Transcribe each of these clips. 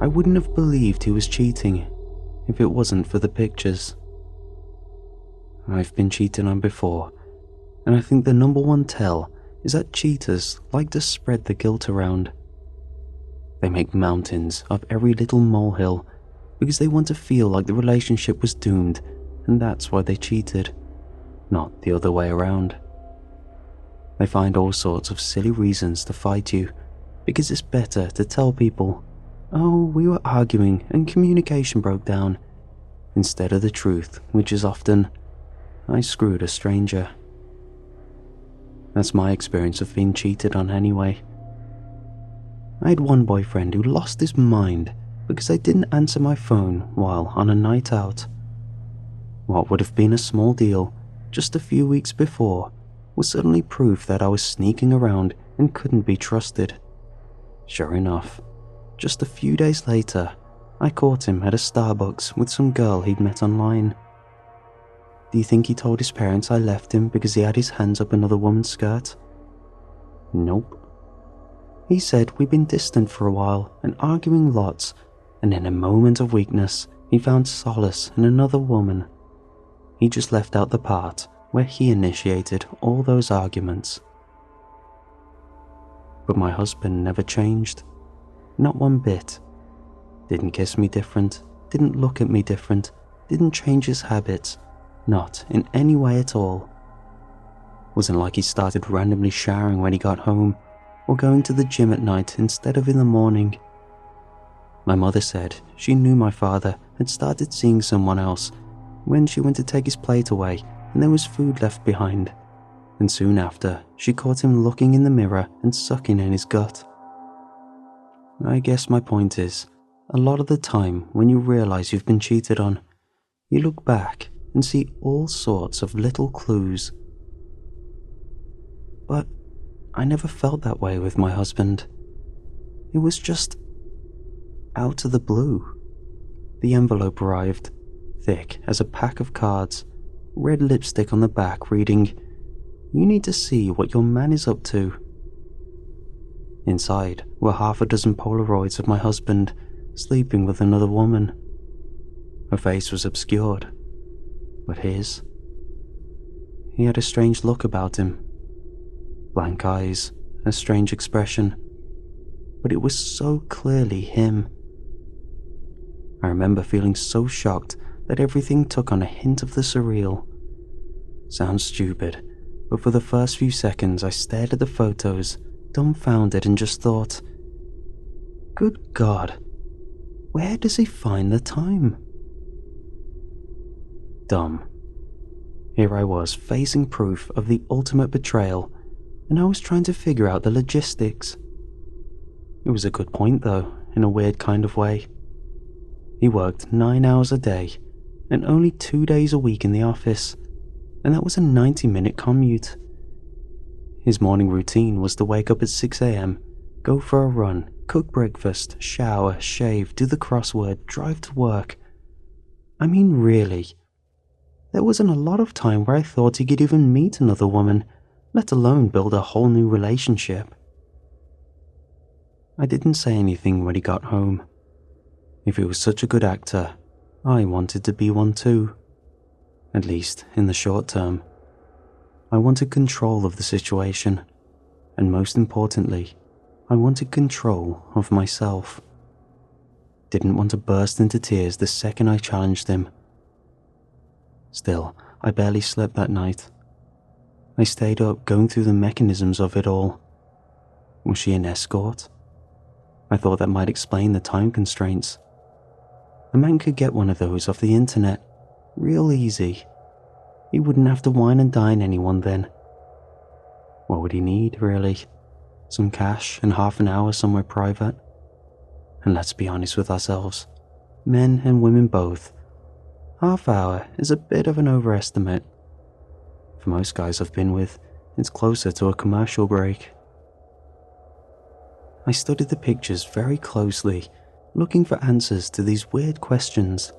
I wouldn't have believed he was cheating if it wasn't for the pictures. I've been cheated on before, and I think the number one tell is that cheaters like to spread the guilt around. They make mountains of every little molehill because they want to feel like the relationship was doomed, and that's why they cheated, not the other way around. They find all sorts of silly reasons to fight you because it's better to tell people, "Oh, we were arguing and communication broke down," instead of the truth, which is often, "I screwed a stranger." That's my experience of being cheated on anyway. I had one boyfriend who lost his mind because I didn't answer my phone while on a night out. What would have been a small deal just a few weeks before was suddenly proof that I was sneaking around and couldn't be trusted. Sure enough, just a few days later, I caught him at a Starbucks with some girl he'd met online. Do you think he told his parents I left him because he had his hands up another woman's skirt? Nope. He said we'd been distant for a while and arguing lots, and in a moment of weakness, he found solace in another woman. He just left out the part where he initiated all those arguments. But my husband never changed. Not one bit. Didn't kiss me different, didn't look at me different, didn't change his habits, not in any way at all. Wasn't like he started randomly showering when he got home, or going to the gym at night instead of in the morning. My mother said she knew my father had started seeing someone else when she went to take his plate away and there was food left behind, and soon after she caught him looking in the mirror and sucking in his gut. I guess my point is, a lot of the time when you realize you've been cheated on, you look back and see all sorts of little clues. But I never felt that way with my husband. It was just out of the blue. The envelope arrived, thick as a pack of cards, red lipstick on the back reading, "You need to see what your man is up to." Inside were half a dozen Polaroids of my husband sleeping with another woman. Her face was obscured, but his? He had a strange look about him. Blank eyes, a strange expression, but it was so clearly him. I remember feeling so shocked that everything took on a hint of the surreal. Sounds stupid, but for the first few seconds I stared at the photos, dumbfounded, and just thought, good God, where does he find the time? Dumb. Here I was facing proof of the ultimate betrayal, and I was trying to figure out the logistics. It was a good point though, in a weird kind of way. He worked 9 hours a day, and only 2 days a week in the office, and that was a 90-minute commute. His morning routine was to wake up at 6 a.m, go for a run, cook breakfast, shower, shave, do the crossword, drive to work. I mean, really. There wasn't a lot of time where I thought he could even meet another woman, let alone build a whole new relationship. I didn't say anything when he got home. If he was such a good actor, I wanted to be one too. At least in the short term. I wanted control of the situation, and most importantly, I wanted control of myself. Didn't want to burst into tears the second I challenged him. Still, I barely slept that night. I stayed up going through the mechanisms of it all. Was she an escort? I thought that might explain the time constraints. A man could get one of those off the internet, real easy. He wouldn't have to wine and dine anyone then. What would he need, really? Some cash and half an hour somewhere private? And let's be honest with ourselves, men and women both. Half hour is a bit of an overestimate. For most guys I've been with, it's closer to a commercial break. I studied the pictures very closely, looking for answers to these weird questions.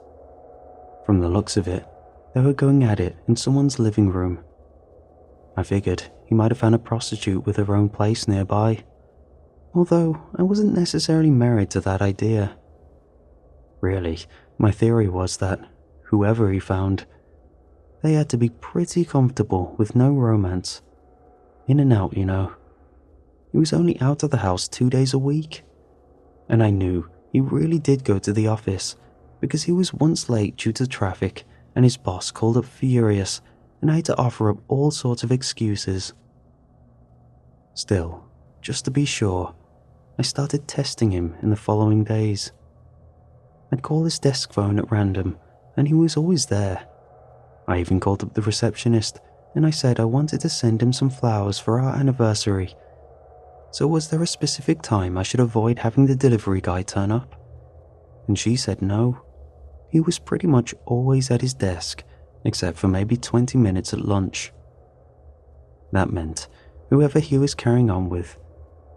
From the looks of it, they were going at it in someone's living room. I figured he might have found a prostitute with her own place nearby, although I wasn't necessarily married to that idea. Really, my theory was that whoever he found, they had to be pretty comfortable with no romance. In and out, you know. He was only out of the house 2 days a week. And I knew he really did go to the office because he was once late due to traffic and his boss called up furious and I had to offer up all sorts of excuses. Still, just to be sure, I started testing him in the following days. I'd call his desk phone at random and he was always there. I even called up the receptionist and I said I wanted to send him some flowers for our anniversary. So was there a specific time I should avoid having the delivery guy turn up? And she said no. He was pretty much always at his desk, except for maybe 20 minutes at lunch. That meant whoever he was carrying on with,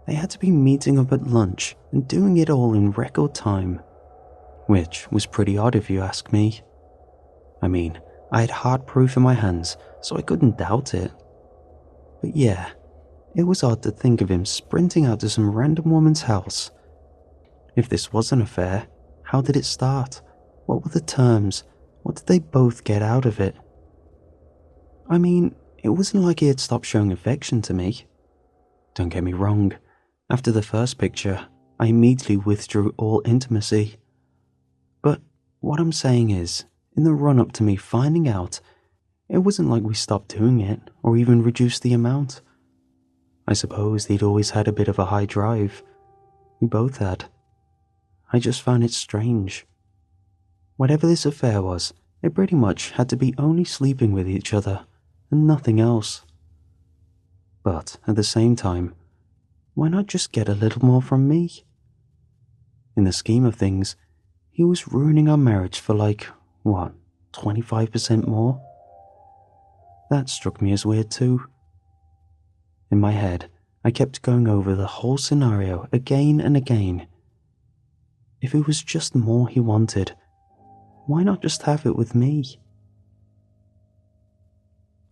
they had to be meeting up at lunch and doing it all in record time. Which was pretty odd if you ask me. I mean, I had hard proof in my hands, so I couldn't doubt it. But yeah, it was odd to think of him sprinting out to some random woman's house. If this was an affair, how did it start? What were the terms? What did they both get out of it? I mean, it wasn't like he had stopped showing affection to me. Don't get me wrong, after the first picture, I immediately withdrew all intimacy. But what I'm saying is, in the run-up to me finding out, it wasn't like we stopped doing it or even reduced the amount. I suppose he'd always had a bit of a high drive. We both had. I just found it strange. Whatever this affair was, it pretty much had to be only sleeping with each other and nothing else. But at the same time, why not just get a little more from me? In the scheme of things, he was ruining our marriage for 25% more? That struck me as weird too. In my head, I kept going over the whole scenario again and again. If it was just more he wanted, why not just have it with me?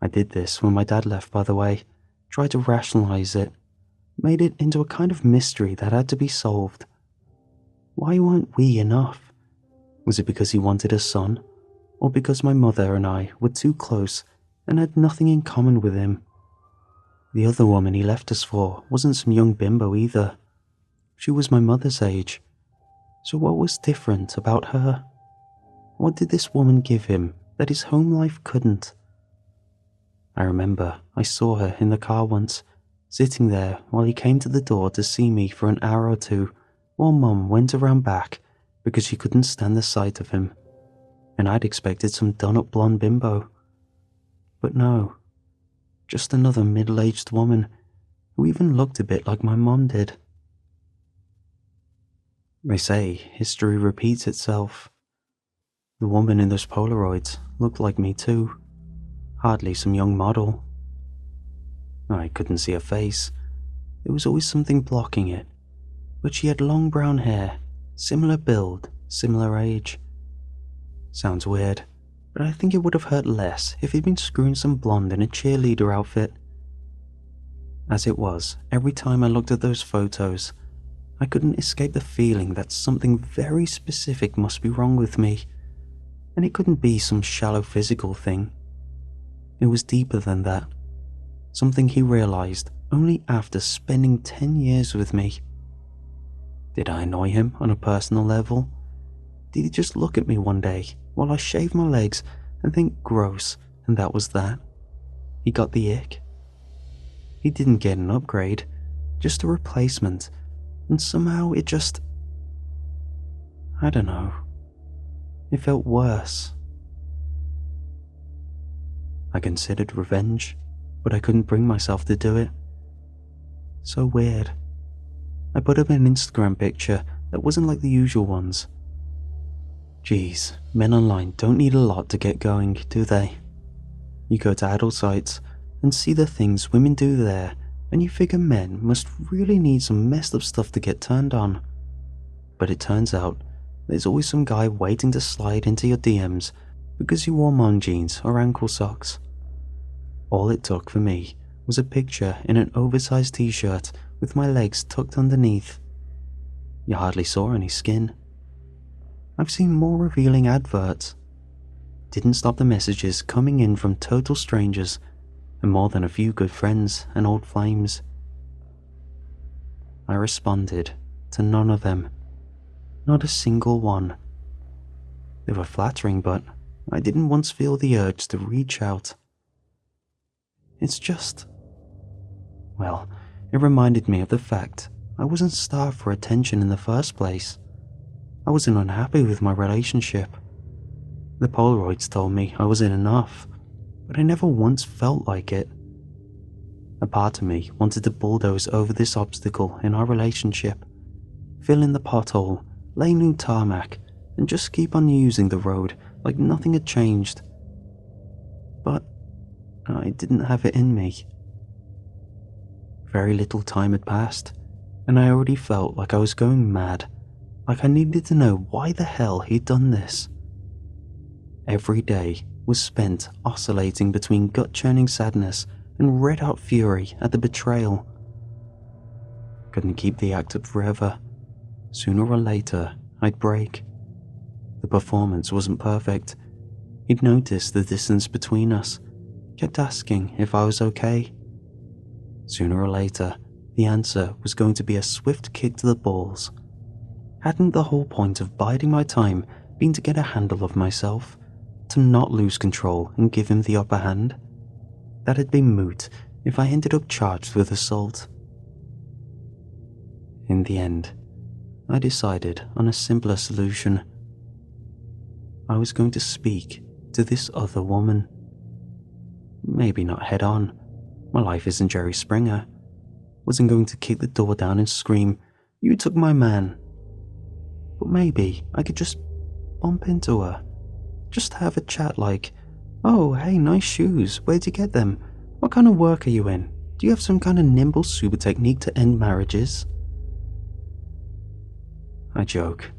I did this when my dad left, by the way, tried to rationalize it, made it into a kind of mystery that had to be solved. Why weren't we enough? Was it because he wanted a son, or because my mother and I were too close and had nothing in common with him? The other woman he left us for wasn't some young bimbo either. She was my mother's age. So what was different about her? What did this woman give him that his home life couldn't? I remember I saw her in the car once, sitting there while he came to the door to see me for an hour or two, while Mum went around back because she couldn't stand the sight of him, and I'd expected some done-up blonde bimbo. But no, just another middle-aged woman who even looked a bit like my mom did. They say history repeats itself. The woman in those Polaroids looked like me too. Hardly some young model. I couldn't see her face. There was always something blocking it. But she had long brown hair, similar build, similar age. Sounds weird, but I think it would have hurt less if he'd been screwing some blonde in a cheerleader outfit. As it was, every time I looked at those photos, I couldn't escape the feeling that something very specific must be wrong with me. And it couldn't be some shallow physical thing. It was deeper than that. Something he realized only after spending 10 years with me. Did I annoy him on a personal level? Did he just look at me one day while I shaved my legs and think gross, and that was that? He got the ick. He didn't get an upgrade, just a replacement, and somehow it just... I don't know. It felt worse. I considered revenge, but I couldn't bring myself to do it. So weird. I put up an Instagram picture that wasn't like the usual ones. Geez, men online don't need a lot to get going, do they? You go to adult sites and see the things women do there, and you figure men must really need some messed up stuff to get turned on. But it turns out there's always some guy waiting to slide into your DMs because you wore mom jeans or ankle socks. All it took for me was a picture in an oversized t-shirt with my legs tucked underneath. You hardly saw any skin. I've seen more revealing adverts. Didn't stop the messages coming in from total strangers and more than a few good friends and old flames. I responded to none of them. Not a single one. They were flattering, but I didn't once feel the urge to reach out. It's just... well, it reminded me of the fact I wasn't starved for attention in the first place. I wasn't unhappy with my relationship. The Polaroids told me I wasn't enough, but I never once felt like it. A part of me wanted to bulldoze over this obstacle in our relationship, fill in the pothole, lay new tarmac, and just keep on using the road like nothing had changed. But I didn't have it in me. Very little time had passed, and I already felt like I was going mad, like I needed to know why the hell he'd done this. Every day was spent oscillating between gut-churning sadness and red-hot fury at the betrayal. Couldn't keep the act up forever. Sooner or later, I'd break. The performance wasn't perfect. He'd noticed the distance between us, kept asking if I was okay. Sooner or later, the answer was going to be a swift kick to the balls. Hadn't the whole point of biding my time been to get a handle of myself, to not lose control and give him the upper hand? That had been moot if I ended up charged with assault. In the end, I decided on a simpler solution. I was going to speak to this other woman. Maybe not head on. My life isn't Jerry Springer. Wasn't going to kick the door down and scream, "You took my man." But maybe I could just bump into her. Just have a chat like, "Oh, hey, nice shoes. Where'd you get them? What kind of work are you in? Do you have some kind of nimble super technique to end marriages?" I joke.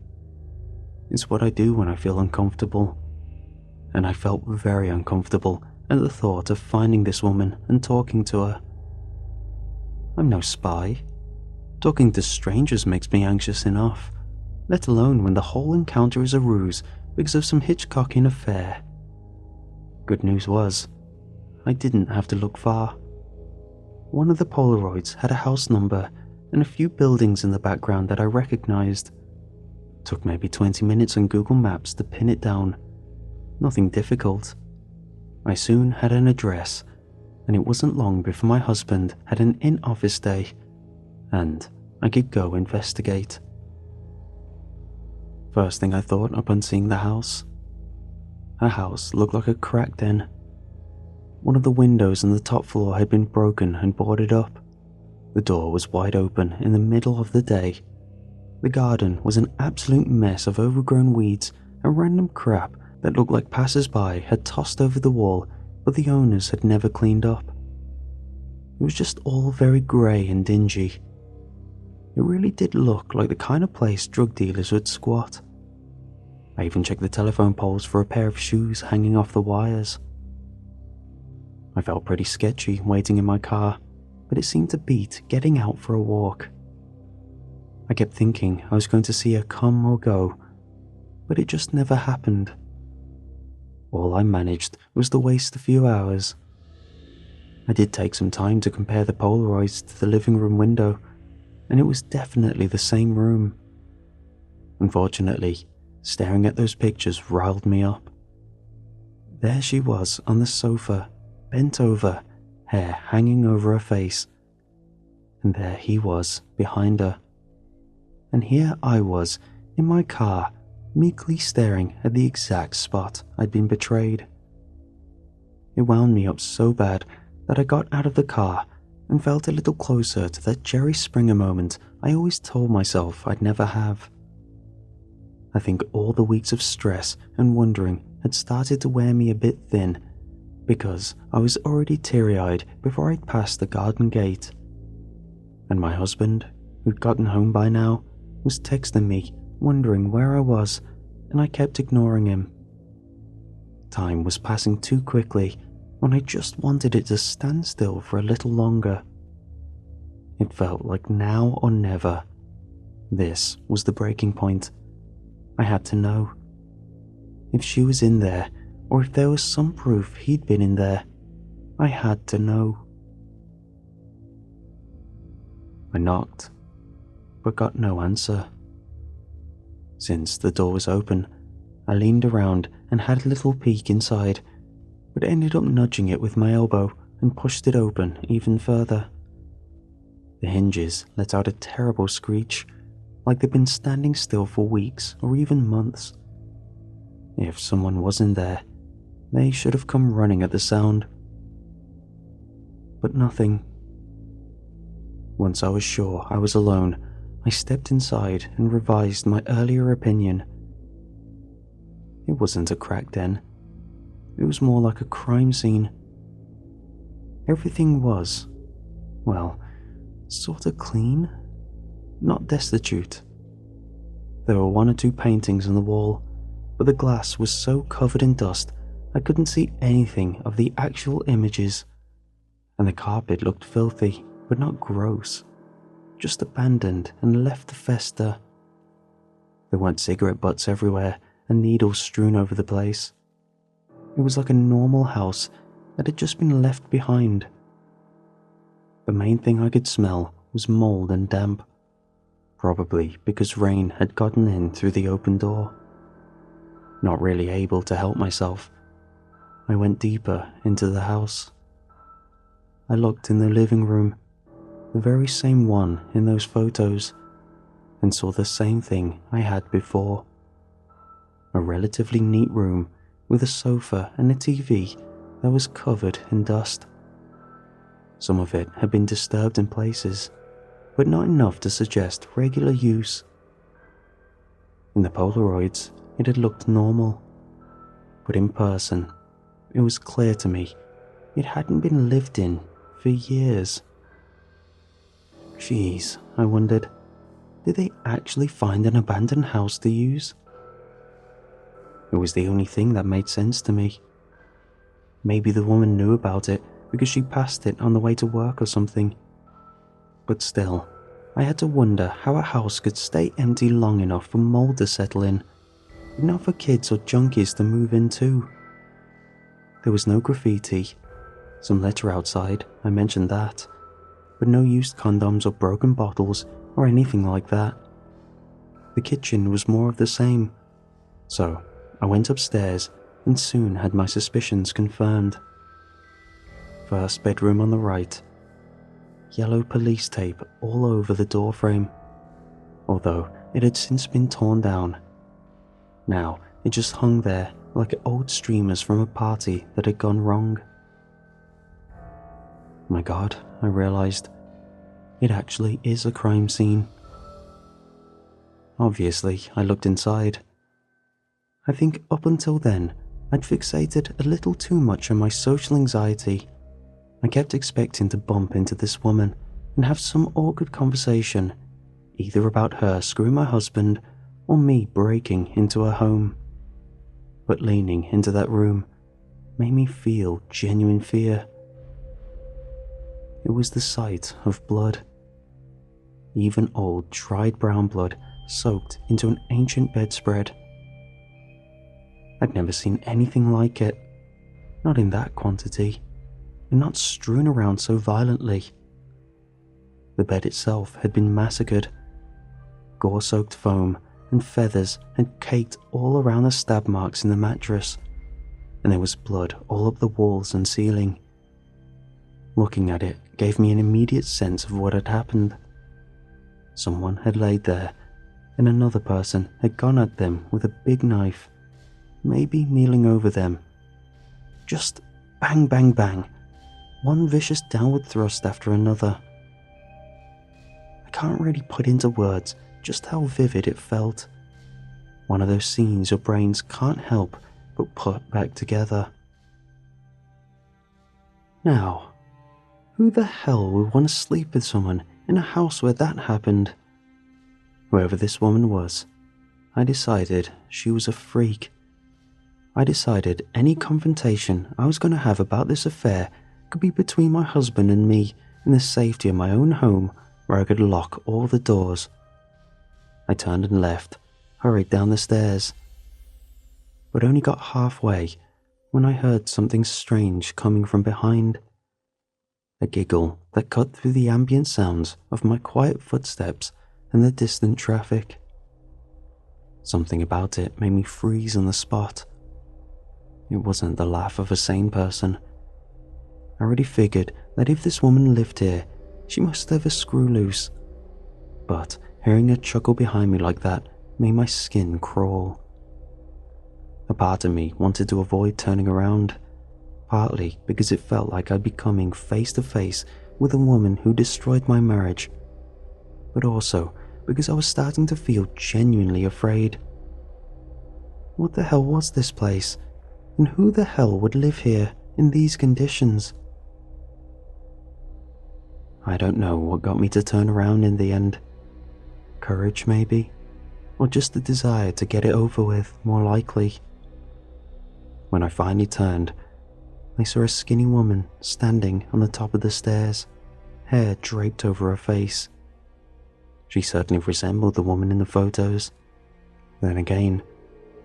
It's what I do when I feel uncomfortable. And I felt very uncomfortable at the thought of finding this woman and talking to her. I'm no spy. Talking to strangers makes me anxious enough, let alone when the whole encounter is a ruse because of some Hitchcockian affair. Good news was, I didn't have to look far. One of the Polaroids had a house number and a few buildings in the background that I recognized. Took maybe 20 minutes on Google Maps to pin it down. Nothing difficult. I soon had an address, and it wasn't long before my husband had an in-office day, and I could go investigate. First thing I thought upon seeing the house. Her house looked like a crack den. One of the windows on the top floor had been broken and boarded up. The door was wide open in the middle of the day. The garden was an absolute mess of overgrown weeds and random crap that looked like passers-by had tossed over the wall, but the owners had never cleaned up. It was just all very grey and dingy. It really did look like the kind of place drug dealers would squat. I even checked the telephone poles for a pair of shoes hanging off the wires. I felt pretty sketchy waiting in my car, but it seemed to beat getting out for a walk. I kept thinking I was going to see her come or go, but it just never happened. All I managed was to waste a few hours. I did take some time to compare the Polaroids to the living room window, and it was definitely the same room. Unfortunately, staring at those pictures riled me up. There she was on the sofa, bent over, hair hanging over her face. And there he was behind her. And here I was, in my car, meekly staring at the exact spot I'd been betrayed. It wound me up so bad that I got out of the car and felt a little closer to that Jerry Springer moment I always told myself I'd never have. I think all the weeks of stress and wondering had started to wear me a bit thin, because I was already teary-eyed before I'd passed the garden gate. And my husband, who'd gotten home by now, was texting me, wondering where I was, and I kept ignoring him. Time was passing too quickly when I just wanted it to stand still for a little longer. It felt like now or never. This was the breaking point. I had to know. If she was in there, or if there was some proof he'd been in there, I had to know. I knocked, but got no answer. Since the door was open, I leaned around and had a little peek inside, but ended up nudging it with my elbow and pushed it open even further. The hinges let out a terrible screech, like they'd been standing still for weeks or even months. If someone was in there, they should have come running at the sound. But nothing. Once I was sure I was alone, I stepped inside and revised my earlier opinion. It wasn't a crack den. It was more like a crime scene. Everything was, well, sort of clean, not destitute. There were one or two paintings on the wall, but the glass was so covered in dust I couldn't see anything of the actual images, and the carpet looked filthy, but not gross, just abandoned and left to fester. There weren't cigarette butts everywhere and needles strewn over the place. It was like a normal house that had just been left behind. The main thing I could smell was mold and damp, probably because rain had gotten in through the open door. Not really able to help myself, I went deeper into the house. I looked in the living room, the very same one in those photos, and saw the same thing I had before. A relatively neat room with a sofa and a TV that was covered in dust. Some of it had been disturbed in places, but not enough to suggest regular use. In the Polaroids, it had looked normal, but in person, it was clear to me it hadn't been lived in for years. Geez, I wondered, did they actually find an abandoned house to use? It was the only thing that made sense to me. Maybe the woman knew about it because she passed it on the way to work or something. But still, I had to wonder how a house could stay empty long enough for mold to settle in, not for kids or junkies to move in too. There was no graffiti. Some letter outside, I mentioned that, but no used condoms or broken bottles or anything like that. The kitchen was more of the same, so I went upstairs and soon had my suspicions confirmed. First bedroom on the right. Yellow police tape all over the doorframe, although it had since been torn down. Now it just hung there like old streamers from a party that had gone wrong. My God, I realized, it actually is a crime scene. Obviously, I looked inside. I think up until then, I'd fixated a little too much on my social anxiety. I kept expecting to bump into this woman and have some awkward conversation, either about her screwing my husband or me breaking into her home. But leaning into that room made me feel genuine fear. It was the sight of blood. Even old, dried brown blood soaked into an ancient bedspread. I'd never seen anything like it, not in that quantity, and not strewn around so violently. The bed itself had been massacred. Gore-soaked foam and feathers had caked all around the stab marks in the mattress, and there was blood all up the walls and ceiling. Looking at it gave me an immediate sense of what had happened. Someone had laid there, and another person had gone at them with a big knife, maybe kneeling over them. Just bang, bang, bang, one vicious downward thrust after another. I can't really put into words just how vivid it felt. One of those scenes your brains can't help but put back together. Now, who the hell would want to sleep with someone in a house where that happened? Whoever this woman was, I decided she was a freak. I decided any confrontation I was going to have about this affair could be between my husband and me in the safety of my own home where I could lock all the doors. I turned and left, hurried down the stairs, but only got halfway when I heard something strange coming from behind. A giggle that cut through the ambient sounds of my quiet footsteps and the distant traffic. Something about it made me freeze on the spot. It wasn't the laugh of a sane person. I already figured that if this woman lived here, she must have a screw loose. But hearing a chuckle behind me like that made my skin crawl. A part of me wanted to avoid turning around, partly because it felt like I'd be coming face to face with a woman who destroyed my marriage, but also because I was starting to feel genuinely afraid. What the hell was this place? And who the hell would live here in these conditions? I don't know what got me to turn around in the end. Courage, maybe? Or just the desire to get it over with, more likely. When I finally turned, I saw a skinny woman standing on the top of the stairs, hair draped over her face. She certainly resembled the woman in the photos. Then again,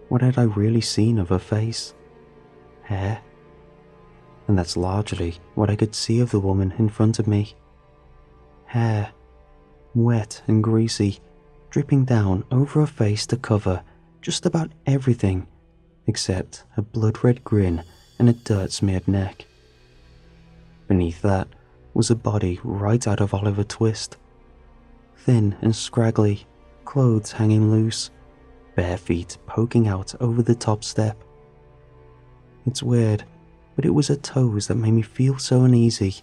what had I really seen of her face? Hair? And that's largely what I could see of the woman in front of me. Hair, wet and greasy, dripping down over her face to cover just about everything except a blood-red grin and a dirt-smeared neck. Beneath that was a body right out of Oliver Twist. Thin and scraggly, clothes hanging loose, bare feet poking out over the top step. It's weird, but it was her toes that made me feel so uneasy.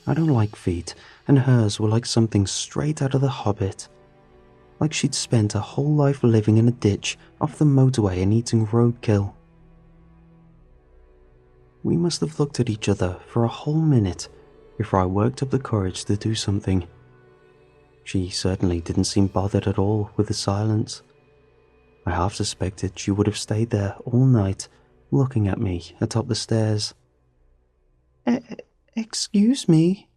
I don't like feet, and hers were like something straight out of The Hobbit. Like she'd spent her whole life living in a ditch off the motorway and eating roadkill. We must have looked at each other for a whole minute before I worked up the courage to do something. She certainly didn't seem bothered at all with the silence. I half suspected she would have stayed there all night, looking at me atop the stairs. Excuse me,"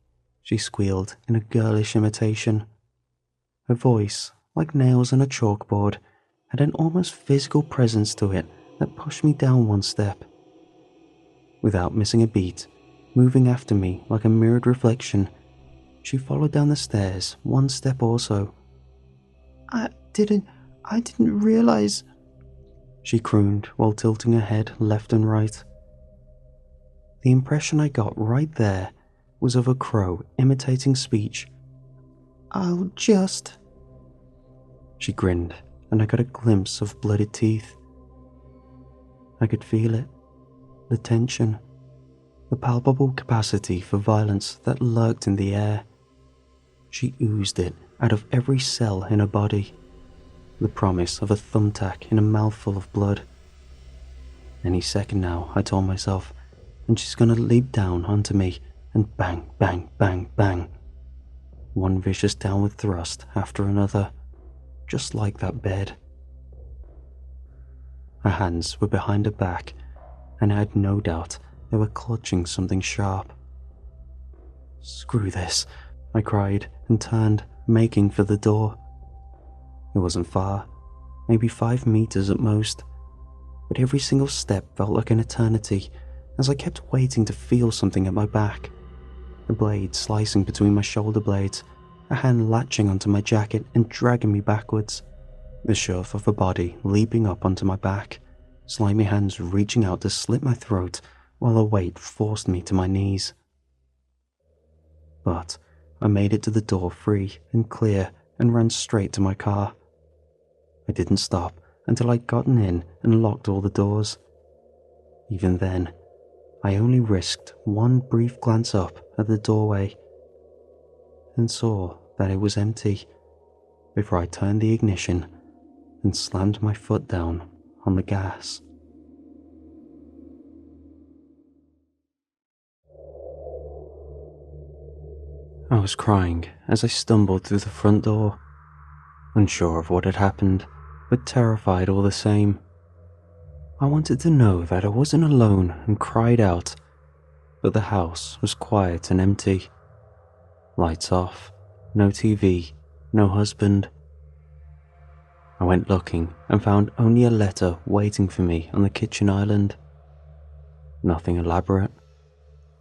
she squealed in a girlish imitation. Her voice, like nails on a chalkboard, had an almost physical presence to it that pushed me down one step. Without missing a beat, moving after me like a mirrored reflection, she followed down the stairs one step also. I didn't realize," she crooned while tilting her head left and right. The impression I got right there was of a crow imitating speech. "I'll just..." She grinned, and I got a glimpse of blooded teeth. I could feel it, the tension, the palpable capacity for violence that lurked in the air. She oozed it out of every cell in her body, the promise of a thumbtack in a mouthful of blood. Any second now, I told myself, and she's gonna leap down onto me and bang, bang, bang, bang. One vicious downward thrust after another, just like that bed. Her hands were behind her back, and I had no doubt they were clutching something sharp. "Screw this," I cried and turned, making for the door. It wasn't far, maybe 5 meters at most, but every single step felt like an eternity as I kept waiting to feel something at my back. A blade slicing between my shoulder blades, a hand latching onto my jacket and dragging me backwards, the shove of a body leaping up onto my back, slimy hands reaching out to slit my throat while the weight forced me to my knees. But I made it to the door free and clear and ran straight to my car. I didn't stop until I'd gotten in and locked all the doors. Even then, I only risked one brief glance up at the doorway and saw that it was empty before I turned the ignition and slammed my foot down on the gas. I was crying as I stumbled through the front door, unsure of what had happened, but terrified all the same. I wanted to know that I wasn't alone and cried out, but the house was quiet and empty. Lights off, no TV, no husband. I went looking and found only a letter waiting for me on the kitchen island. Nothing elaborate.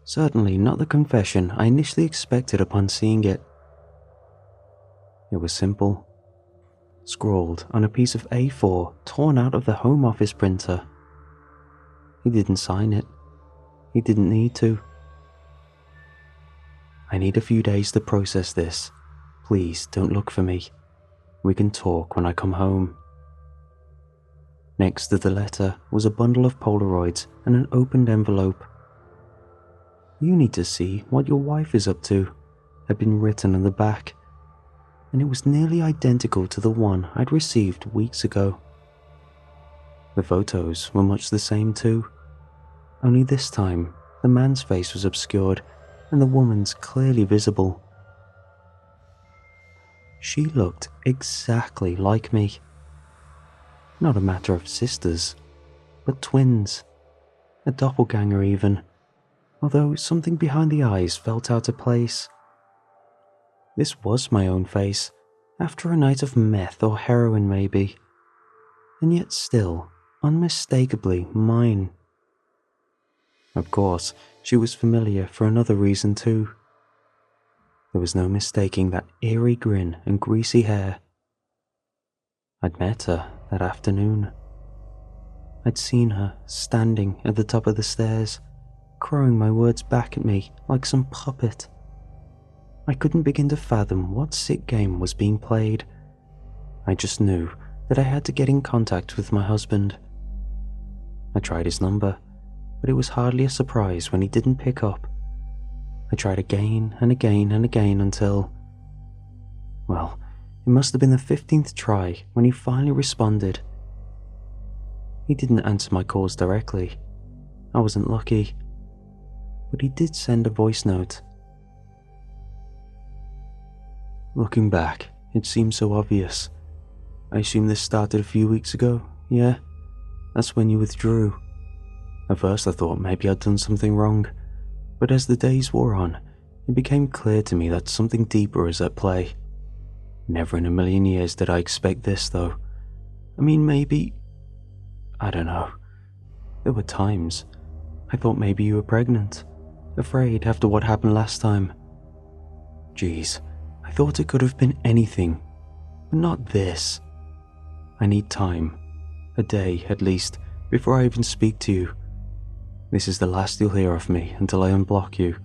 Certainly not the confession I initially expected upon seeing it. It was simple, scrawled on a piece of A4 torn out of the Home Office printer. He didn't sign it. He didn't need to. I need a few days to process this. Please don't look for me. We can talk when I come home. Next to the letter was a bundle of Polaroids and an opened envelope. You need to see what your wife is up to, had been written on the back, and it was nearly identical to the one I'd received weeks ago. The photos were much the same too, only this time the man's face was obscured and the woman's clearly visible. She looked exactly like me. Not a matter of sisters, but twins. A doppelganger even, although something behind the eyes felt out of place. This was my own face, after a night of meth or heroin maybe, and yet still unmistakably mine. Of course, she was familiar for another reason too. There was no mistaking that eerie grin and greasy hair. I'd met her that afternoon. I'd seen her standing at the top of the stairs, crowing my words back at me like some puppet. I couldn't begin to fathom what sick game was being played. I just knew that I had to get in contact with my husband. I tried his number, but it was hardly a surprise when he didn't pick up. I tried again and again and again until, well, it must have been the 15th try when he finally responded. He didn't answer my calls directly. I wasn't lucky. But he did send a voice note. Looking back, it seems so obvious. I assume this started a few weeks ago, yeah? That's when you withdrew. At first I thought maybe I'd done something wrong, but as the days wore on, it became clear to me that something deeper is at play. Never in a million years did I expect this, though. I mean, maybe... I don't know. There were times I thought maybe you were pregnant, afraid after what happened last time. Geez, I thought it could have been anything, but not this. I need time, a day at least, before I even speak to you. This is the last you'll hear of me until I unblock you.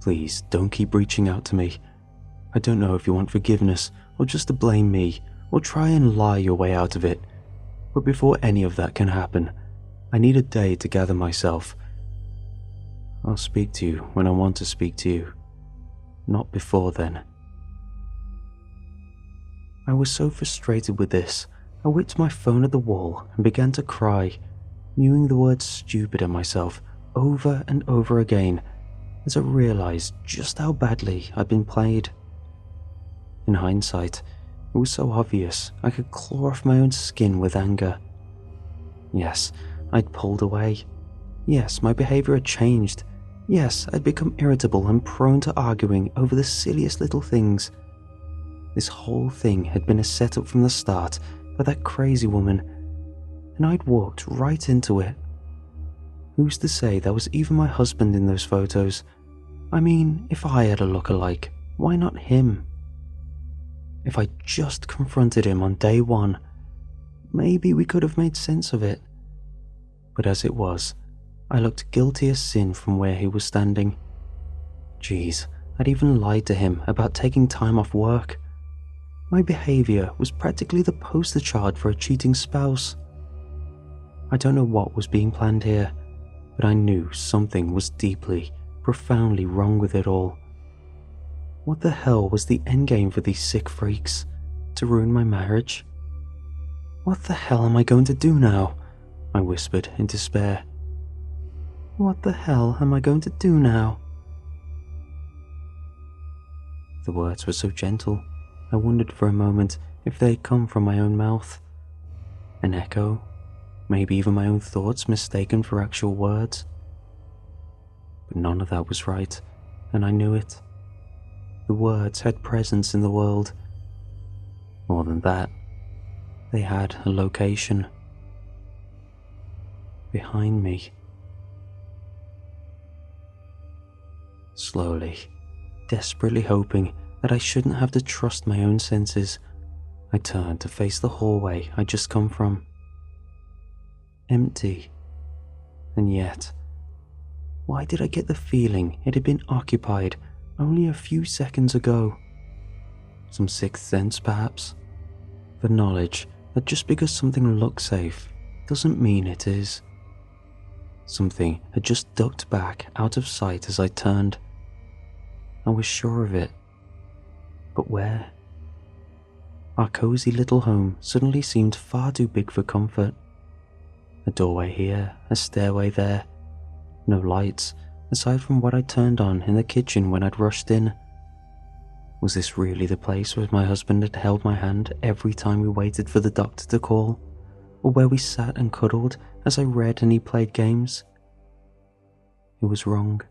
Please don't keep reaching out to me. I don't know if you want forgiveness or just to blame me or try and lie your way out of it. But before any of that can happen, I need a day to gather myself. I'll speak to you when I want to speak to you, not before then. I was so frustrated with this, I whipped my phone at the wall and began to cry, mewing the word stupid at myself over and over again as I realized just how badly I'd been played. In hindsight, it was so obvious I could claw off my own skin with anger. Yes, I'd pulled away. Yes, my behavior had changed. Yes, I'd become irritable and prone to arguing over the silliest little things. This whole thing had been a setup from the start by that crazy woman, and I'd walked right into it. Who's to say that was even my husband in those photos? I mean, if I had a look-alike, why not him? If I just confronted him on day one, maybe we could have made sense of it. But as it was, I looked guilty as sin from where he was standing. Geez, I'd even lied to him about taking time off work. My behavior was practically the poster child for a cheating spouse. I don't know what was being planned here, but I knew something was deeply, profoundly wrong with it all. What the hell was the endgame for these sick freaks? To ruin my marriage? What the hell am I going to do now? I whispered in despair. What the hell am I going to do now? The words were so gentle, I wondered for a moment if they had come from my own mouth. An echo, maybe even my own thoughts mistaken for actual words. But none of that was right, and I knew it. The words had presence in the world. More than that, They had a location. Behind me. Slowly, desperately hoping that I shouldn't have to trust my own senses, I turned to face the hallway I'd just come from. Empty. And yet, why did I get the feeling it had been occupied only a few seconds ago? Some sixth sense, perhaps? The knowledge that just because something looks safe doesn't mean it is. Something had just ducked back out of sight as I turned. I was sure of it. But where? Our cozy little home suddenly seemed far too big for comfort. A doorway here, a stairway there. No lights, aside from what I turned on in the kitchen when I'd rushed in. Was this really the place where my husband had held my hand every time we waited for the doctor to call? Or where we sat and cuddled as I read and he played games? It was wrong.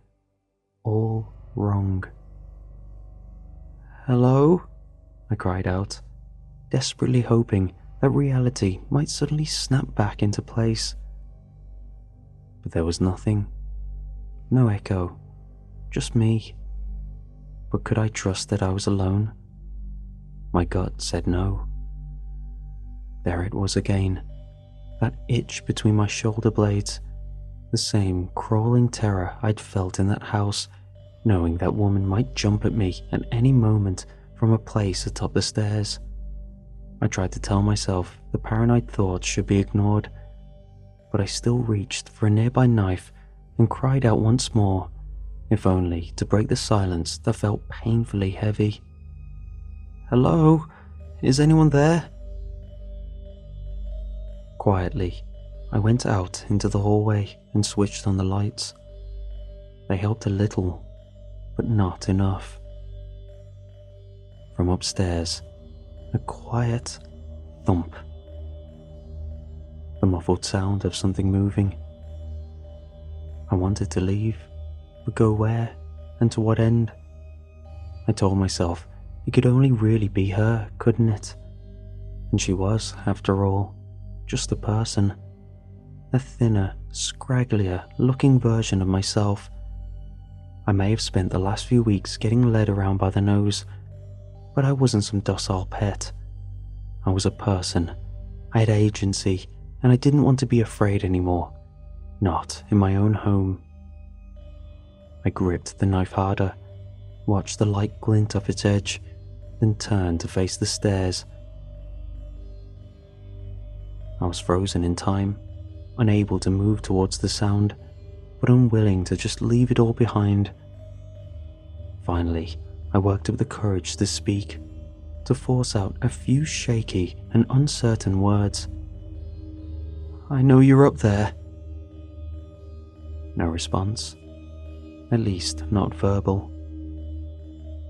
All wrong. "Hello?" I cried out, desperately hoping that reality might suddenly snap back into place. But there was nothing. No echo. Just me. But could I trust that I was alone? My gut said no. There it was again. That itch between my shoulder blades. The same crawling terror I'd felt in that house, knowing that woman might jump at me at any moment from a place atop the stairs. I tried to tell myself the paranoid thoughts should be ignored, but I still reached for a nearby knife and cried out once more, if only to break the silence that felt painfully heavy. "Hello? Is anyone there?" Quietly, I went out into the hallway and switched on the lights. They helped a little, but not enough. From upstairs, a quiet thump. The muffled sound of something moving. I wanted to leave, but go where and to what end? I told myself it could only really be her, couldn't it? And she was, after all, just a person. A thinner, scragglier looking version of myself. I may have spent the last few weeks getting led around by the nose, but I wasn't some docile pet. I was a person. I had agency, and I didn't want to be afraid anymore. Not in my own home. I gripped the knife harder, watched the light glint off its edge, then turned to face the stairs. I was frozen in time, unable to move towards the sound, but unwilling to just leave it all behind. Finally, I worked up the courage to speak, to force out a few shaky and uncertain words. "I know you're up there." No response, at least not verbal.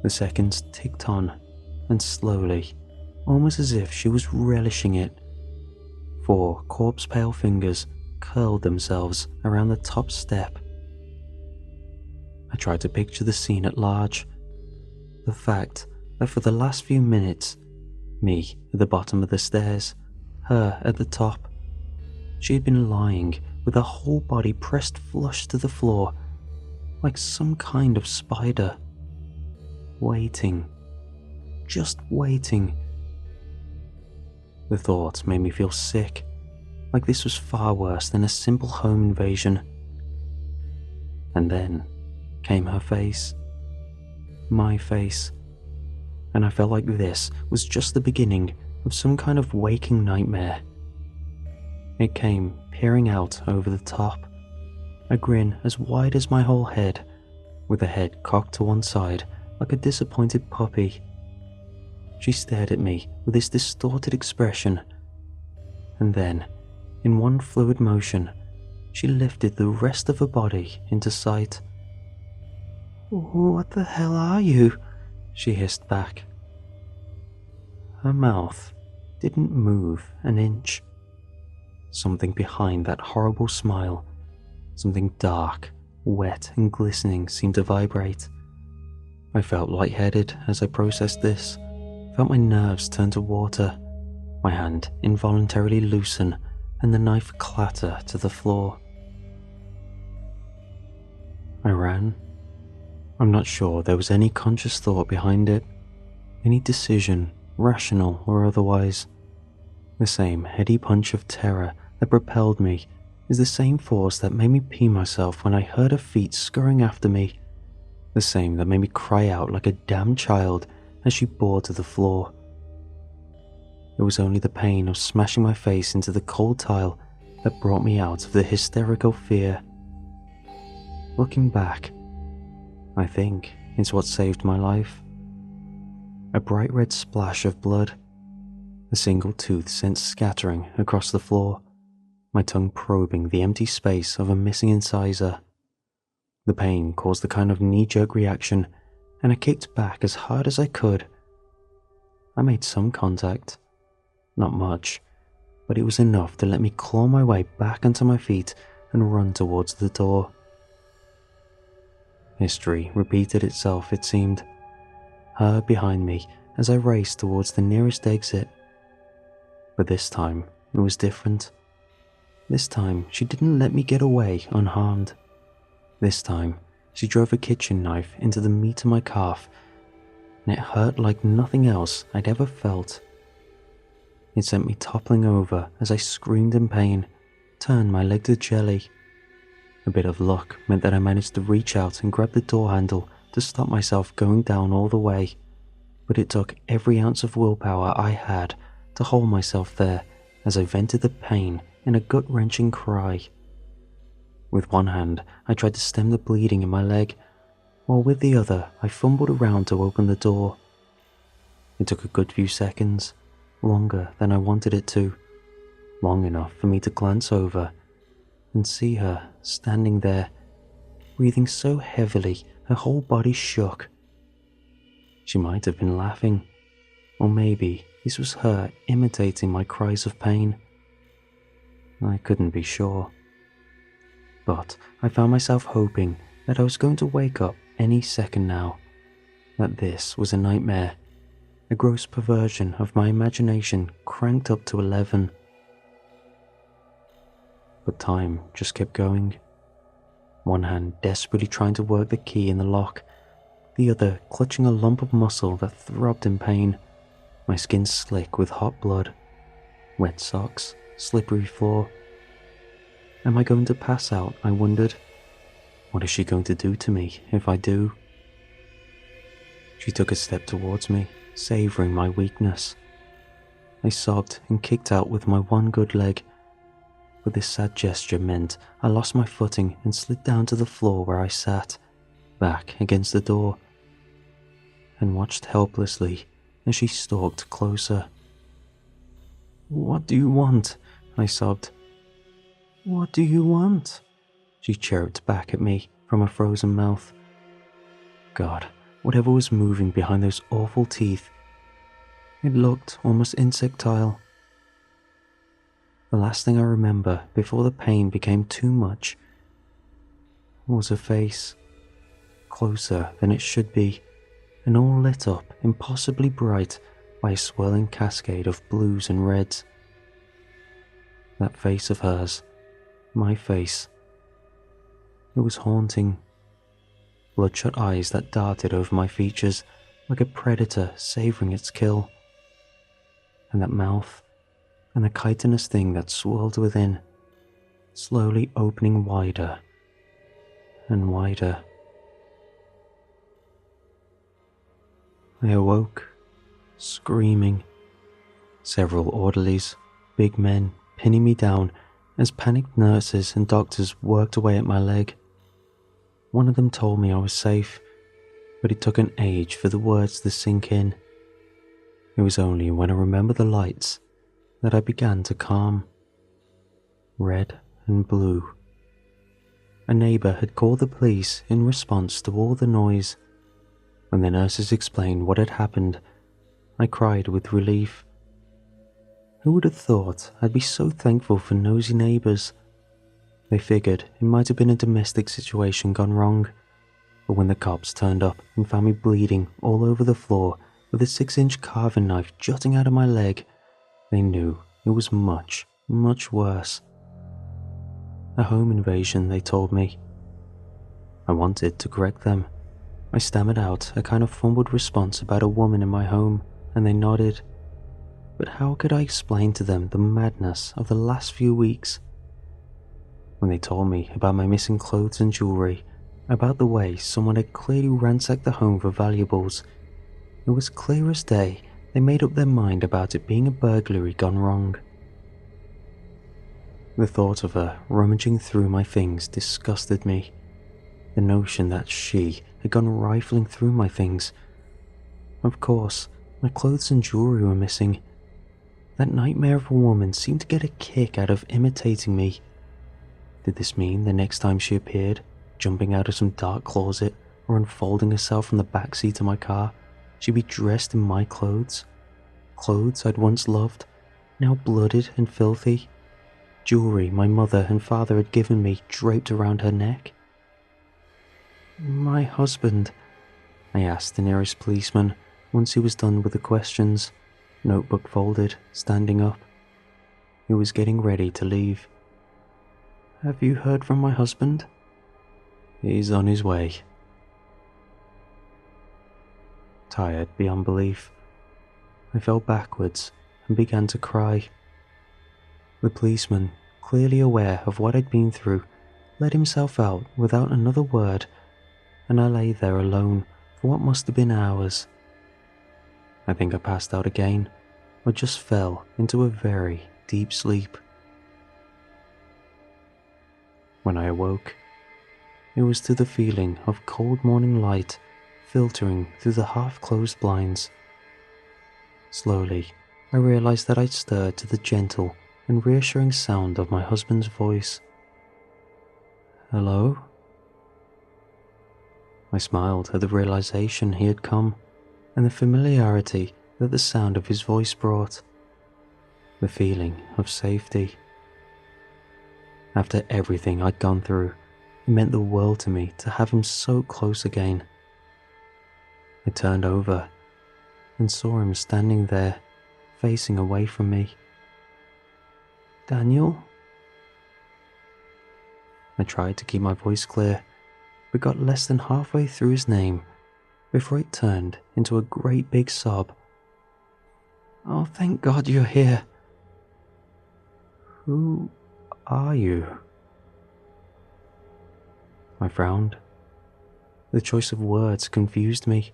The seconds ticked on, and slowly, almost as if she was relishing it, 4 corpse-pale fingers curled themselves around the top step. I tried to picture the scene at large. The fact that for the last few minutes, me at the bottom of the stairs, her at the top, she had been lying with her whole body pressed flush to the floor, like some kind of spider. Waiting. Just waiting. The thought made me feel sick, like this was far worse than a simple home invasion. And then came her face. My face. And I felt like this was just the beginning of some kind of waking nightmare. It came peering out over the top, a grin as wide as my whole head, with the head cocked to one side like a disappointed puppy. She stared at me with this distorted expression, and then, in one fluid motion, she lifted the rest of her body into sight. "What the hell are you?" she hissed back. Her mouth didn't move an inch. Something behind that horrible smile, something dark, wet and glistening seemed to vibrate. I felt lightheaded as I processed this, felt my nerves turn to water, my hand involuntarily loosen and the knife clatter to the floor. I ran. I'm not sure there was any conscious thought behind it, any decision, rational or otherwise. The same heady punch of terror that propelled me is the same force that made me pee myself when I heard her feet scurrying after me, the same that made me cry out like a damned child as she bore to the floor. It was only the pain of smashing my face into the cold tile that brought me out of the hysterical fear. Looking back, I think it's what saved my life. A bright red splash of blood, a single tooth sent scattering across the floor, my tongue probing the empty space of a missing incisor. The pain caused the kind of knee-jerk reaction, and I kicked back as hard as I could. I made some contact. Not much, but it was enough to let me claw my way back onto my feet and run towards the door. History repeated itself, it seemed. Her behind me as I raced towards the nearest exit. But this time, it was different. This time, she didn't let me get away unharmed. This time, she drove a kitchen knife into the meat of my calf, and it hurt like nothing else I'd ever felt. It sent me toppling over as I screamed in pain, turned my leg to jelly. A bit of luck meant that I managed to reach out and grab the door handle to stop myself going down all the way, but it took every ounce of willpower I had to hold myself there as I vented the pain in a gut-wrenching cry. With one hand, I tried to stem the bleeding in my leg, while with the other I fumbled around to open the door. It took a good few seconds, longer than I wanted it to, long enough for me to glance over and see her standing there, breathing so heavily her whole body shook. She might have been laughing, or maybe this was her imitating my cries of pain. I couldn't be sure. But I found myself hoping that I was going to wake up any second now, that this was a nightmare, a gross perversion of my imagination cranked up to 11. But time just kept going. One hand desperately trying to work the key in the lock, the other clutching a lump of muscle that throbbed in pain, my skin slick with hot blood, wet socks, slippery floor. Am I going to pass out, I wondered. What is she going to do to me if I do? She took a step towards me, savoring my weakness. I sobbed and kicked out with my one good leg, but this sad gesture meant I lost my footing and slid down to the floor where I sat, back against the door, and watched helplessly as she stalked closer. "What do you want?" I sobbed. "What do you want?" she chirped back at me from her frozen mouth. God, whatever was moving behind those awful teeth. It looked almost insectile. The last thing I remember before the pain became too much was a face, closer than it should be, and all lit up impossibly bright by a swirling cascade of blues and reds. That face of hers, my face. It was haunting. Bloodshot eyes that darted over my features like a predator savoring its kill. And that mouth, and the chitinous thing that swirled within, slowly opening wider and wider. I awoke, screaming. Several orderlies, big men, pinning me down as panicked nurses and doctors worked away at my leg. One of them told me I was safe, but it took an age for the words to sink in. It was only when I remembered the lights that I began to calm. Red and blue. A neighbor had called the police in response to all the noise. When the nurses explained what had happened, I cried with relief. Who would have thought I'd be so thankful for nosy neighbors? They figured it might have been a domestic situation gone wrong, but when the cops turned up and found me bleeding all over the floor with a 6-inch carving knife jutting out of my leg, They knew it was much, much worse. A home invasion, they told me. I wanted to correct them. I stammered out a kind of fumbled response about a woman in my home, and they nodded. But how could I explain to them the madness of the last few weeks? When they told me about my missing clothes and jewelry, about the way someone had clearly ransacked the home for valuables, it was clear as day they made up their mind about it being a burglary gone wrong. The thought of her rummaging through my things disgusted me. The notion that she had gone rifling through my things. Of course, my clothes and jewelry were missing. That nightmare of a woman seemed to get a kick out of imitating me. Did this mean the next time she appeared, jumping out of some dark closet or unfolding herself from the back seat of my car, she'd be dressed in my clothes? Clothes I'd once loved, now blooded and filthy. Jewelry my mother and father had given me draped around her neck. "My husband?" I asked the nearest policeman once he was done with the questions, notebook folded, standing up. He was getting ready to leave. "Have you heard from my husband?" "He's on his way." Tired beyond belief, I fell backwards and began to cry. The policeman, clearly aware of what I'd been through, let himself out without another word, and I lay there alone for what must have been hours. I think I passed out again, or just fell into a very deep sleep. When I awoke, it was to the feeling of cold morning light filtering through the half-closed blinds. Slowly, I realized that I'd stirred to the gentle and reassuring sound of my husband's voice. "Hello?" I smiled at the realization he had come, and the familiarity that the sound of his voice brought. The feeling of safety. After everything I'd gone through, it meant the world to me to have him so close again. I turned over and saw him standing there, facing away from me. "Daniel?" I tried to keep my voice clear, but got less than halfway through his name before it turned into a great big sob. "Oh, thank God you're here." "Who are you?" I frowned. The choice of words confused me,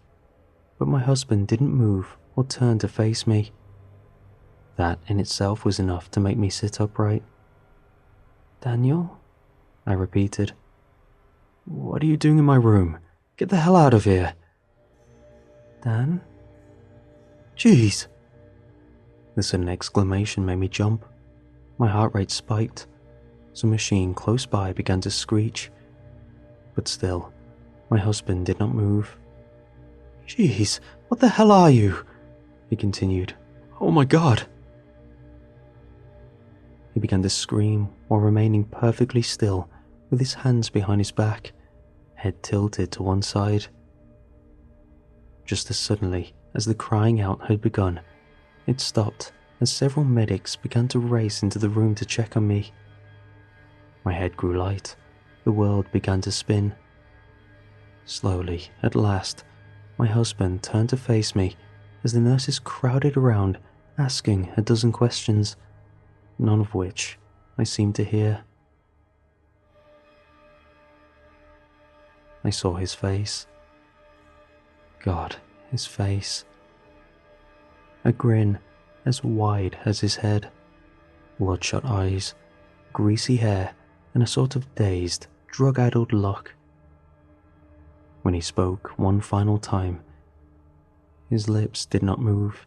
but my husband didn't move or turn to face me. That in itself was enough to make me sit upright. "Daniel?" I repeated. "What are you doing in my room? Get the hell out of here." "Dan?" "Jeez!" The sudden exclamation made me jump. My heart rate spiked. Some machine close by began to screech. But still, my husband did not move. "Jeez, what the hell are you?" he continued. "Oh my God!" He began to scream while remaining perfectly still with his hands behind his back, head tilted to one side. Just as suddenly as the crying out had begun, it stopped as several medics began to race into the room to check on me. My head grew light. The world began to spin. Slowly, at last, my husband turned to face me as the nurses crowded around, asking a dozen questions, none of which I seemed to hear. I saw his face. God, his face. A grin as wide as his head, bloodshot eyes, greasy hair, and a sort of dazed, drug-addled look. When he spoke one final time, his lips did not move,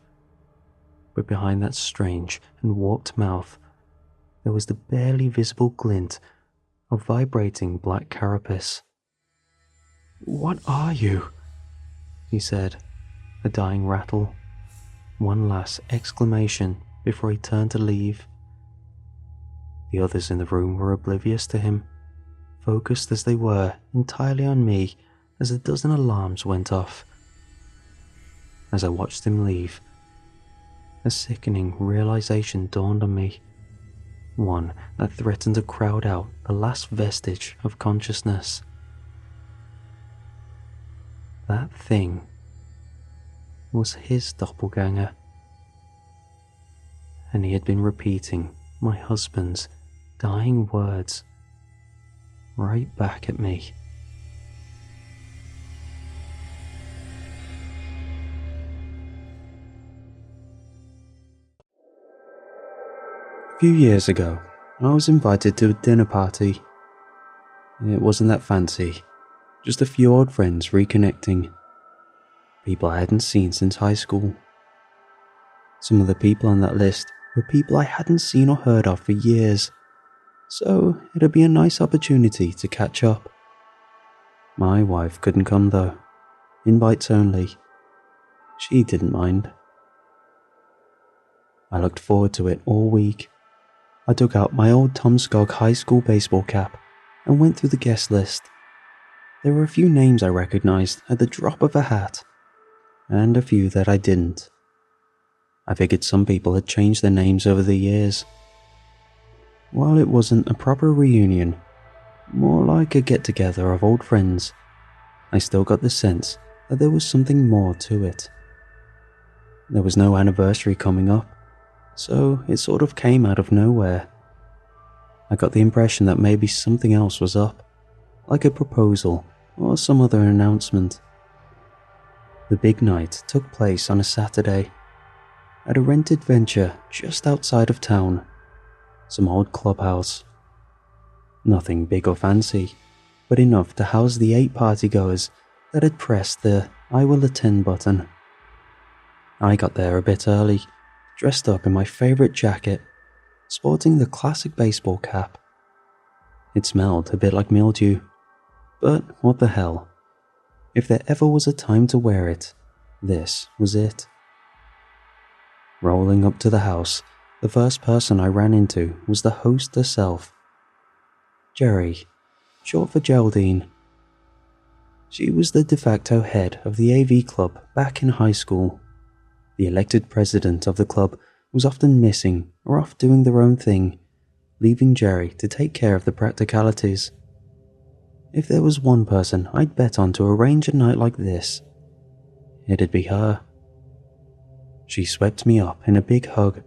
but behind that strange and warped mouth, there was the barely visible glint of vibrating black carapace. "What are you?" he said, a dying rattle. One last exclamation before he turned to leave. The others in the room were oblivious to him, focused as they were entirely on me as a dozen alarms went off. As I watched him leave, a sickening realization dawned on me. One that threatened to crowd out the last vestige of consciousness. That thing was his doppelganger, and he had been repeating my husband's dying words right back at me. A few years ago, I was invited to a dinner party. It wasn't that fancy, just a few old friends reconnecting. People I hadn't seen since high school. Some of the people on that list were people I hadn't seen or heard of for years, so it'd be a nice opportunity to catch up. My wife couldn't come though, invites only. She didn't mind. I looked forward to it all week. I took out my old Tom Skog high school baseball cap and went through the guest list. There were a few names I recognized at the drop of a hat, and a few that I didn't. I figured some people had changed their names over the years. While it wasn't a proper reunion, more like a get-together of old friends, I still got the sense that there was something more to it. There was no anniversary coming up, so it sort of came out of nowhere. I got the impression that maybe something else was up, like a proposal or some other announcement. The big night took place on a Saturday, at a rented venture just outside of town, some old clubhouse. Nothing big or fancy, but enough to house the 8 partygoers that had pressed the "I will attend" button. I got there a bit early, dressed up in my favourite jacket, sporting the classic baseball cap. It smelled a bit like mildew, but what the hell. If there ever was a time to wear it, this was it. Rolling up to the house, the first person I ran into was the host herself. Jerry, short for Geraldine. She was the de facto head of the AV club back in high school. The elected president of the club was often missing or off doing their own thing, leaving Jerry to take care of the practicalities. If there was one person I'd bet on to arrange a night like this, it'd be her. She swept me up in a big hug,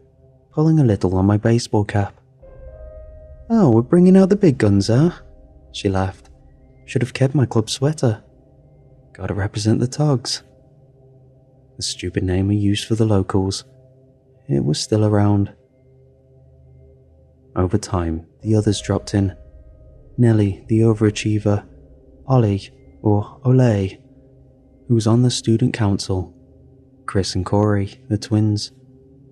pulling a little on my baseball cap. "Oh, we're bringing out the big guns, huh?" She laughed. "Should have kept my club sweater. Gotta represent the Togs." The stupid name we used for the locals. It was still around. Over time, the others dropped in. Nellie, the overachiever, Ollie, or Ole, who was on the student council, Chris and Corey, the twins,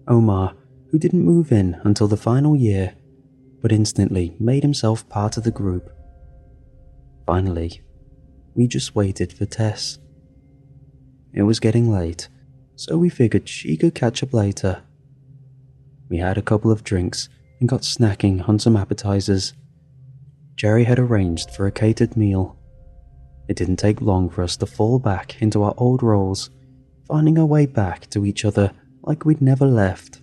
Omar, who didn't move in until the final year, but instantly made himself part of the group. Finally, we just waited for Tess. It was getting late, so we figured she could catch up later. We had a couple of drinks and got snacking on some appetizers. Jerry had arranged for a catered meal. It didn't take long for us to fall back into our old roles, finding our way back to each other like we'd never left.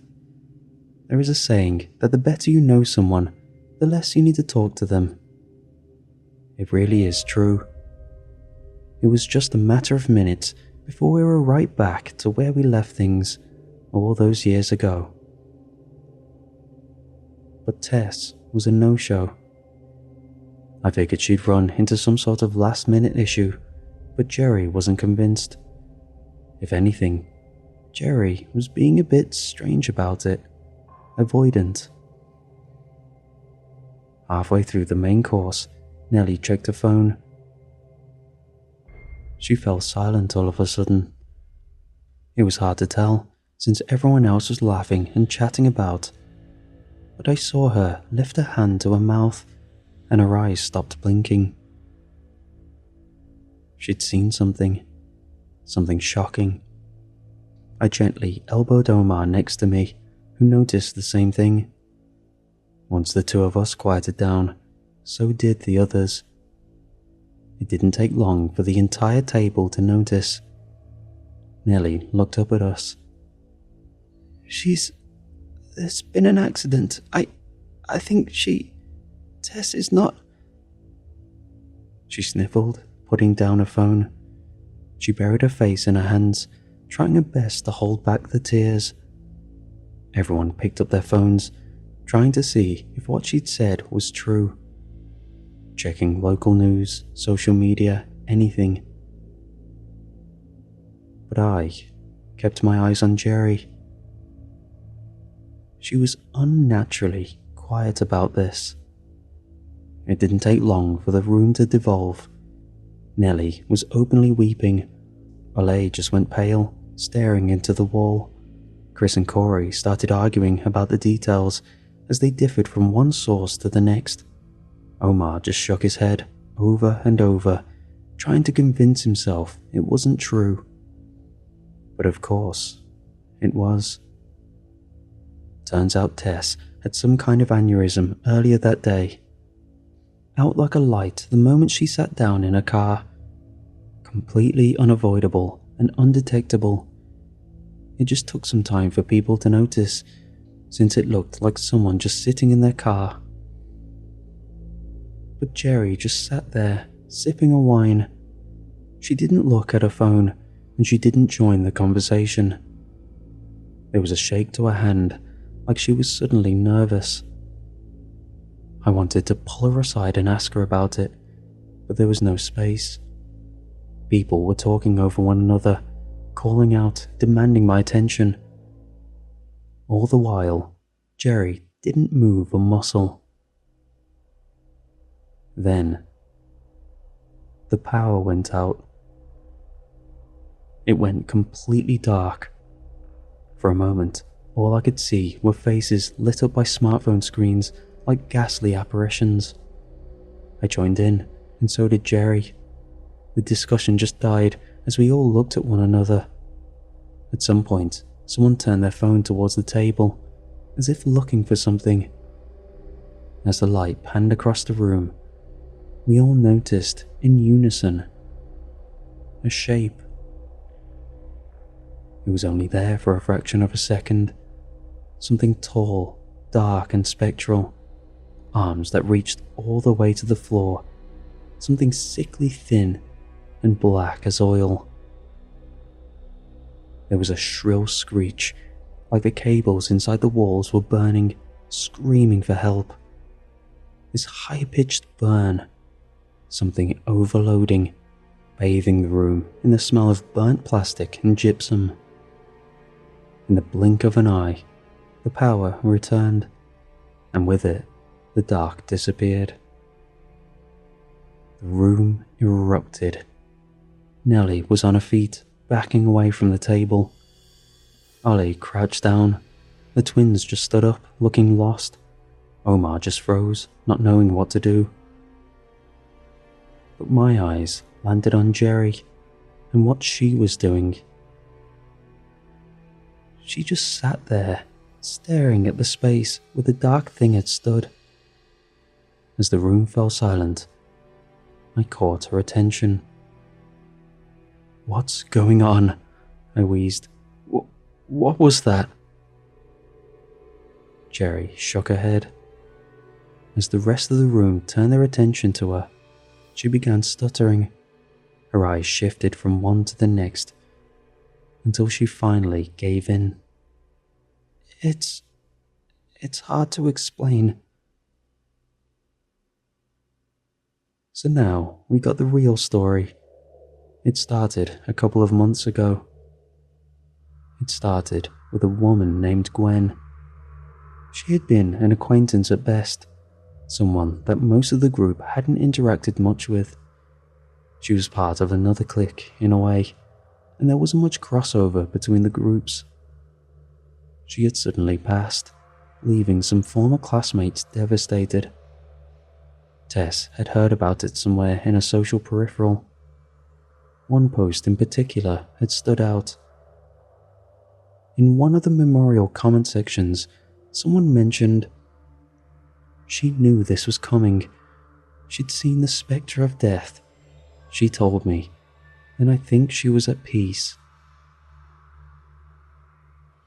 There is a saying that the better you know someone, the less you need to talk to them. It really is true. It was just a matter of minutes before we were right back to where we left things all those years ago. But Tess was a no-show. I figured she'd run into some sort of last-minute issue, but Jerry wasn't convinced. If anything, Jerry was being a bit strange about it, avoidant. Halfway through the main course, Nellie checked her phone. She fell silent all of a sudden. It was hard to tell, since everyone else was laughing and chatting about, but I saw her lift her hand to her mouth, and her eyes stopped blinking. She'd seen something shocking. I gently elbowed Omar next to me, who noticed the same thing. Once the two of us quieted down, so did the others. It didn't take long for the entire table to notice. Nellie looked up at us. There's been an accident. I think Tess is not... She sniffled, putting down her phone. She buried her face in her hands, trying her best to hold back the tears. Everyone picked up their phones, trying to see if what she'd said was true. Checking local news, social media, anything. But I kept my eyes on Jerry. She was unnaturally quiet about this. It didn't take long for the room to devolve. Nellie was openly weeping. Olay just went pale, staring into the wall. Chris and Corey started arguing about the details as they differed from one source to the next. Omar just shook his head over and over, trying to convince himself it wasn't true. But of course, it was. Turns out Tess had some kind of aneurysm earlier that day. Out like a light the moment she sat down in her car. Completely unavoidable and undetectable. It just took some time for people to notice, since it looked like someone just sitting in their car. But Jerry just sat there, sipping a wine. She didn't look at her phone, and she didn't join the conversation. There was a shake to her hand, like she was suddenly nervous. I wanted to pull her aside and ask her about it, but there was no space. People were talking over one another, calling out, demanding my attention. All the while, Jerry didn't move a muscle. Then, the power went out. It went completely dark. For a moment, all I could see were faces lit up by smartphone screens like ghastly apparitions. I joined in, and so did Jerry. The discussion just died as we all looked at one another. At some point, someone turned their phone towards the table, as if looking for something. As the light panned across the room, we all noticed, in unison, a shape. It was only there for a fraction of a second. Something tall, dark and spectral. Arms that reached all the way to the floor. Something sickly thin and black as oil. There was a shrill screech, like the cables inside the walls were burning, screaming for help. This high-pitched burn, something overloading, bathing the room in the smell of burnt plastic and gypsum. In the blink of an eye, the power returned, and with it, the dark disappeared. The room erupted. Nellie was on her feet, backing away from the table. Ollie crouched down. The twins just stood up, looking lost. Omar just froze, not knowing what to do. But my eyes landed on Jerry and what she was doing. She just sat there, staring at the space where the dark thing had stood. As the room fell silent, I caught her attention. "What's going on?" I wheezed. What was that?" Jerry shook her head. As the rest of the room turned their attention to her, she began stuttering. Her eyes shifted from one to the next, until she finally gave in. It's hard to explain." So now we got the real story. It started a couple of months ago. It started with a woman named Gwen. She had been an acquaintance at best, someone that most of the group hadn't interacted much with. She was part of another clique, in a way, and there wasn't much crossover between the groups. She had suddenly passed, leaving some former classmates devastated. Tess had heard about it somewhere in a social peripheral. One post in particular had stood out. In one of the memorial comment sections, someone mentioned, "She knew this was coming. She'd seen the spectre of death. She told me, and I think she was at peace."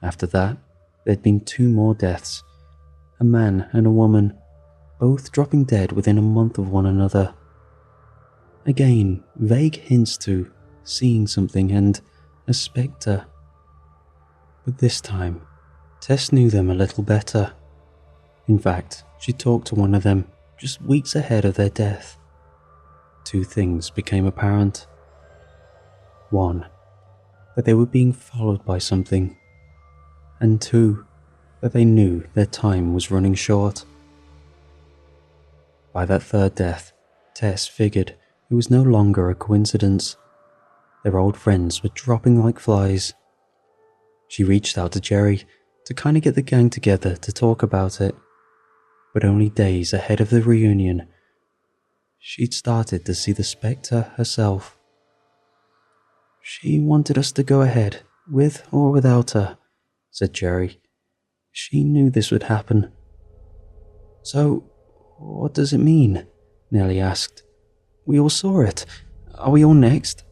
After that, There'd been 2 more deaths, a man and a woman, both dropping dead within a month of one another. Again, vague hints to seeing something and a spectre. But this time, Tess knew them a little better. In fact, she talked to one of them just weeks ahead of their death. 2 things became apparent. 1, that they were being followed by something, and 2, that they knew their time was running short. By that 3rd death, Tess figured it was no longer a coincidence. Their old friends were dropping like flies. She reached out to Jerry to kind of get the gang together to talk about it, but only days ahead of the reunion, she'd started to see the spectre herself. "She wanted us to go ahead, with or without her," said Jerry. "She knew this would happen." "So, what does it mean?" Nellie asked. "We all saw it. Are we all next?"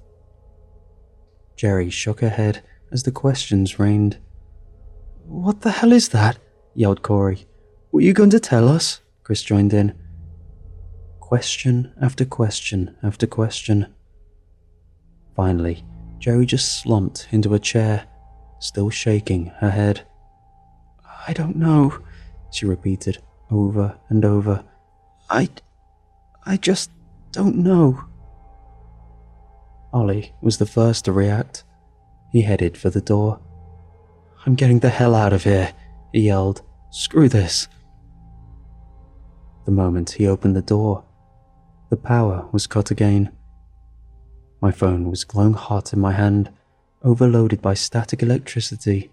Jerry shook her head as the questions rained. "What the hell is that?" yelled Corey. "Were you going to tell us?" Chris joined in. Question after question after question. Finally, Jerry just slumped into a chair, still shaking her head. "I don't know," she repeated over and over. I just don't know." Ollie was the first to react. He headed for the door. "I'm getting the hell out of here," he yelled. "Screw this." The moment he opened the door, the power was cut again. My phone was glowing hot in my hand, overloaded by static electricity.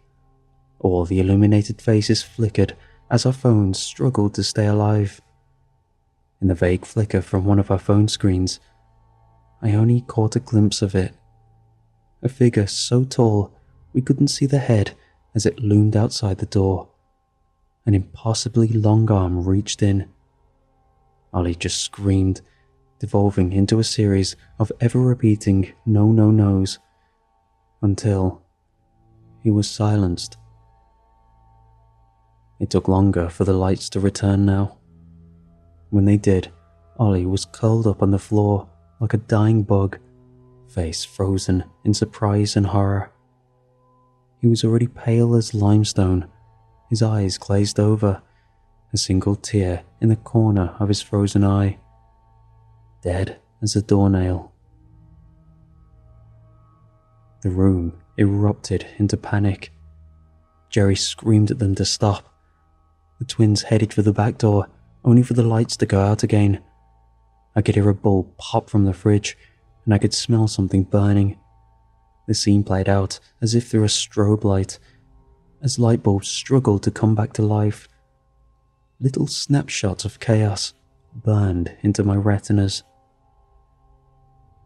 All the illuminated faces flickered as our phones struggled to stay alive. In the vague flicker from one of our phone screens, I only caught a glimpse of it. A figure so tall we couldn't see the head as it loomed outside the door. An impossibly long arm reached in. Ollie just screamed, devolving into a series of ever-repeating no-no-nos, until he was silenced. It took longer for the lights to return now. When they did, Ollie was curled up on the floor like a dying bug, face frozen in surprise and horror. He was already pale as limestone, his eyes glazed over, a single tear in the corner of his frozen eye, dead as a doornail. The room erupted into panic. Jerry screamed at them to stop. The twins headed for the back door, only for the lights to go out again. I could hear a bulb pop from the fridge, and I could smell something burning. The scene played out as if through a strobe light, as light bulbs struggled to come back to life. Little snapshots of chaos burned into my retinas.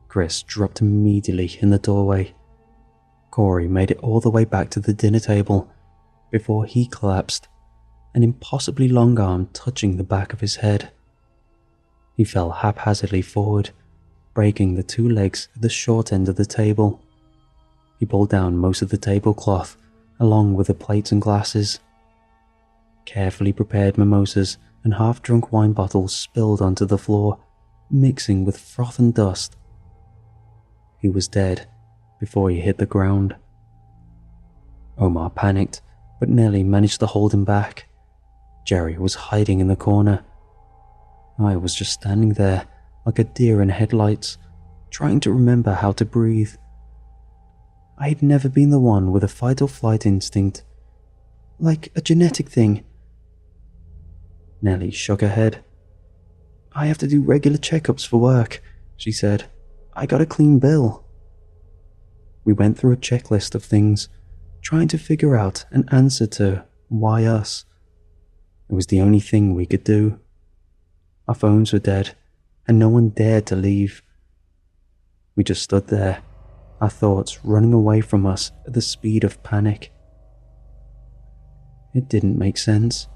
Chris dropped immediately in the doorway. Corey made it all the way back to the dinner table before he collapsed, an impossibly long arm touching the back of his head. He fell haphazardly forward, breaking the 2 legs at the short end of the table. He pulled down most of the tablecloth, along with the plates and glasses. Carefully prepared mimosas and half-drunk wine bottles spilled onto the floor, mixing with froth and dust. He was dead before he hit the ground. Omar panicked, but Nellie managed to hold him back. Jerry was hiding in the corner. I was just standing there, like a deer in headlights, trying to remember how to breathe. I had never been the one with a fight-or-flight instinct, like a genetic thing. Nellie shook her head. "I have to do regular checkups for work," she said. "I got a clean bill." We went through a checklist of things, trying to figure out an answer to why us. It was the only thing we could do. Our phones were dead, and no one dared to leave. We just stood there, our thoughts running away from us at the speed of panic. It didn't make sense.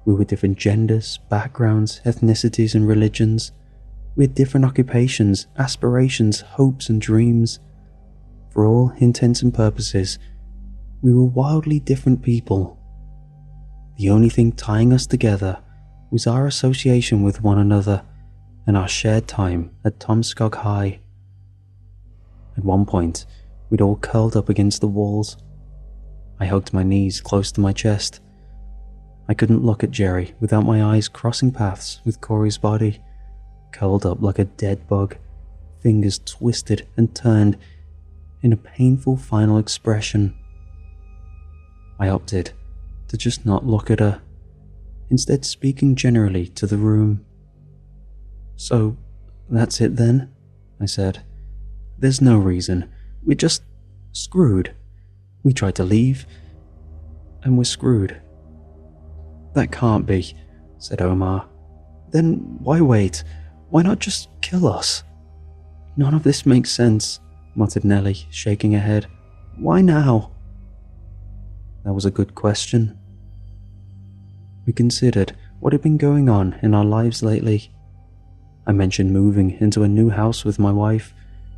We were different genders, backgrounds, ethnicities, and religions. We had different occupations, aspirations, hopes, and dreams. For all intents and purposes, we were wildly different people The only thing tying us together was our association with one another and our shared time at Tomskog High. At one point, we'd all curled up against the walls. I hugged my knees close to my chest. I couldn't look at Jerry without my eyes crossing paths with Corey's body, curled up like a dead bug, fingers twisted and turned in a painful final expression. I opted to just not look at her, instead speaking generally to the room. "So, that's it then?" I said. "There's no reason. We're just screwed. We tried to leave, and we're screwed." "That can't be," said Omar. "Then why wait? Why not just kill us?" "None of this makes sense," muttered Nellie, shaking her head. "Why now?" That was a good question. We considered what had been going on in our lives lately. I mentioned moving into a new house with my wife,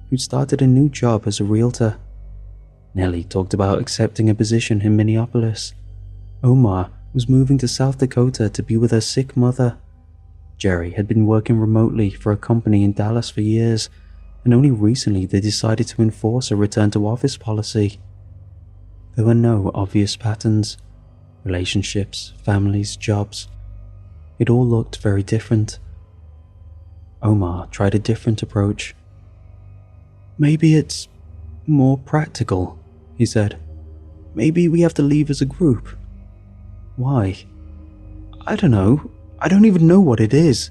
who'd started a new job as a realtor. Nellie talked about accepting a position in Minneapolis. Omar was moving to South Dakota to be with her sick mother. Jerry had been working remotely for a company in Dallas for years, and only recently they decided to enforce a return to office policy. There were no obvious patterns. Relationships, families, jobs. It all looked very different. Omar tried a different approach. "Maybe it's more practical," he said. "Maybe we have to leave as a group." "Why?" "I don't know. I don't even know what it is."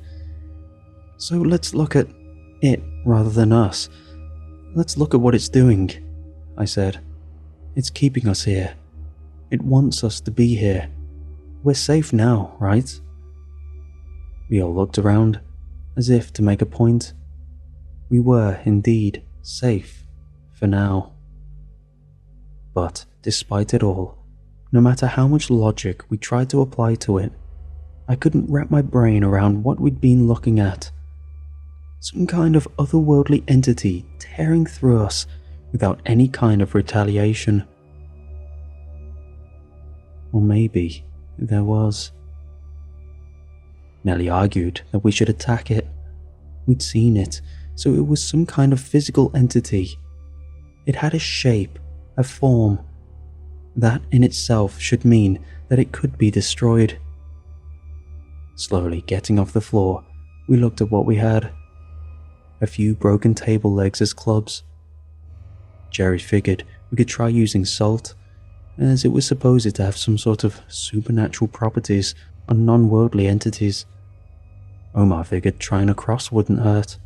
"So let's look at it rather than us. Let's look at what it's doing," I said. "It's keeping us here. It wants us to be here. We're safe now, right?" We all looked around, as if to make a point. We were indeed safe for now. But despite it all, no matter how much logic we tried to apply to it, I couldn't wrap my brain around what we'd been looking at. Some kind of otherworldly entity tearing through us without any kind of retaliation. Or maybe there was. Nellie argued that we should attack it. We'd seen it, so it was some kind of physical entity. It had a shape, a form. That in itself should mean that it could be destroyed. Slowly getting off the floor, we looked at what we had. A few broken table legs as clubs. Jerry figured we could try using salt, as it was supposed to have some sort of supernatural properties on non-worldly entities. Omar figured trying a cross wouldn't hurt.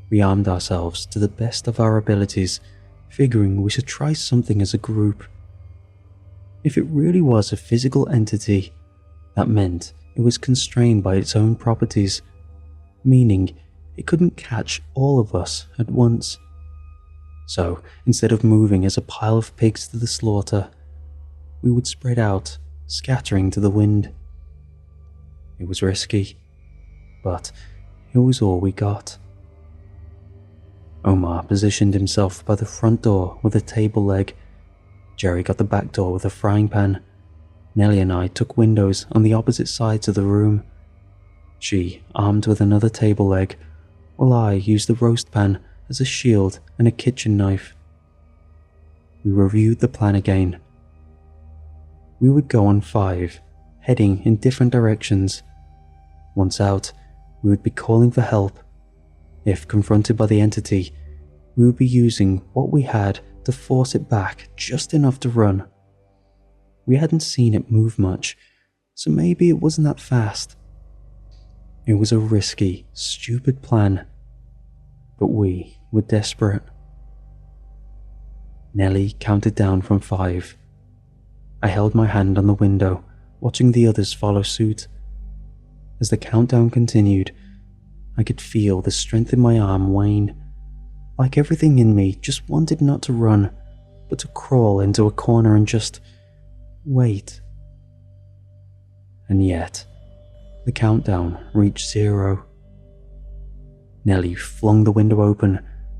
We armed ourselves to the best of our abilities, figuring we should try something as a group. If it really was a physical entity, that meant it was constrained by its own properties, meaning it couldn't catch all of us at once. So, instead of moving as a pile of pigs to the slaughter, we would spread out, scattering to the wind. It was risky, but it was all we got. Omar positioned himself by the front door with a table leg. Jerry got the back door with a frying pan. Nellie and I took windows on the opposite sides of the room. She armed with another table leg, while I used the roast pan as a shield and a kitchen knife. We reviewed the plan again. We would go on 5, heading in different directions. Once out, we would be calling for help. If confronted by the entity, we would be using what we had to force it back just enough to run. We hadn't seen it move much, so maybe it wasn't that fast. It was a risky, stupid plan, but we were desperate. Nellie counted down from 5. I held my hand on the window, watching the others follow suit. As the countdown continued, I could feel the strength in my arm wane. Like everything in me just wanted not to run, but to crawl into a corner and just wait. And yet, the countdown reached 0. Nellie flung the window open.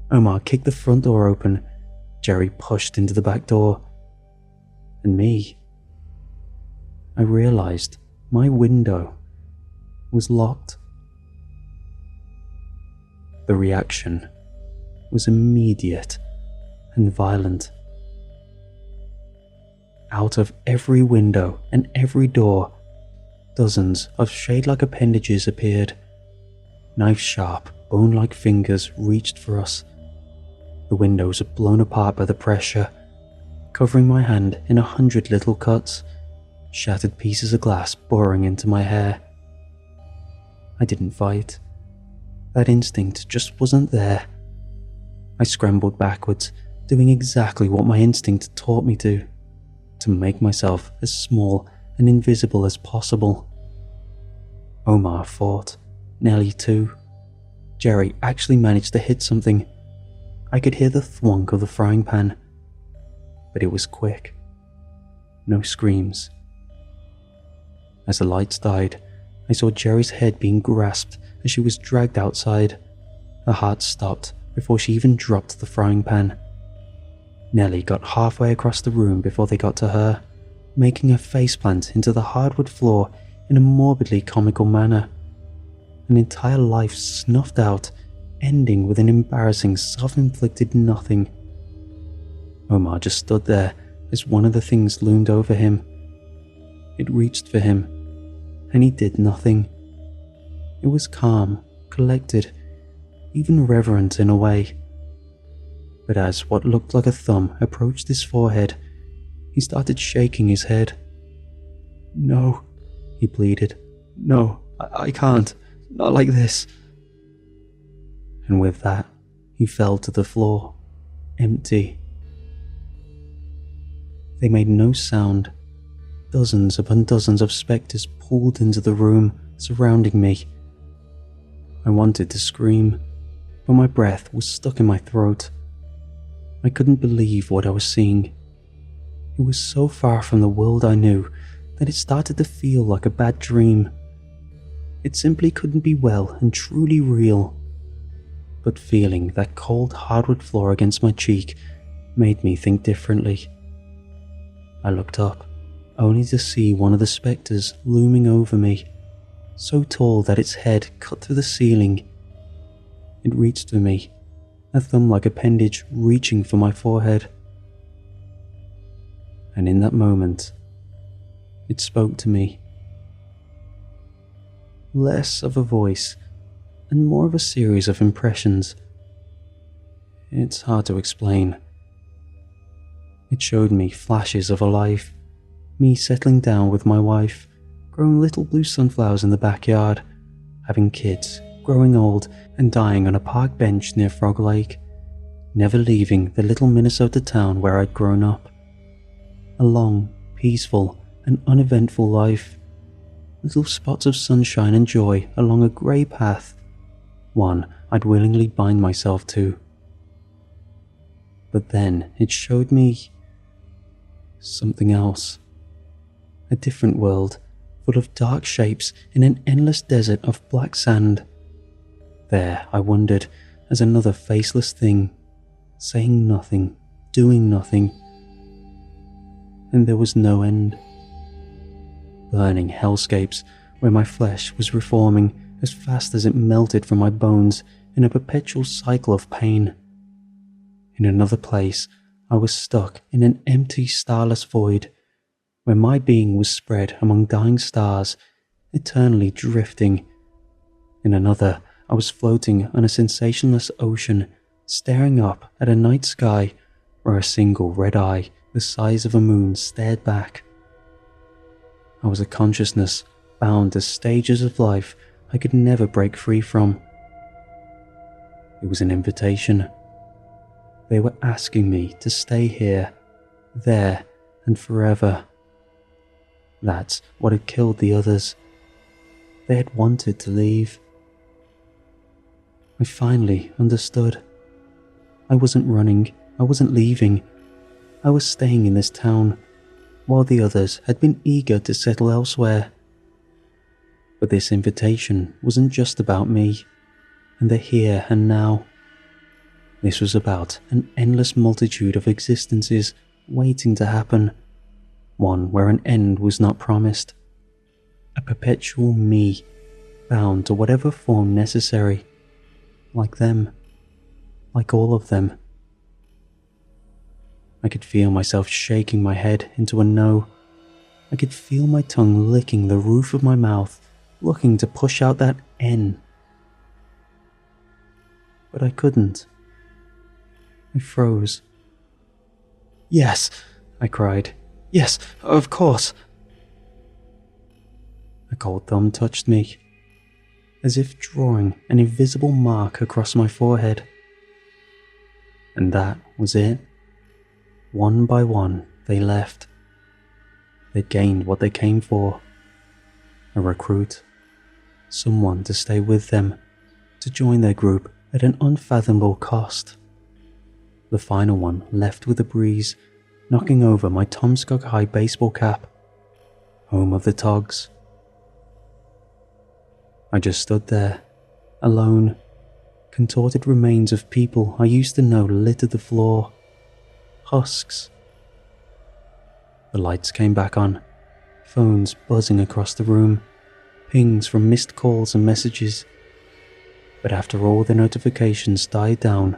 Omar kicked the front door open. Jerry pushed into the back door. And me. I realized my window was locked. The reaction was immediate and violent. Out of every window and every door, dozens of shade-like appendages appeared. Knife-sharp, bone-like fingers reached for us. The windows were blown apart by the pressure, covering my hand in 100 little cuts, shattered pieces of glass boring into my hair. I didn't fight. That instinct just wasn't there. I scrambled backwards, doing exactly what my instinct taught me to make myself as small and invisible as possible. Omar fought, Nellie too. Jerry actually managed to hit something. I could hear the thwunk of the frying pan, but it was quick. No screams. As the lights died, I saw Jerry's head being grasped as she was dragged outside. Her heart stopped before she even dropped the frying pan. Nellie got halfway across the room before they got to her, making her faceplant into the hardwood floor in a morbidly comical manner. An entire life snuffed out, ending with an embarrassing self-inflicted nothing. Omar just stood there as one of the things loomed over him. It reached for him, and he did nothing. It was calm, collected, even reverent in a way. But as what looked like a thumb approached his forehead, he started shaking his head. "No," he pleaded. "No, I can't. Not like this." And with that, he fell to the floor, empty. They made no sound. Dozens upon dozens of spectres poured into the room, surrounding me. I wanted to scream, but my breath was stuck in my throat. I couldn't believe what I was seeing. It was so far from the world I knew that it started to feel like a bad dream. It simply couldn't be well and truly real. But feeling that cold hardwood floor against my cheek made me think differently. I looked up, only to see one of the spectres looming over me, so tall that its head cut through the ceiling. It reached for me, a thumb-like appendage reaching for my forehead. And in that moment, it spoke to me. Less of a voice, and more of a series of impressions. It's hard to explain. It showed me flashes of a life, me settling down with my wife, growing little blue sunflowers in the backyard, having kids, growing old and dying on a park bench near Frog Lake, never leaving the little Minnesota town where I'd grown up. A long, peaceful and uneventful life. Little spots of sunshine and joy along a grey path, one I'd willingly bind myself to. But then it showed me something else. A different world, full of dark shapes in an endless desert of black sand. There I wondered as another faceless thing, saying nothing, doing nothing. And there was no end. Burning hellscapes where my flesh was reforming as fast as it melted from my bones in a perpetual cycle of pain. In another place, I was stuck in an empty, starless void, where my being was spread among dying stars, eternally drifting. In another, I was floating on a sensationless ocean, staring up at a night sky where a single red eye the size of a moon stared back. I was a consciousness bound to stages of life I could never break free from. It was an invitation. They were asking me to stay here, there, and forever. That's what had killed the others. They had wanted to leave. I finally understood. I wasn't running, I wasn't leaving. I was staying in this town, while the others had been eager to settle elsewhere. But this invitation wasn't just about me, and the here and now. This was about an endless multitude of existences waiting to happen. one where an end was not promised. A perpetual me, bound to whatever form necessary, like them, like all of them. I could feel myself shaking my head into a no. I could feel my tongue licking the roof of my mouth, looking to push out that N. But I couldn't. I froze. "Yes," I cried. "Yes, of course." A cold thumb touched me, as if drawing an invisible mark across my forehead. And that was it. One by one, they left. They'd gained what they came for. A recruit. Someone to stay with them, to join their group at an unfathomable cost. The final one left with a breeze, knocking over my Tomskog High baseball cap. Home of the Togs. I just stood there, alone. Contorted remains of people I used to know littered the floor. Husks. The lights came back on, phones buzzing across the room, pings from missed calls and messages. But after all the notifications died down,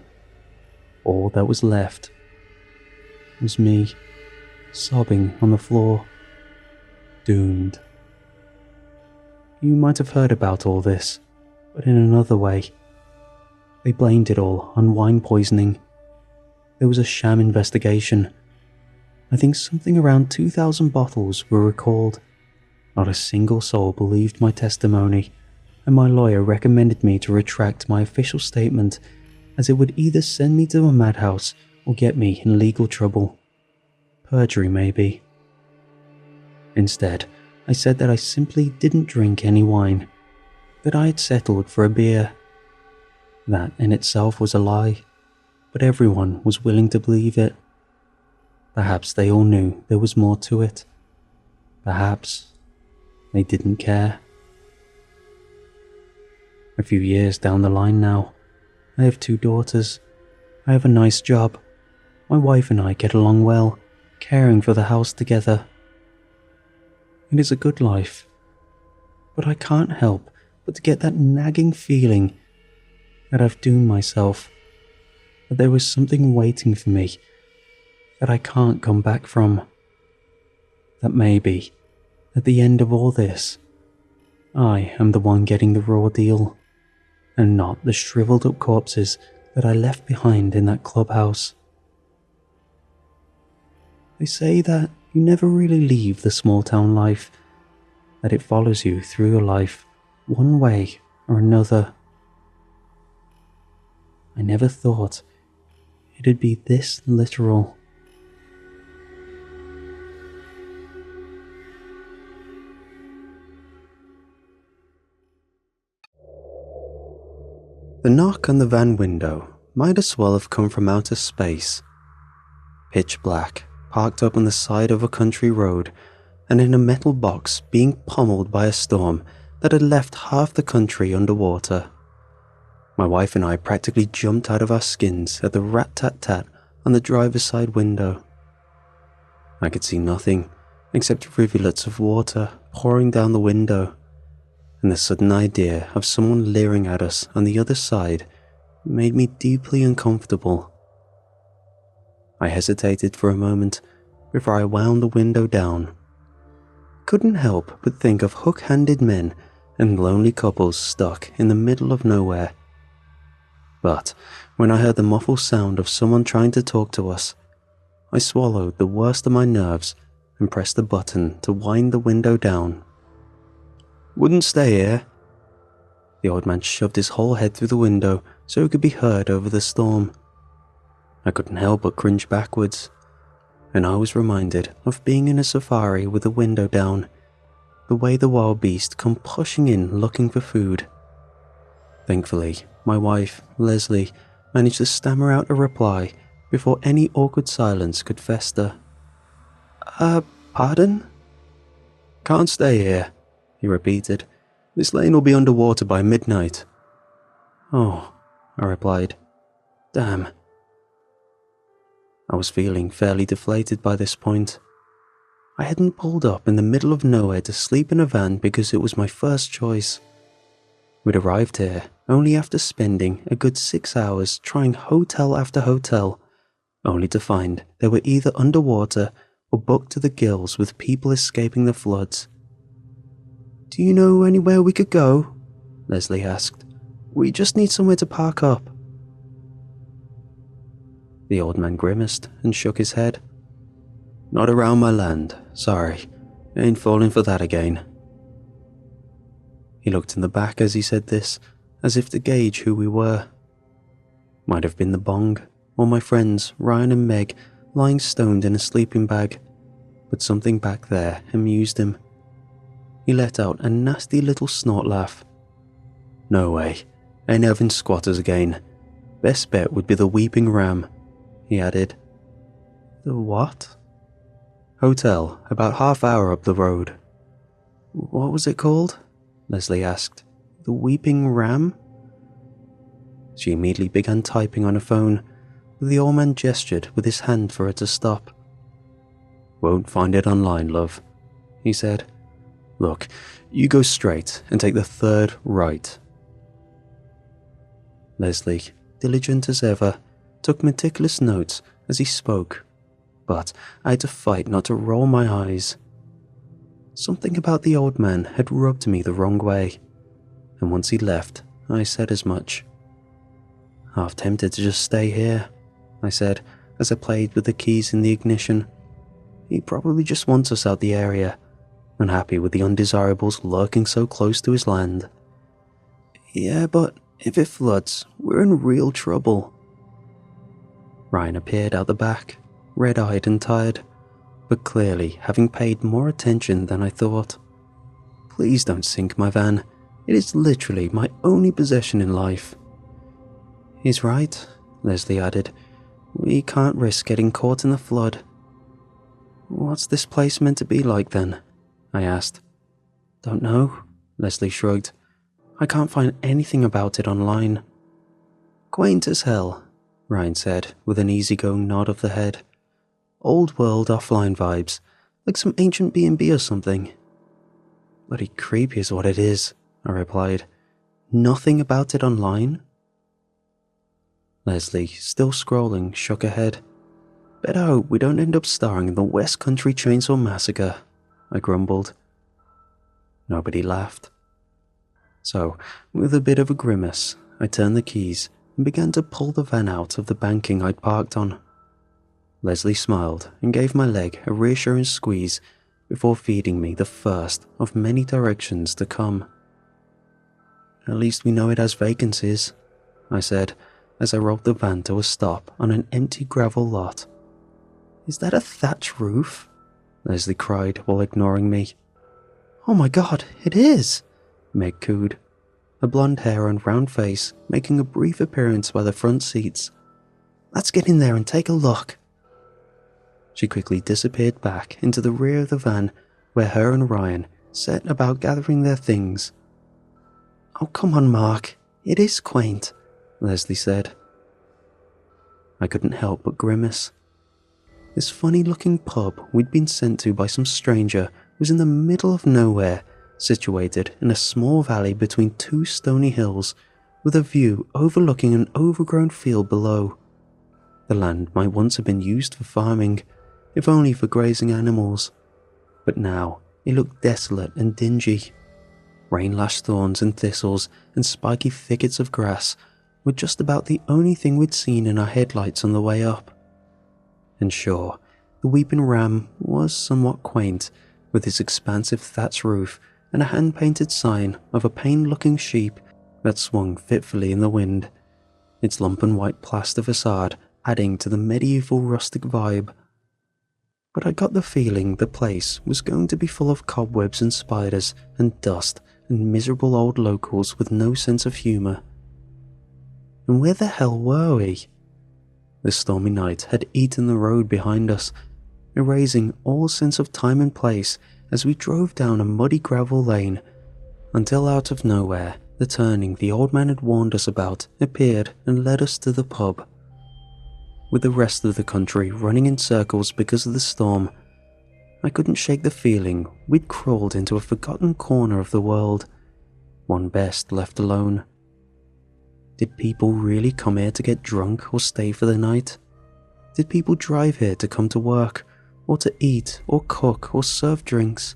all that was left was me, sobbing on the floor, doomed. You might have heard about all this, but in another way. They blamed it all on wine poisoning. There was a sham investigation. I think something around 2,000 bottles were recalled. Not a single soul believed my testimony, and my lawyer recommended me to retract my official statement, as it would either send me to a madhouse or get me in legal trouble. Perjury, maybe. Instead, I said that I simply didn't drink any wine, that I had settled for a beer. That in itself was a lie, but everyone was willing to believe it. Perhaps they all knew there was more to it. Perhaps they didn't care. A few years down the line now, I have 2 daughters. I have a nice job. My wife and I get along well, caring for the house together. It is a good life, but I can't help but to get that nagging feeling that I've doomed myself, that there was something waiting for me that I can't come back from, that maybe, at the end of all this, I am the one getting the raw deal, and not the shriveled up corpses that I left behind in that clubhouse. They say that you never really leave the small town life, that it follows you through your life, one way or another. I never thought it'd be this literal. The knock on the van window might as well have come from outer space. Pitch black, parked up on the side of a country road, and in a metal box being pummeled by a storm that had left half the country underwater. My wife and I practically jumped out of our skins at the rat-tat-tat on the driver's side window. I could see nothing except rivulets of water pouring down the window, and the sudden idea of someone leering at us on the other side made me deeply uncomfortable. I hesitated for a moment before I wound the window down. Couldn't help but think of hook-handed men and lonely couples stuck in the middle of nowhere. But when I heard the muffled sound of someone trying to talk to us, I swallowed the worst of my nerves and pressed the button to wind the window down. "Wouldn't stay here." The old man shoved his whole head through the window so it could be heard over the storm. I couldn't help but cringe backwards, and I was reminded of being in a safari with the window down, the way the wild beasts come pushing in looking for food. Thankfully, my wife, Leslie, managed to stammer out a reply before any awkward silence could fester. Pardon?" "Can't stay here," he repeated. "This lane will be underwater by midnight." "Oh," I replied. "Damn." I was feeling fairly deflated by this point. I hadn't pulled up in the middle of nowhere to sleep in a van because it was my first choice. We'd arrived here only after spending a good 6 hours trying hotel after hotel, only to find they were either underwater or booked to the gills with people escaping the floods. "Do you know anywhere we could go?" Leslie asked. "We just need somewhere to park up." The old man grimaced and shook his head. "Not around my land, sorry. Ain't falling for that again." He looked in the back as he said this, as if to gauge who we were. Might have been the bong, or my friends Ryan and Meg lying stoned in a sleeping bag, but something back there amused him. He let out a nasty little snort laugh. "No way, ain't having squatters again. Best bet would be the Weeping Ram," he added. "The what?" "Hotel, about half-hour up the road." "What was it called?" Leslie asked. "The Weeping Ram?" She immediately began typing on her phone, but the old man gestured with his hand for her to stop. "Won't find it online, love," he said. "Look, you go straight and take the third right." Leslie, diligent as ever, took meticulous notes as he spoke, but I had to fight not to roll my eyes. Something about the old man had rubbed me the wrong way, and once he left, I said as much. "Half tempted to just stay here," I said as I played with the keys in the ignition. "He probably just wants us out the area, unhappy with the undesirables lurking so close to his land." "Yeah, but if it floods, we're in real trouble." Ryan appeared out the back, red-eyed and tired, but clearly having paid more attention than I thought. "Please don't sink my van. It is literally my only possession in life." "He's right," Leslie added. "We can't risk getting caught in the flood." "What's this place meant to be like then?" I asked. "Don't know," Leslie shrugged. "I can't find anything about it online." "Quaint as hell," Ryan said with an easygoing nod of the head. "Old world offline vibes, like some ancient B&B or something." "Bloody creepy is what it is," I replied. "Nothing about it online?" Leslie, still scrolling, shook her head. "Better hope we don't end up starring in the West Country Chainsaw Massacre," I grumbled. Nobody laughed. So, with a bit of a grimace, I turned the keys and began to pull the van out of the banking I'd parked on. Leslie smiled and gave my leg a reassuring squeeze before feeding me the first of many directions to come. "At least we know it has vacancies," I said as I rolled the van to a stop on an empty gravel lot. "Is that a thatch roof?" Leslie cried while ignoring me. "Oh my god, it is!" Meg cooed, her blonde hair and round face making a brief appearance by the front seats. "Let's get in there and take a look." She quickly disappeared back into the rear of the van where her and Ryan set about gathering their things. "Oh, come on, Mark. It is quaint," Leslie said. I couldn't help but grimace. This funny-looking pub we'd been sent to by some stranger was in the middle of nowhere, situated in a small valley between two stony hills, with a view overlooking an overgrown field below. The land might once have been used for farming, if only for grazing animals, but now it looked desolate and dingy. Rain-lashed thorns and thistles and spiky thickets of grass were just about the only thing we'd seen in our headlights on the way up. And sure, the Weeping Ram was somewhat quaint, with its expansive thatch roof and a hand-painted sign of a pained-looking sheep that swung fitfully in the wind, its lumpen white plaster facade adding to the medieval rustic vibe. But I got the feeling the place was going to be full of cobwebs and spiders and dust and miserable old locals with no sense of humour. And where the hell were we? The stormy night had eaten the road behind us, erasing all sense of time and place as we drove down a muddy gravel lane, until out of nowhere the turning the old man had warned us about appeared and led us to the pub. With the rest of the country running in circles because of the storm, I couldn't shake the feeling we'd crawled into a forgotten corner of the world, one best left alone. Did people really come here to get drunk or stay for the night? Did people drive here to come to work, or to eat, or cook, or serve drinks?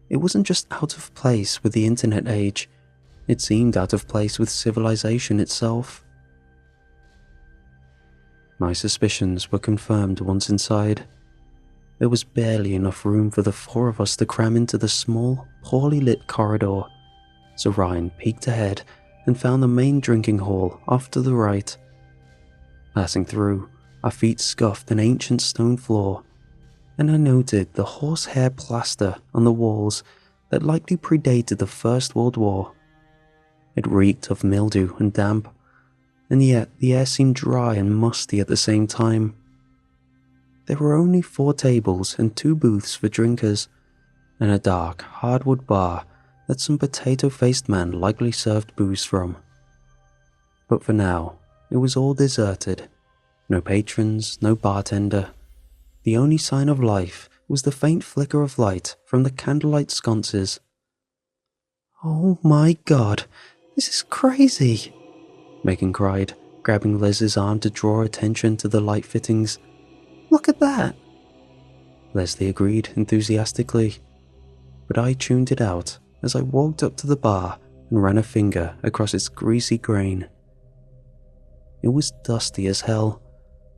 It wasn't just out of place with the internet age, it seemed out of place with civilization itself. My suspicions were confirmed once inside. There was barely enough room for the four of us to cram into the small, poorly lit corridor, so Ryan peeked ahead and found the main drinking hall off to the right. Passing through, our feet scuffed an ancient stone floor, and I noted the horsehair plaster on the walls that likely predated the First World War. It reeked of mildew and damp, and yet the air seemed dry and musty at the same time. There were only 4 tables and 2 booths for drinkers, and a dark, hardwood bar that some potato-faced man likely served booze from. But for now, it was all deserted. No patrons, no bartender. The only sign of life was the faint flicker of light from the candlelight sconces. "Oh my God, this is crazy," Megan cried, grabbing Les's arm to draw attention to the light fittings. "Look at that." Leslie agreed enthusiastically, but I tuned it out as I walked up to the bar and ran a finger across its greasy grain. It was dusty as hell,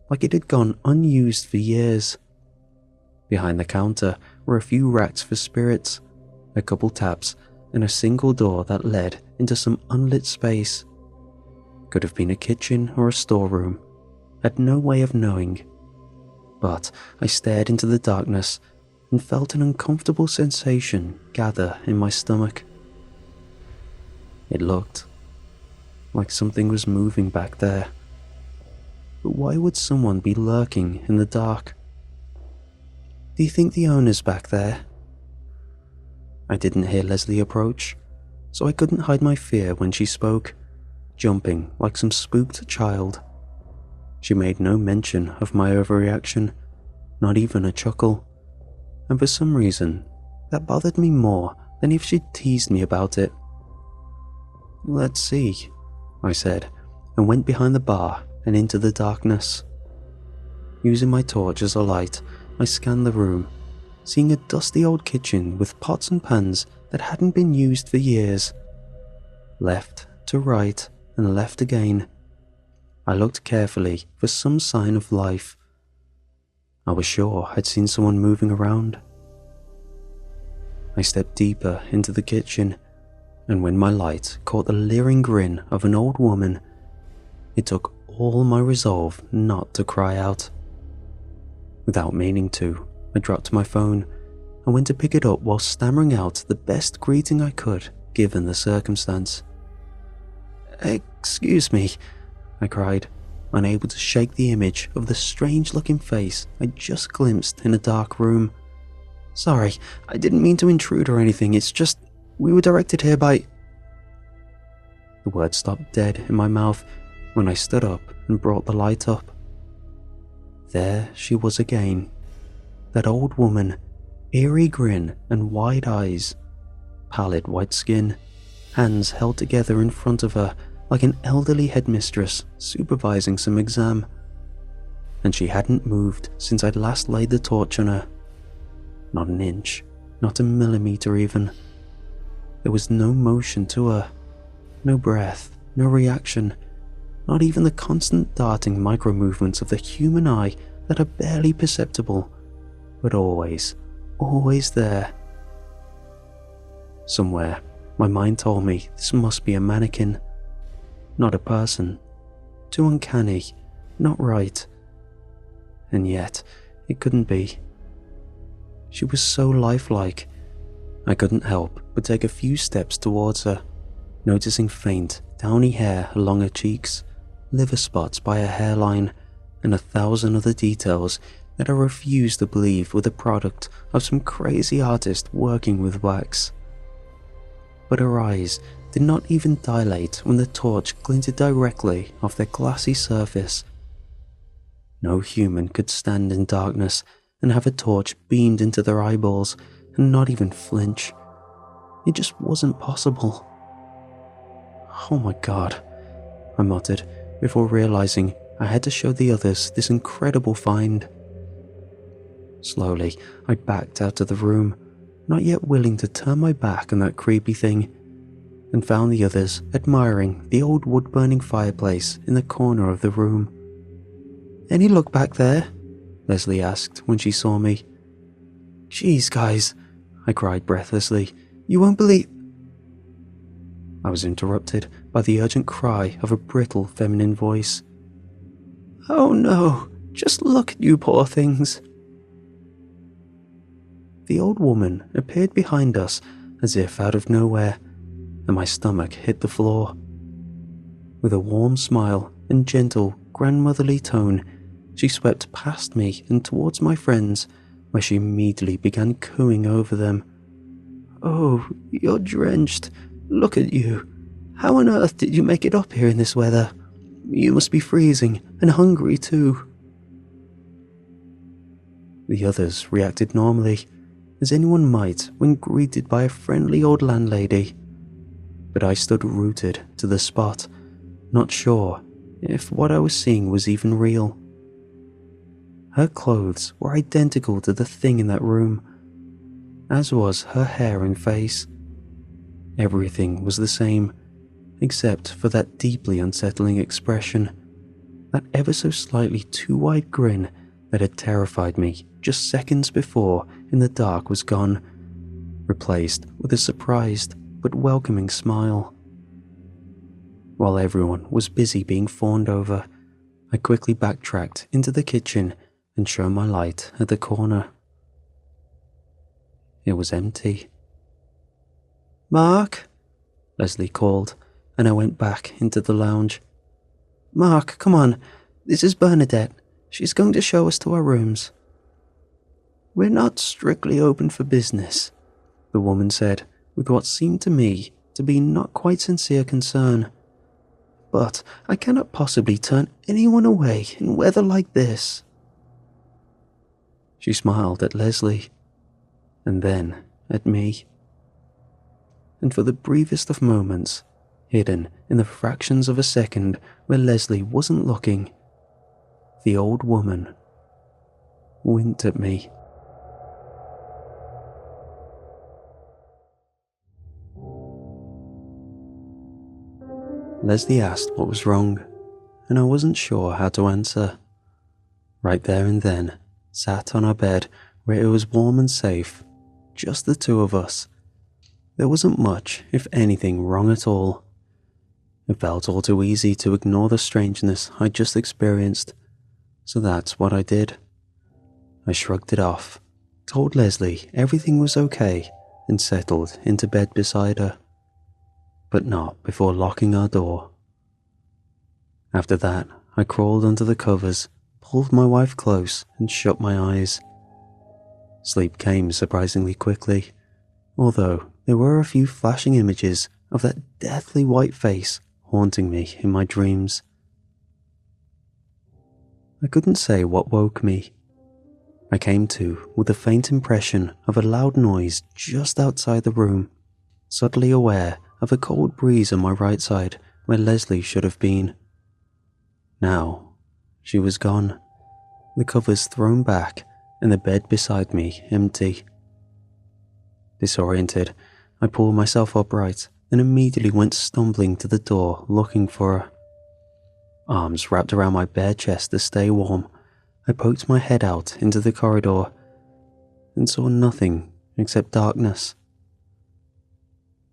like it had gone unused for years. Behind the counter were a few racks for spirits, a couple taps, and a single door that led into some unlit space. Could have been a kitchen or a storeroom. Had no way of knowing. But I stared into the darkness and felt an uncomfortable sensation gather in my stomach. It looked like something was moving back there. But why would someone be lurking in the dark? "Do you think the owner's back there?" I didn't hear Leslie approach, so I couldn't hide my fear when she spoke, jumping like some spooked child. She made no mention of my overreaction, not even a chuckle, and for some reason, that bothered me more than if she'd teased me about it. "Let's see," I said, and went behind the bar and into the darkness. Using my torch as a light, I scanned the room, seeing a dusty old kitchen with pots and pans that hadn't been used for years. Left to right and left again. I looked carefully for some sign of life. I was sure I'd seen someone moving around. I stepped deeper into the kitchen, and when my light caught the leering grin of an old woman, it took all my resolve not to cry out. Without meaning to, I dropped my phone and went to pick it up while stammering out the best greeting I could given the circumstance. "Excuse me," I cried, unable to shake the image of the strange-looking face I'd just glimpsed in a dark room. "Sorry, I didn't mean to intrude or anything, it's just we were directed here by—" The words stopped dead in my mouth when I stood up and brought the light up. There she was again, that old woman, eerie grin and wide eyes, pallid white skin, hands held together in front of her like an elderly headmistress supervising some exam. And she hadn't moved since I'd last laid the torch on her. Not an inch, not a millimeter even. There was no motion to her, no breath, no reaction, not even the constant darting micro-movements of the human eye that are barely perceptible, but always, always there. Somewhere, my mind told me this must be a mannequin, not a person. Too uncanny, not right. And yet, it couldn't be. She was so lifelike. I couldn't help but take a few steps towards her, noticing faint, downy hair along her cheeks, liver spots by her hairline, and 1,000 other details that I refused to believe were the product of some crazy artist working with wax. But her eyes did not even dilate when the torch glinted directly off their glassy surface. No human could stand in darkness and have a torch beamed into their eyeballs and not even flinch. It just wasn't possible. "Oh my God," I muttered before realizing I had to show the others this incredible find. Slowly, I backed out of the room, not yet willing to turn my back on that creepy thing, and found the others admiring the old wood-burning fireplace in the corner of the room. "Any luck back there?" Leslie asked when she saw me. "Jeez, guys," I cried breathlessly. "You won't believe—" I was interrupted by the urgent cry of a brittle feminine voice. "Oh no, just look at you poor things." The old woman appeared behind us as if out of nowhere, and my stomach hit the floor. With a warm smile and gentle, grandmotherly tone, she swept past me and towards my friends, where she immediately began cooing over them. "Oh, you're drenched. Look at you. How on earth did you make it up here in this weather? You must be freezing and hungry too." The others reacted normally, as anyone might when greeted by a friendly old landlady, but I stood rooted to the spot, not sure if what I was seeing was even real. Her clothes were identical to the thing in that room, as was her hair and face. Everything was the same, except for that deeply unsettling expression, that ever so slightly too wide grin that had terrified me just seconds before in the dark was gone, replaced with a surprised but welcoming smile. While everyone was busy being fawned over, I quickly backtracked into the kitchen and shone my light at the corner. It was empty. "Mark?" Leslie called, and I went back into the lounge. "Mark, come on. This is Bernadette. She's going to show us to our rooms." "We're not strictly open for business," the woman said, with what seemed to me to be not quite sincere concern. "But I cannot possibly turn anyone away in weather like this." She smiled at Leslie, and then at me. And for the briefest of moments, hidden in the fractions of a second where Leslie wasn't looking, the old woman winked at me. Leslie asked what was wrong, and I wasn't sure how to answer. Right there and then, sat on our bed where it was warm and safe, just the two of us. There wasn't much, if anything, wrong at all. It felt all too easy to ignore the strangeness I'd just experienced, so that's what I did. I shrugged it off, told Leslie everything was okay, and settled into bed beside her. But not before locking our door. After that, I crawled under the covers, pulled my wife close, and shut my eyes. Sleep came surprisingly quickly, although there were a few flashing images of that deathly white face haunting me in my dreams. I couldn't say what woke me. I came to with a faint impression of a loud noise just outside the room, subtly aware of a cold breeze on my right side where Leslie should have been. Now, she was gone, the covers thrown back and the bed beside me empty. Disoriented, I pulled myself upright and immediately went stumbling to the door looking for her. Arms wrapped around my bare chest to stay warm, I poked my head out into the corridor and saw nothing except darkness.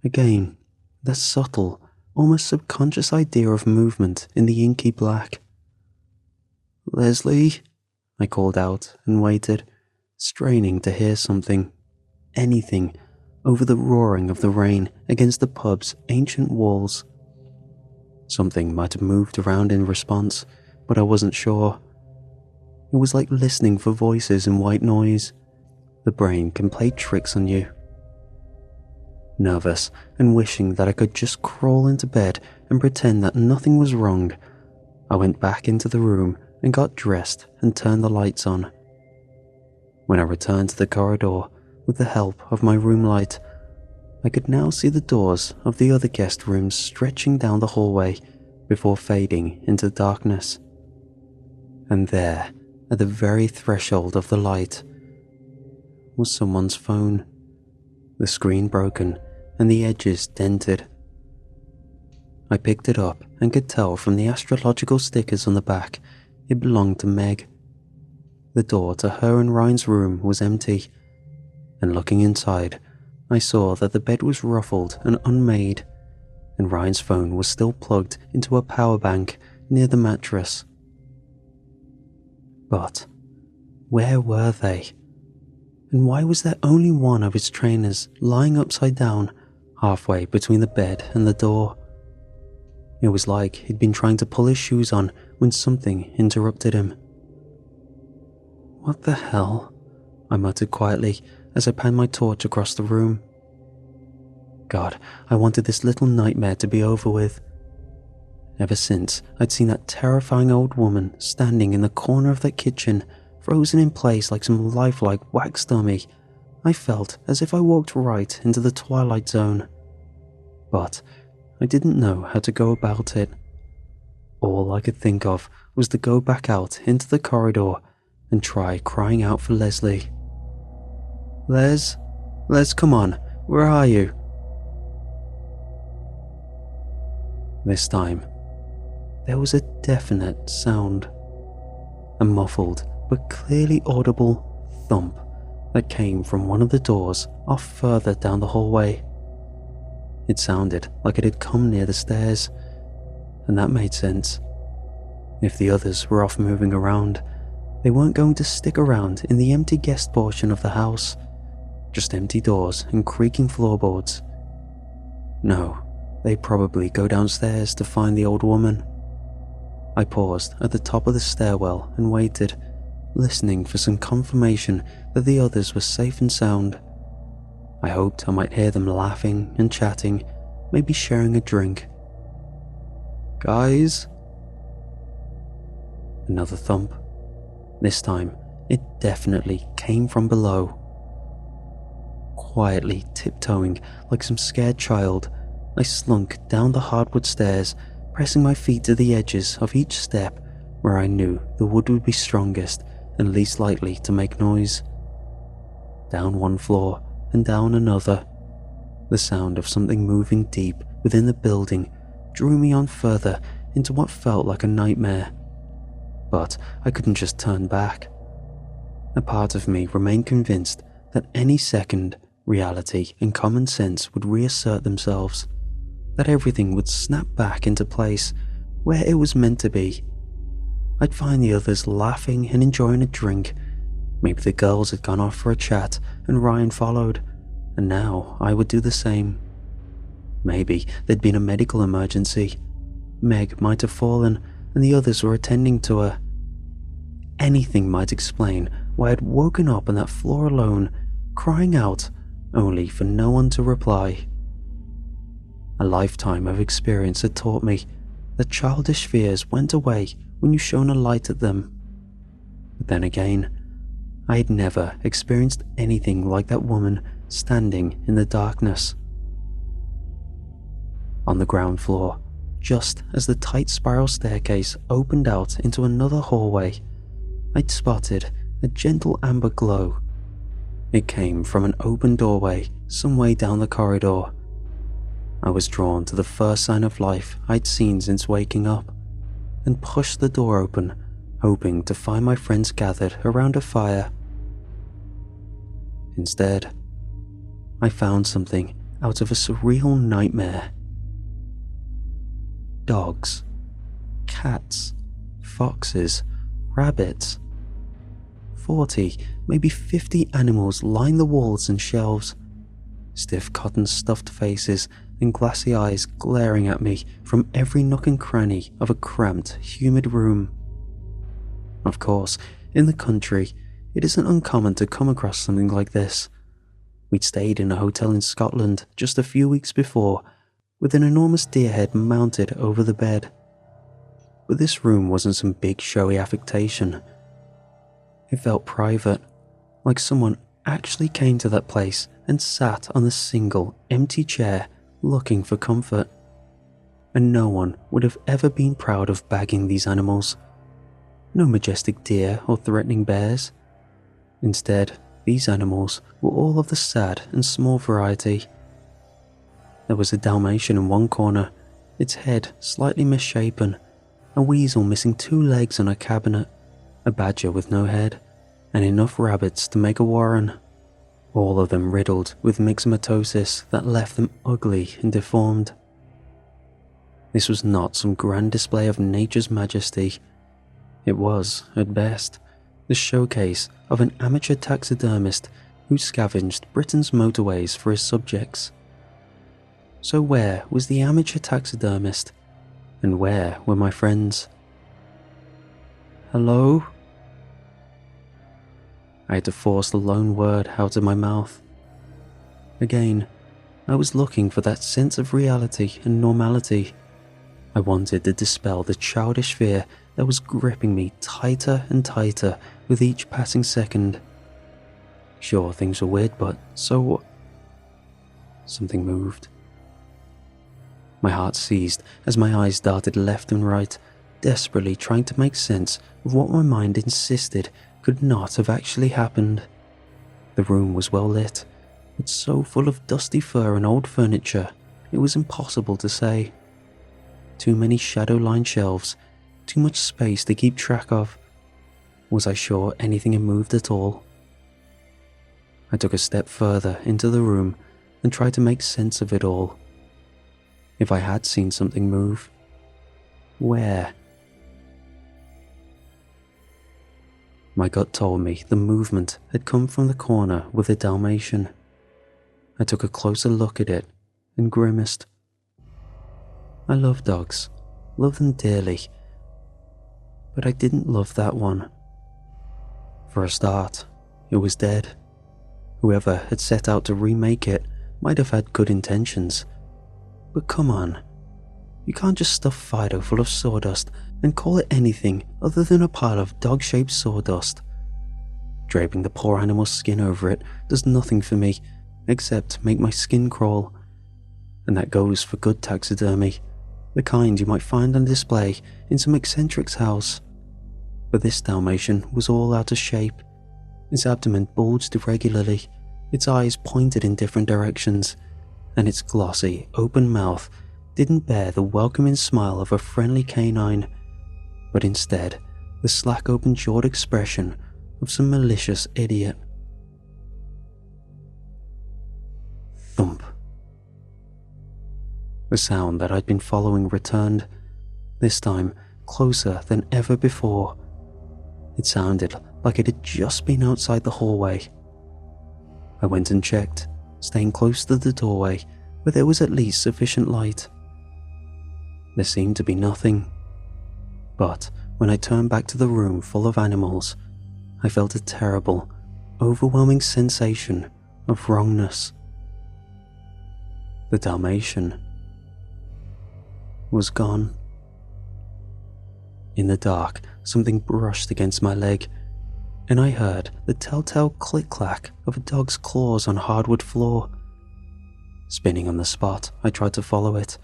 Again, that subtle, almost subconscious idea of movement in the inky black. "Leslie?" I called out and waited, straining to hear something, anything, over the roaring of the rain against the pub's ancient walls. Something might have moved around in response, but I wasn't sure. It was like listening for voices in white noise. The brain can play tricks on you. Nervous and wishing that I could just crawl into bed and pretend that nothing was wrong, I went back into the room and got dressed and turned the lights on. When I returned to the corridor with the help of my room light, I could now see the doors of the other guest rooms stretching down the hallway before fading into darkness. And there, at the very threshold of the light, was someone's phone, the screen broken and the edges dented. I picked it up and could tell from the astrological stickers on the back it belonged to Meg. The door to her and Ryan's room was empty, and looking inside, I saw that the bed was ruffled and unmade, and Ryan's phone was still plugged into a power bank near the mattress. But where were they? And why was there only one of his trainers lying upside down, halfway between the bed and the door? It was like he'd been trying to pull his shoes on when something interrupted him. "What the hell?" I muttered quietly as I panned my torch across the room. God, I wanted this little nightmare to be over with. Ever since I'd seen that terrifying old woman standing in the corner of that kitchen, frozen in place like some lifelike wax dummy, I felt as if I walked right into the Twilight Zone. But I didn't know how to go about it. All I could think of was to go back out into the corridor and try crying out for Leslie. Les, come on, where are you?" This time, there was a definite sound. A muffled but clearly audible thump that came from one of the doors off further down the hallway. It sounded like it had come near the stairs, and that made sense. If the others were off moving around, they weren't going to stick around in the empty guest portion of the house, just empty doors and creaking floorboards. No, they'd probably go downstairs to find the old woman. I paused at the top of the stairwell and waited, listening for some confirmation that the others were safe and sound. I hoped I might hear them laughing and chatting, maybe sharing a drink. "Guys?" Another thump. This time, it definitely came from below. Quietly tiptoeing like some scared child, I slunk down the hardwood stairs, pressing my feet to the edges of each step where I knew the wood would be strongest and least likely to make noise. Down one floor and down another. The sound of something moving deep within the building drew me on further into what felt like a nightmare. But I couldn't just turn back. A part of me remained convinced that any second, reality and common sense would reassert themselves, that everything would snap back into place where it was meant to be. I'd find the others laughing and enjoying a drink. Maybe the girls had gone off for a chat and Ryan followed, and now I would do the same. Maybe there'd been a medical emergency. Meg might have fallen and the others were attending to her. Anything might explain why I'd woken up on that floor alone, crying out, only for no one to reply. A lifetime of experience had taught me that childish fears went away when you shone a light at them. But then again, I had never experienced anything like that woman standing in the darkness. On the ground floor, just as the tight spiral staircase opened out into another hallway, I'd spotted a gentle amber glow. It came from an open doorway some way down the corridor. I was drawn to the first sign of life I'd seen since waking up, and pushed the door open, hoping to find my friends gathered around a fire. Instead, I found something out of a surreal nightmare. Dogs, cats, foxes, rabbits. 40, maybe 50 animals lined the walls and shelves. Stiff cotton stuffed faces and glassy eyes glaring at me from every nook and cranny of a cramped, humid room. Of course, in the country, it isn't uncommon to come across something like this. We'd stayed in a hotel in Scotland just a few weeks before, with an enormous deer head mounted over the bed. But this room wasn't some big showy affectation. It felt private, like someone actually came to that place and sat on a single empty chair looking for comfort. And no one would have ever been proud of bagging these animals. No majestic deer or threatening bears. Instead, these animals were all of the sad and small variety. There was a Dalmatian in one corner, its head slightly misshapen, a weasel missing 2 legs on a cabinet, a badger with no head, and enough rabbits to make a warren, all of them riddled with myxomatosis that left them ugly and deformed. This was not some grand display of nature's majesty. It was, at best, the showcase of an amateur taxidermist who scavenged Britain's motorways for his subjects. So where was the amateur taxidermist? And where were my friends? Hello? I had to force the lone word out of my mouth. Again, I was looking for that sense of reality and normality. I wanted to dispel the childish fear that was gripping me tighter and tighter with each passing second. Sure, things were weird, but so what? Something moved. My heart seized as my eyes darted left and right, desperately trying to make sense of what my mind insisted could not have actually happened. The room was well lit, but so full of dusty fur and old furniture, it was impossible to say. Too many shadow-lined shelves, too much space to keep track of. Was I sure anything had moved at all? I took a step further into the room and tried to make sense of it all. If I had seen something move, where? My gut told me the movement had come from the corner with the Dalmatian. I took a closer look at it and grimaced. I love dogs, love them dearly, but I didn't love that one. For a start, it was dead. Whoever had set out to remake it might have had good intentions. But come on, you can't just stuff Fido full of sawdust and call it anything other than a pile of dog-shaped sawdust. Draping the poor animal's skin over it does nothing for me except make my skin crawl. And that goes for good taxidermy, the kind you might find on display in some eccentric's house. But this Dalmatian was all out of shape. Its abdomen bulged irregularly, its eyes pointed in different directions, and its glossy, open mouth didn't bear the welcoming smile of a friendly canine, but instead the slack open-jawed expression of some malicious idiot. Thump. The sound that I'd been following returned, this time closer than ever before. It sounded like it had just been outside the hallway. I went and checked, staying close to the doorway where there was at least sufficient light. There seemed to be nothing. But when I turned back to the room full of animals, I felt a terrible, overwhelming sensation of wrongness. The Dalmatian was gone. In the dark, something brushed against my leg, and I heard the telltale click-clack of a dog's claws on hardwood floor. Spinning on the spot, I tried to follow it,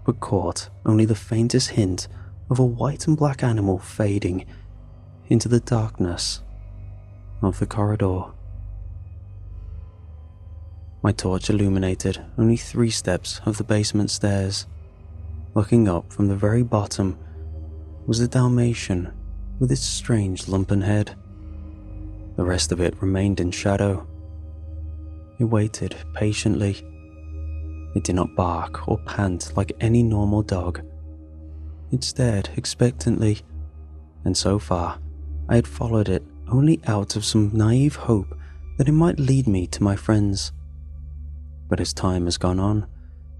but caught only the faintest hint of a white and black animal fading into the darkness of the corridor. My torch illuminated only 3 steps of the basement stairs. Looking up from the very bottom was the Dalmatian with its strange lumpen head. The rest of it remained in shadow. It waited patiently. It did not bark or pant like any normal dog. It stared expectantly, and so far I had followed it only out of some naive hope that it might lead me to my friends. But as time has gone on,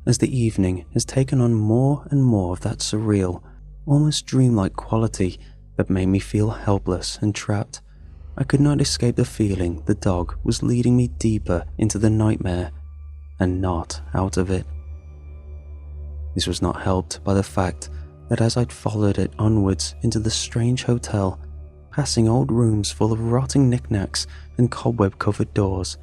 as the evening has taken on more and more of that surreal, almost dreamlike quality that made me feel helpless and trapped, I could not escape the feeling the dog was leading me deeper into the nightmare and not out of it. This was not helped by the fact that as I'd followed it onwards into the strange hotel, passing old rooms full of rotting knickknacks and cobweb-covered doors.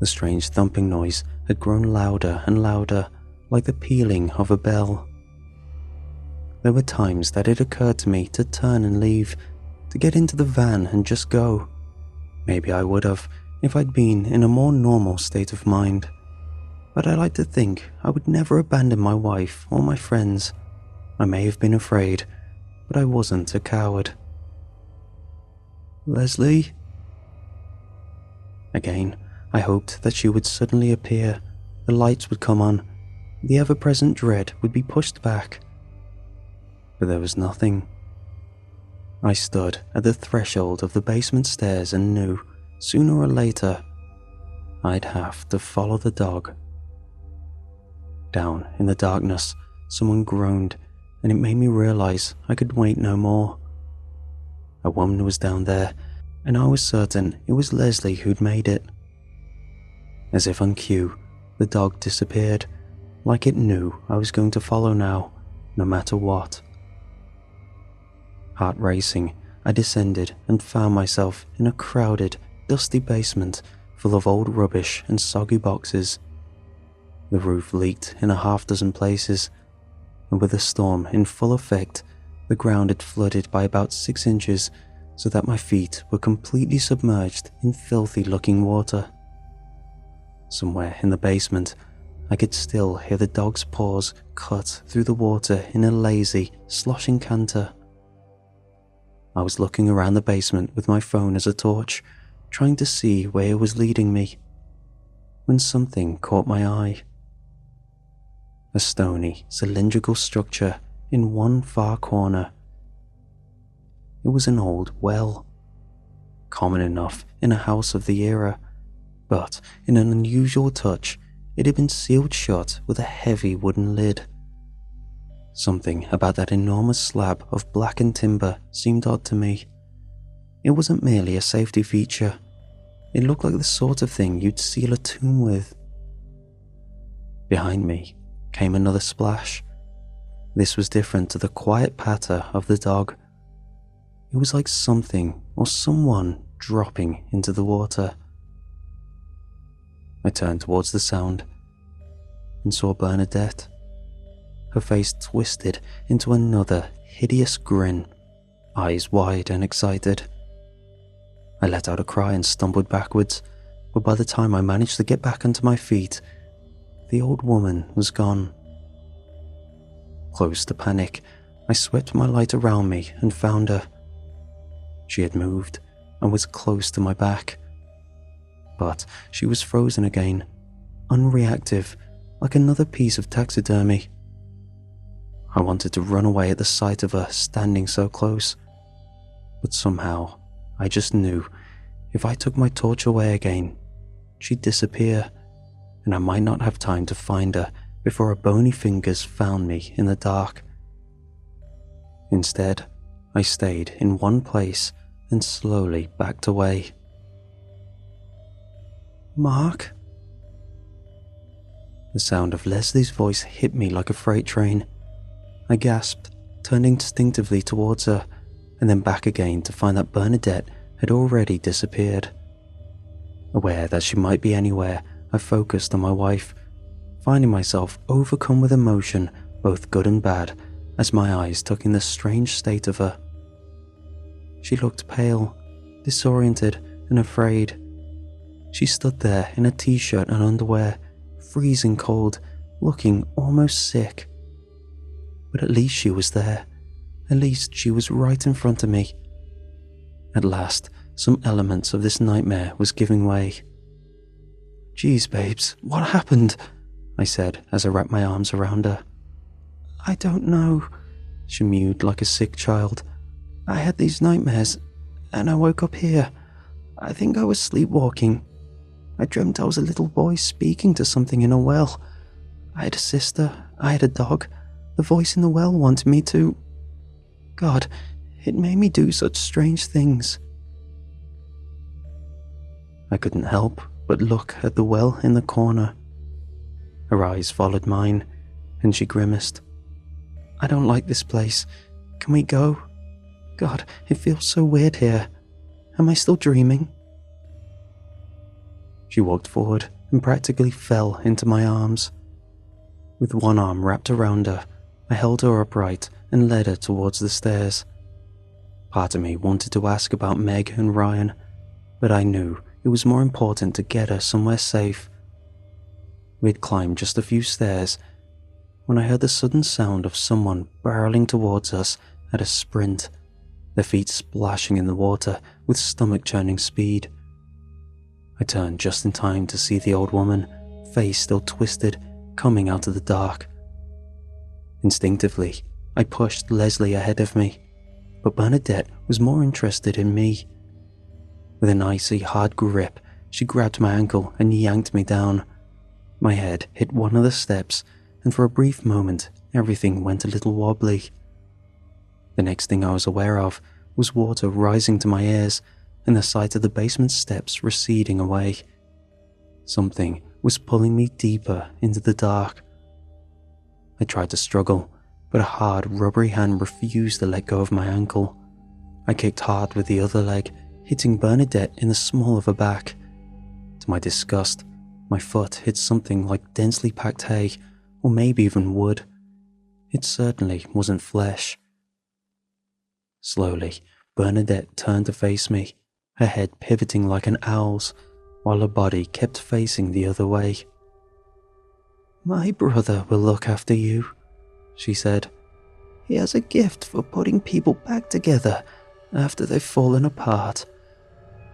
The strange thumping noise had grown louder and louder, like the pealing of a bell. There were times that it occurred to me to turn and leave, to get into the van and just go. Maybe I would have, if I'd been in a more normal state of mind. But I like to think I would never abandon my wife or my friends. I may have been afraid, but I wasn't a coward. "Leslie?" Again, I hoped that she would suddenly appear, the lights would come on, the ever-present dread would be pushed back. But there was nothing. I stood at the threshold of the basement stairs and knew, sooner or later, I'd have to follow the dog. Down in the darkness, someone groaned, and it made me realize I could wait no more. A woman was down there, and I was certain it was Leslie who'd made it. As if on cue, the dog disappeared, like it knew I was going to follow now, no matter what. Heart racing, I descended and found myself in a crowded, dusty basement full of old rubbish and soggy boxes. The roof leaked in a half-dozen places, and with the storm in full effect, the ground had flooded by about 6 inches, so that my feet were completely submerged in filthy-looking water. Somewhere in the basement, I could still hear the dog's paws cut through the water in a lazy, sloshing canter. I was looking around the basement with my phone as a torch, trying to see where it was leading me, when something caught my eye. A stony, cylindrical structure in one far corner. It was an old well, common enough in a house of the era, but in an unusual touch, it had been sealed shut with a heavy wooden lid. Something about that enormous slab of blackened timber seemed odd to me. It wasn't merely a safety feature. It looked like the sort of thing you'd seal a tomb with. Behind me came another splash. This was different to the quiet patter of the dog. It was like something or someone dropping into the water. I turned towards the sound and saw Bernadette, her face twisted into another hideous grin, eyes wide and excited. I let out a cry and stumbled backwards, but by the time I managed to get back onto my feet, the old woman was gone. Close to panic, I swept my light around me and found her. She had moved and was close to my back, but she was frozen again, unreactive, like another piece of taxidermy. I wanted to run away at the sight of her standing so close, but somehow I just knew if I took my torch away again, she'd disappear, and I might not have time to find her before her bony fingers found me in the dark. Instead, I stayed in one place and slowly backed away. "Mark?" The sound of Leslie's voice hit me like a freight train. I gasped, turned instinctively towards her, and then back again to find that Bernadette had already disappeared. Aware that she might be anywhere, I focused on my wife, finding myself overcome with emotion, both good and bad, as my eyes took in the strange state of her. She looked pale, disoriented, and afraid. She stood there in a t-shirt and underwear, freezing cold, looking almost sick. But at least she was there. At least she was right in front of me. At last, some elements of this nightmare was giving way. "Geez, babes, what happened?" I said as I wrapped my arms around her. "I don't know," she mewed like a sick child. "I had these nightmares, and I woke up here. I think I was sleepwalking. I dreamt I was a little boy speaking to something in a well. I had a sister, I had a dog. The voice in the well wanted me to... God, it made me do such strange things." I couldn't help but look at the well in the corner. Her eyes followed mine, and she grimaced. "I don't like this place. Can we go? God, it feels so weird here. Am I still dreaming? She walked forward and practically fell into my arms. With one arm wrapped around her, I held her upright and led her towards the stairs. Part of me wanted to ask about Meg and Ryan, but I knew it was more important to get her somewhere safe. We had climbed just a few stairs when I heard the sudden sound of someone barreling towards us at a sprint, their feet splashing in the water with stomach-churning speed. I turned just in time to see the old woman, face still twisted, coming out of the dark. Instinctively, I pushed Leslie ahead of me, but Bernadette was more interested in me. With an icy, hard grip, she grabbed my ankle and yanked me down. My head hit one of the steps, and for a brief moment, everything went a little wobbly. The next thing I was aware of was water rising to my ears and the sight of the basement steps receding away. Something was pulling me deeper into the dark. I tried to struggle, but a hard, rubbery hand refused to let go of my ankle. I kicked hard with the other leg, hitting Bernadette in the small of her back. To my disgust, my foot hit something like densely packed hay, or maybe even wood. It certainly wasn't flesh. Slowly, Bernadette turned to face me, her head pivoting like an owl's, while her body kept facing the other way. "My brother will look after you," she said. "He has a gift for putting people back together after they've fallen apart.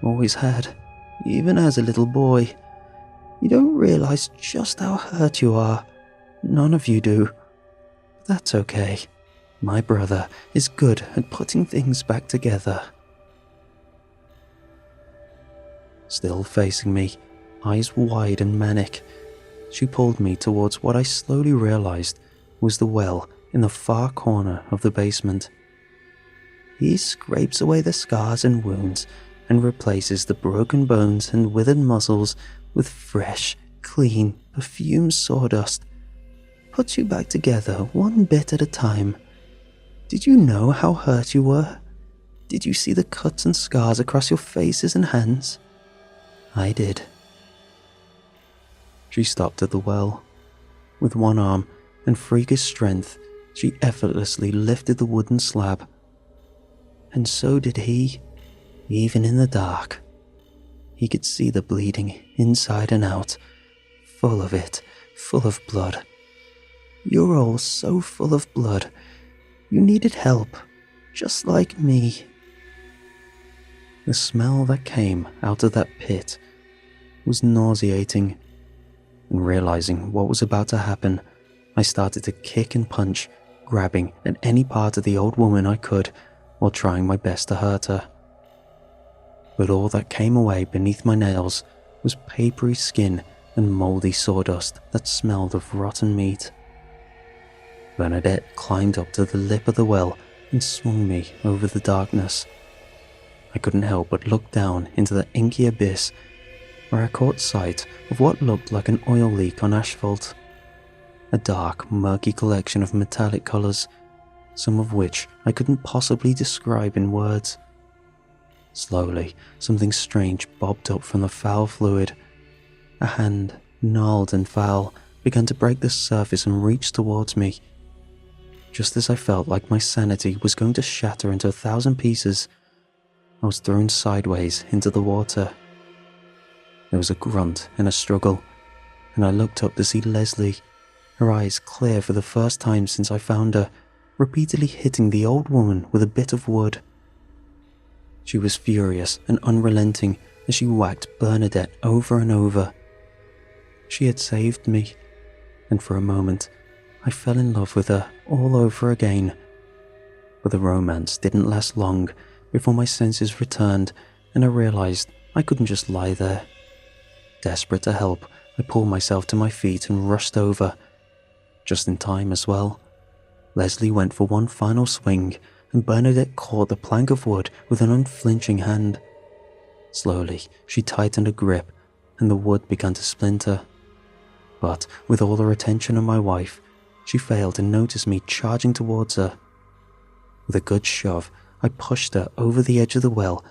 Always had, even as a little boy. You don't realize just how hurt you are. None of you do. That's okay. My brother is good at putting things back together." Still facing me, eyes wide and manic, she pulled me towards what I slowly realized was the well in the far corner of the basement. "He scrapes away the scars and wounds and replaces the broken bones and withered muscles with fresh, clean, perfumed sawdust. Puts you back together one bit at a time. Did you know how hurt you were? Did you see the cuts and scars across your faces and hands? I did." She stopped at the well. With one arm and freakish strength, she effortlessly lifted the wooden slab. And so did he, even in the dark. He could see the bleeding inside and out, full of it, full of blood. You're all so full of blood. You needed help, just like me. The smell that came out of that pit was nauseating, and realizing what was about to happen, I started to kick and punch, grabbing at any part of the old woman I could while trying my best to hurt her. But all that came away beneath my nails was papery skin and moldy sawdust that smelled of rotten meat. Bernadette climbed up to the lip of the well and swung me over the darkness. I couldn't help but look down into the inky abyss, where I caught sight of what looked like an oil leak on asphalt. A dark, murky collection of metallic colours, some of which I couldn't possibly describe in words. Slowly, something strange bobbed up from the foul fluid. A hand, gnarled and foul, began to break the surface and reach towards me. Just as I felt like my sanity was going to shatter into 1,000 pieces, I was thrown sideways into the water. There was a grunt and a struggle, and I looked up to see Leslie, her eyes clear for the first time since I found her, repeatedly hitting the old woman with a bit of wood. She was furious and unrelenting as she whacked Bernadette over and over. She had saved me, and for a moment I fell in love with her all over again. But the romance didn't last long before my senses returned and I realized I couldn't just lie there. Desperate to help, I pulled myself to my feet and rushed over. Just in time as well. Leslie went for one final swing and Bernadette caught the plank of wood with an unflinching hand. Slowly, she tightened her grip and the wood began to splinter. But with all her attention on my wife, she failed to notice me charging towards her. With a good shove, I pushed her over the edge of the well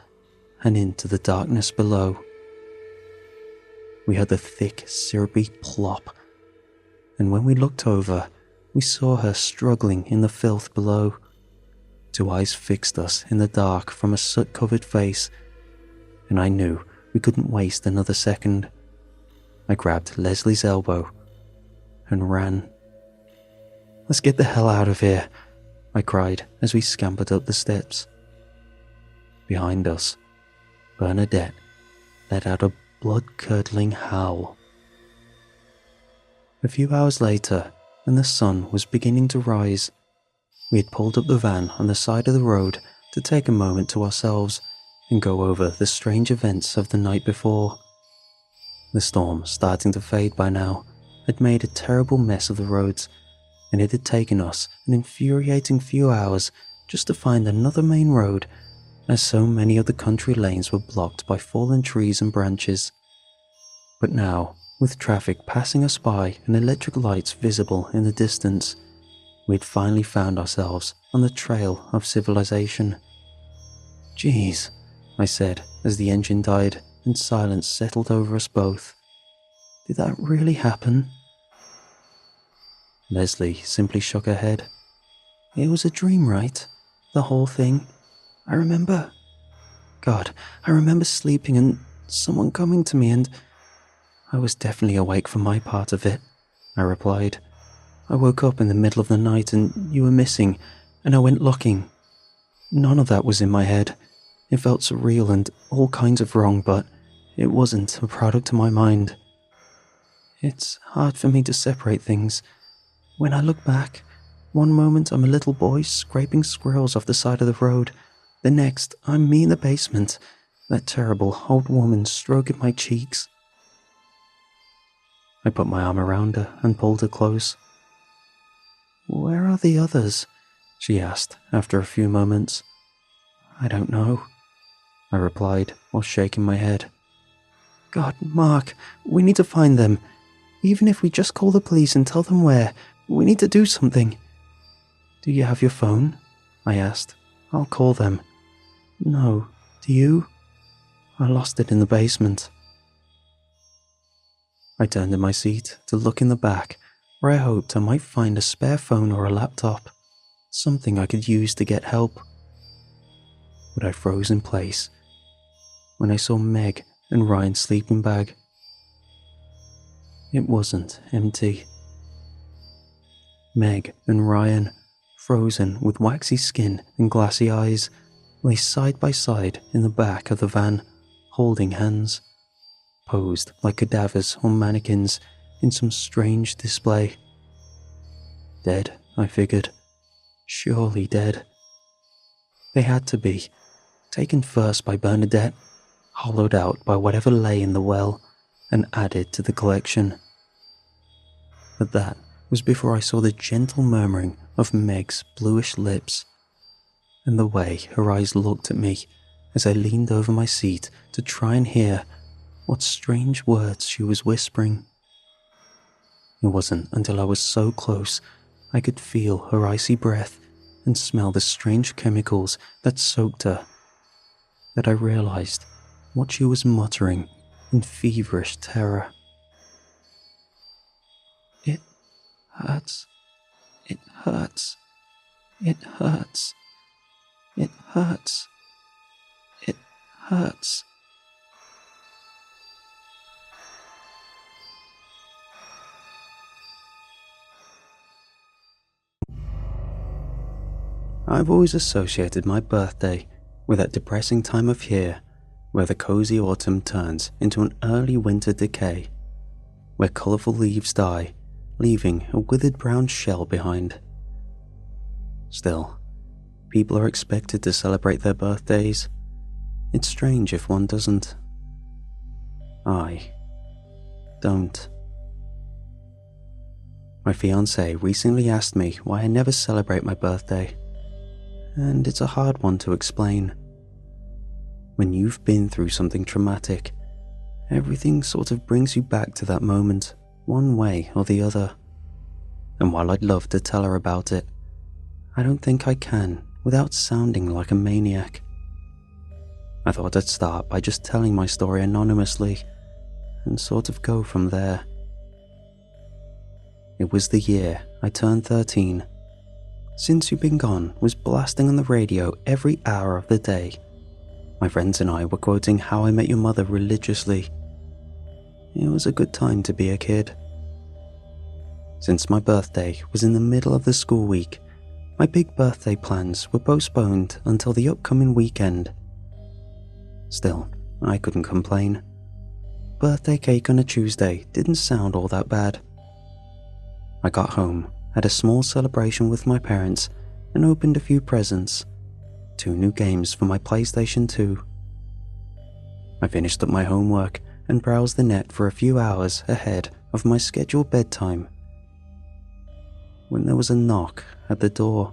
and into the darkness below. We heard the thick, syrupy plop, and when we looked over, we saw her struggling in the filth below. Two eyes fixed us in the dark from a soot-covered face, and I knew we couldn't waste another second. I grabbed Leslie's elbow and ran. "Let's get the hell out of here," I cried as we scampered up the steps. Behind us, Bernadette let out a blood-curdling howl. A few hours later, when the sun was beginning to rise, we had pulled up the van on the side of the road to take a moment to ourselves and go over the strange events of the night before. The storm, starting to fade by now, had made a terrible mess of the roads, and it had taken us an infuriating few hours just to find another main road, as so many of the country lanes were blocked by fallen trees and branches. But now, with traffic passing us by and electric lights visible in the distance, we had finally found ourselves on the trail of civilization. "Geez," I said as the engine died and silence settled over us both. "Did that really happen?" Leslie simply shook her head. "It was a dream, right? The whole thing. I remember sleeping and someone coming to me, and I was definitely awake for my part of it," I replied. "I woke up in the middle of the night and you were missing, and I went looking. None of that was in my head. It felt surreal and all kinds of wrong, but it wasn't a product of my mind. It's hard for me to separate things. When I look back, one moment I'm a little boy scraping squirrels off the side of the road. The next, I'm me in the basement, that terrible old woman stroking my cheeks." I put my arm around her and pulled her close. "Where are the others?" she asked after a few moments. "I don't know," I replied while shaking my head. "God, Mark, we need to find them. Even if we just call the police and tell them where, we need to do something." "Do you have your phone?" I asked. "I'll call them." "No, do you?" "I lost it in the basement." I turned in my seat to look in the back, where I hoped I might find a spare phone or a laptop, something I could use to get help. But I froze in place when I saw Meg and Ryan's sleeping bag. It wasn't empty. Meg and Ryan, frozen with waxy skin and glassy eyes, lay side by side in the back of the van, holding hands, posed like cadavers or mannequins in some strange display. Dead, I figured. Surely dead. They had to be, taken first by Bernadette, hollowed out by whatever lay in the well, and added to the collection. But that was before I saw the gentle murmuring of Meg's bluish lips, and the way her eyes looked at me as I leaned over my seat to try and hear what strange words she was whispering. It wasn't until I was so close I could feel her icy breath and smell the strange chemicals that soaked her that I realized what she was muttering in feverish terror. "It hurts. It hurts. It hurts. It hurts. It hurts." I've always associated my birthday with that depressing time of year where the cozy autumn turns into an early winter decay, where colourful leaves die, leaving a withered brown shell behind. Still, people are expected to celebrate their birthdays. It's strange if one doesn't. I don't. My fiancée recently asked me why I never celebrate my birthday, and it's a hard one to explain. When you've been through something traumatic, everything sort of brings you back to that moment, one way or the other. And while I'd love to tell her about it, I don't think I can without sounding like a maniac. I thought I'd start by just telling my story anonymously and sort of go from there. It was the year I turned 13. Since You've Been Gone was blasting on the radio every hour of the day. My friends and I were quoting How I Met Your Mother religiously. It was a good time to be a kid. Since my birthday was in the middle of the school week, my big birthday plans were postponed until the upcoming weekend. Still, I couldn't complain. Birthday cake on a Tuesday didn't sound all that bad. I got home, had a small celebration with my parents, and opened a few presents. 2 new games for my PlayStation 2. I finished up my homework and browsed the net for a few hours ahead of my scheduled bedtime, when there was a knock at the door.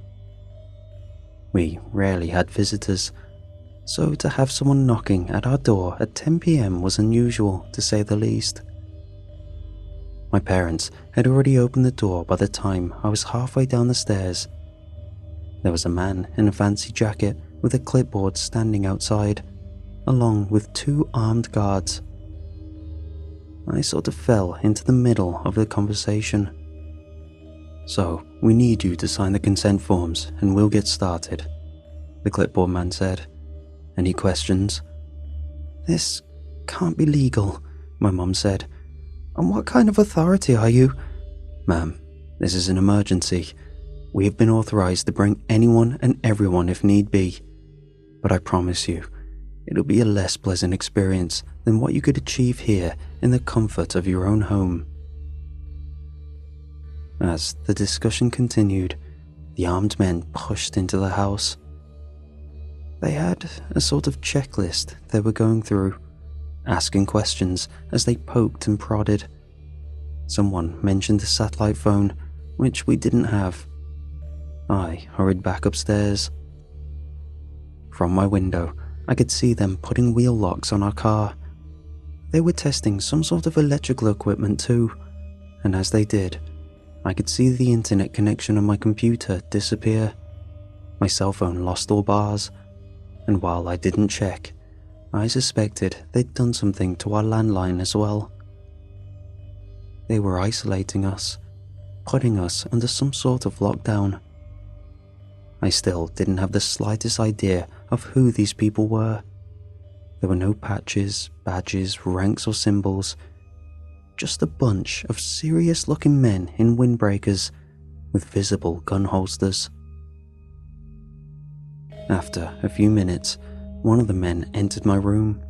We rarely had visitors, so to have someone knocking at our door at 10 p.m. was unusual, to say the least. My parents had already opened the door by the time I was halfway down the stairs. There was a man in a fancy jacket with a clipboard standing outside, along with 2 armed guards. I sort of fell into the middle of the conversation. "So, we need you to sign the consent forms and we'll get started," the clipboard man said. "Any questions?" "This can't be legal," my mum said. "And what kind of authority are you?" "Ma'am, this is an emergency. We have been authorized to bring anyone and everyone if need be. But I promise you, it'll be a less pleasant experience than what you could achieve here in the comfort of your own home." As the discussion continued, the armed men pushed into the house. They had a sort of checklist they were going through, asking questions as they poked and prodded. Someone mentioned a satellite phone, which we didn't have. I hurried back upstairs. From my window, I could see them putting wheel locks on our car. They were testing some sort of electrical equipment too, and as they did, I could see the internet connection on my computer disappear. My cell phone lost all bars, and while I didn't check, I suspected they'd done something to our landline as well. They were isolating us, putting us under some sort of lockdown. I still didn't have the slightest idea of who these people were. There were no patches, badges, ranks or symbols, just a bunch of serious-looking men in windbreakers with visible gun holsters. After a few minutes, one of the men entered my room.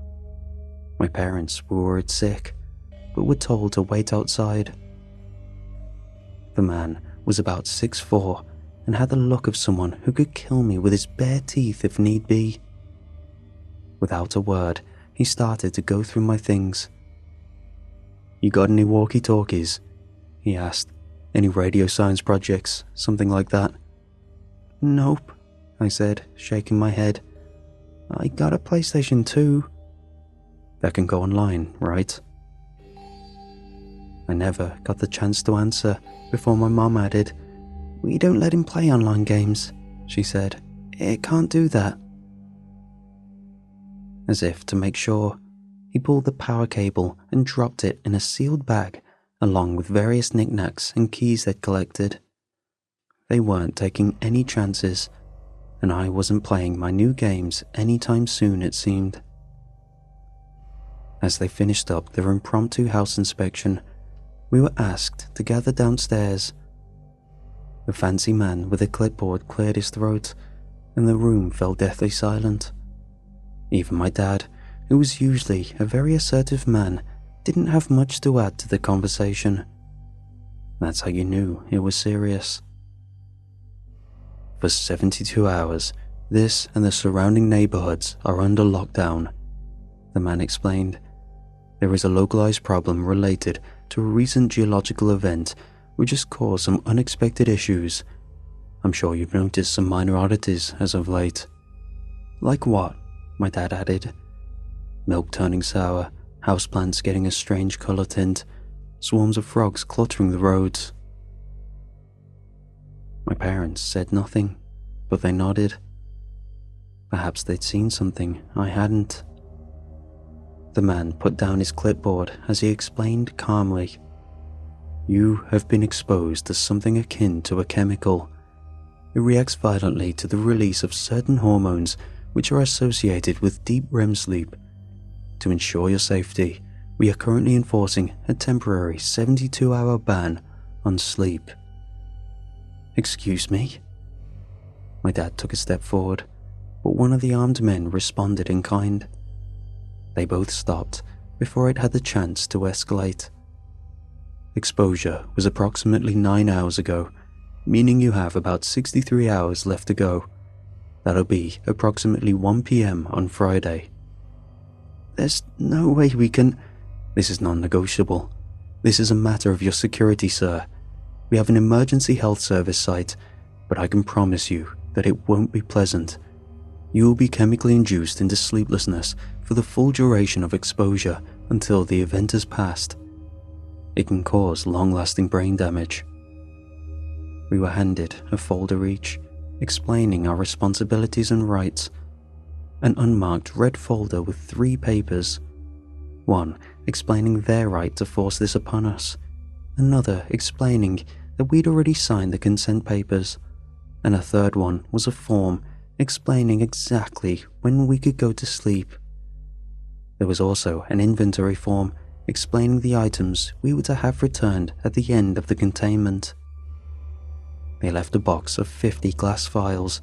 My parents were worried sick, but were told to wait outside. The man was about 6'4" and had the look of someone who could kill me with his bare teeth if need be. Without a word, he started to go through my things. "You got any walkie-talkies?" he asked. "Any radio science projects, something like that?" "Nope," I said, shaking my head. "I got a PlayStation 2. "That can go online, right?" I never got the chance to answer before my mom added, "We don't let him play online games," she said. "It can't do that." As if to make sure, he pulled the power cable and dropped it in a sealed bag along with various knickknacks and keys they'd collected. They weren't taking any chances, and I wasn't playing my new games anytime soon, it seemed. As they finished up their impromptu house inspection, we were asked to gather downstairs. The fancy man with a clipboard cleared his throat, and the room fell deathly silent. Even my dad, who was usually a very assertive man, didn't have much to add to the conversation. That's how you knew it was serious. For 72 hours, this and the surrounding neighborhoods are under lockdown, the man explained. There is a localized problem related to a recent geological event which has caused some unexpected issues. I'm sure you've noticed some minor oddities as of late. Like what? My dad added. Milk turning sour, houseplants getting a strange color tint, swarms of frogs cluttering the roads. My parents said nothing, but they nodded. Perhaps they'd seen something I hadn't. The man put down his clipboard as he explained calmly, "You have been exposed to something akin to a chemical. It reacts violently to the release of certain hormones which are associated with deep REM sleep. To ensure your safety, we are currently enforcing a temporary 72-hour ban on sleep." "Excuse me?" My dad took a step forward, but one of the armed men responded in kind. They both stopped before it had the chance to escalate. "Exposure was approximately 9 hours ago, meaning you have about 63 hours left to go. That'll be approximately 1 p.m. on Friday." "There's no way we can—" "This is non-negotiable. This is a matter of your security, sir. We have an emergency health service site, but I can promise you that it won't be pleasant. You will be chemically induced into sleeplessness for the full duration of exposure until the event has passed. It can cause long-lasting brain damage." We were handed a folder each, explaining our responsibilities and rights. An unmarked red folder with 3 papers. One explaining their right to force this upon us. Another explaining that we'd already signed the consent papers. And a third one was a form explaining exactly when we could go to sleep. There was also an inventory form explaining the items we were to have returned at the end of the containment. They left a box of 50 glass vials,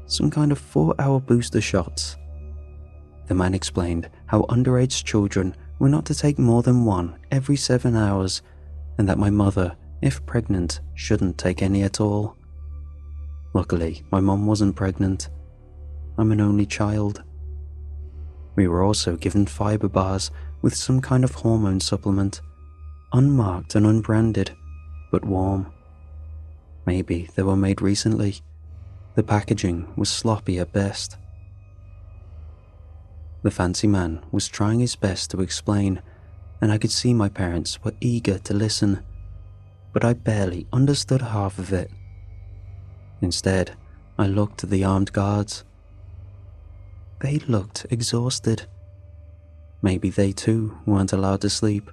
some kind of 4-hour booster shots. The man explained how underage children were not to take more than one every 7 hours, and that my mother, if pregnant, shouldn't take any at all. Luckily, my mom wasn't pregnant. I'm an only child. We were also given fiber bars with some kind of hormone supplement, unmarked and unbranded, but warm. Maybe they were made recently. The packaging was sloppy at best. The fancy man was trying his best to explain, and I could see my parents were eager to listen, but I barely understood half of it. Instead, I looked at the armed guards. They looked exhausted. Maybe they too weren't allowed to sleep.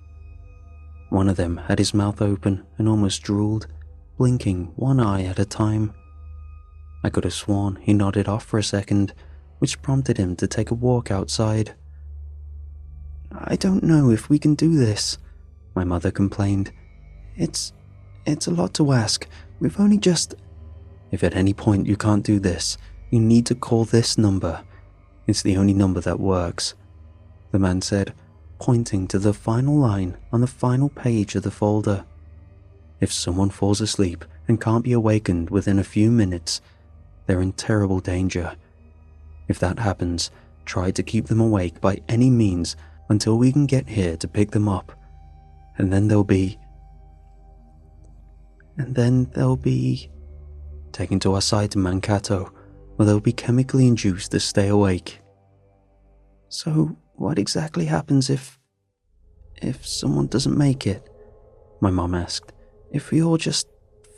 One of them had his mouth open and almost drooled, blinking one eye at a time. I could have sworn he nodded off for a second, which prompted him to take a walk outside. "I don't know if we can do this," my mother complained. It's a lot to ask. We've only just—" "If at any point you can't do this, you need to call this number. It's the only number that works," the man said, pointing to the final line on the final page of the folder. "If someone falls asleep and can't be awakened within a few minutes, they're in terrible danger. If that happens, try to keep them awake by any means until we can get here to pick them up. And then they'll be taken to our site in Mankato, where they'll be chemically induced to stay awake." "So what exactly happens if someone doesn't make it?" my mom asked. "If we all just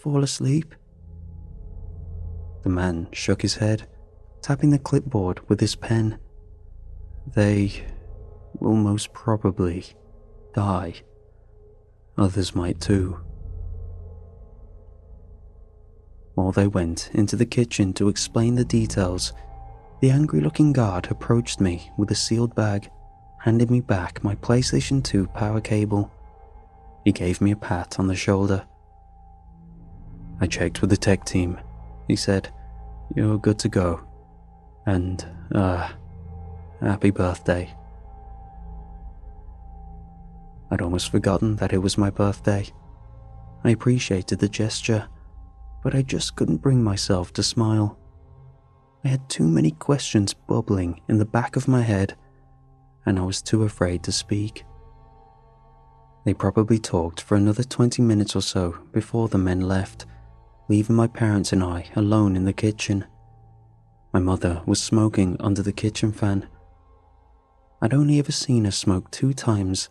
fall asleep?" The man shook his head, tapping the clipboard with his pen. "They will most probably die. Others might too." While they went into the kitchen to explain the details, the angry-looking guard approached me with a sealed bag, handed me back my PlayStation 2 power cable. He gave me a pat on the shoulder. "I checked with the tech team," he said. "You're good to go. And, happy birthday." I'd almost forgotten that it was my birthday. I appreciated the gesture, but I just couldn't bring myself to smile. I had too many questions bubbling in the back of my head, and I was too afraid to speak. They probably talked for another 20 minutes or so before the men left, leaving my parents and I alone in the kitchen. My mother was smoking under the kitchen fan. I'd only ever seen her smoke 2 times,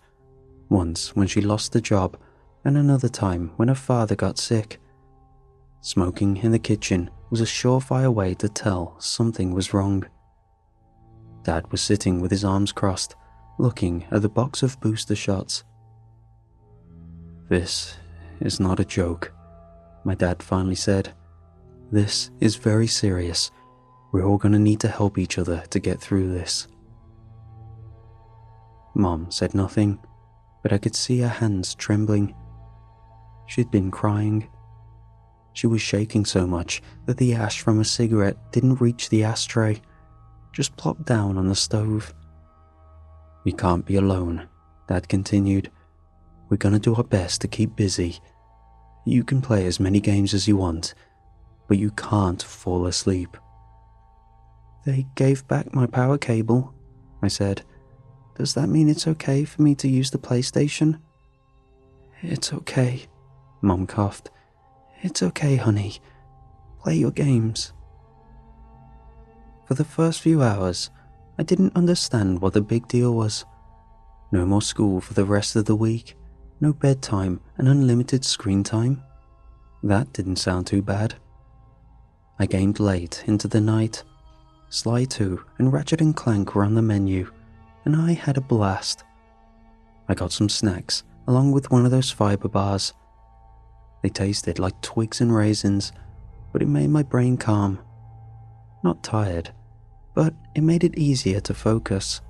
once when she lost the job and another time when her father got sick. Smoking in the kitchen was a surefire way to tell something was wrong. Dad was sitting with his arms crossed, looking at the box of booster shots. "This is not a joke," my dad finally said. "This is very serious. We're all going to need to help each other to get through this." Mom said nothing, but I could see her hands trembling. She'd been crying. She was shaking so much that the ash from a cigarette didn't reach the ashtray, just plopped down on the stove. "We can't be alone," Dad continued. "We're going to do our best to keep busy. You can play as many games as you want, but you can't fall asleep." "They gave back my power cable," I said. "Does that mean it's okay for me to use the PlayStation?" "It's okay," Mom coughed. "It's okay, honey. Play your games." For the first few hours, I didn't understand what the big deal was. No more school for the rest of the week, no bedtime and unlimited screen time. That didn't sound too bad. I gamed late into the night. Sly 2 and Ratchet and Clank were on the menu, and I had a blast. I got some snacks along with one of those fiber bars. They tasted like twigs and raisins, but it made my brain calm. Not tired, but it made it easier to focus.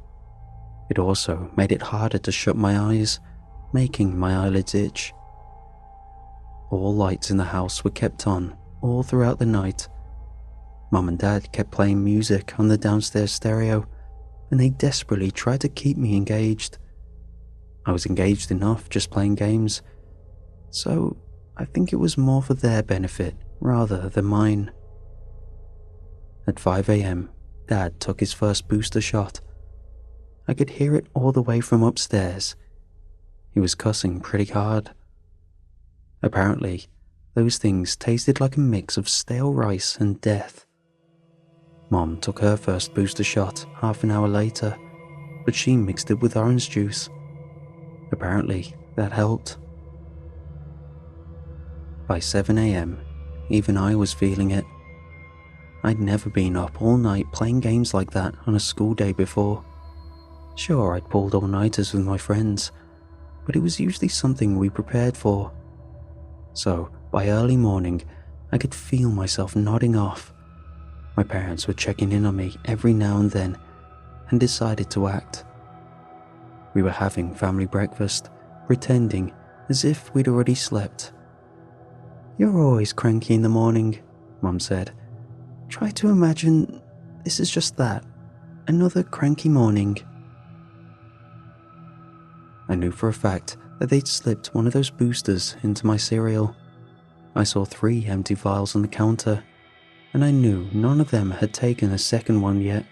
It also made it harder to shut my eyes, making my eyelids itch. All lights in the house were kept on all throughout the night. Mom and Dad kept playing music on the downstairs stereo, and they desperately tried to keep me engaged. I was engaged enough just playing games, so I think it was more for their benefit rather than mine. At 5 a.m, Dad took his first booster shot. I could hear it all the way from upstairs. He was cussing pretty hard. Apparently, those things tasted like a mix of stale rice and death. Mom took her first booster shot half an hour later, but she mixed it with orange juice. Apparently, that helped. By 7 a.m, even I was feeling it. I'd never been up all night playing games like that on a school day before. Sure, I'd pulled all-nighters with my friends, but it was usually something we prepared for. So, by early morning, I could feel myself nodding off. My parents were checking in on me every now and then, and decided to act. We were having family breakfast, pretending as if we'd already slept. "You're always cranky in the morning," Mum said. "Try to imagine this is just that, another cranky morning." I knew for a fact that they'd slipped one of those boosters into my cereal. I saw 3 empty vials on the counter, and I knew none of them had taken a second one yet.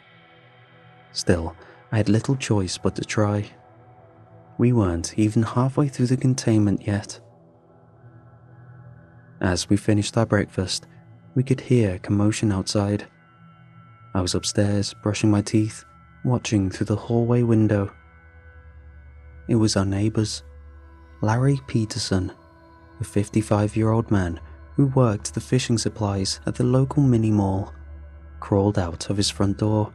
Still, I had little choice but to try. We weren't even halfway through the containment yet. As we finished our breakfast, we could hear commotion outside. I was upstairs brushing my teeth, watching through the hallway window. It was our neighbours. Larry Peterson, a 55-year-old man who worked the fishing supplies at the local mini-mall, crawled out of his front door.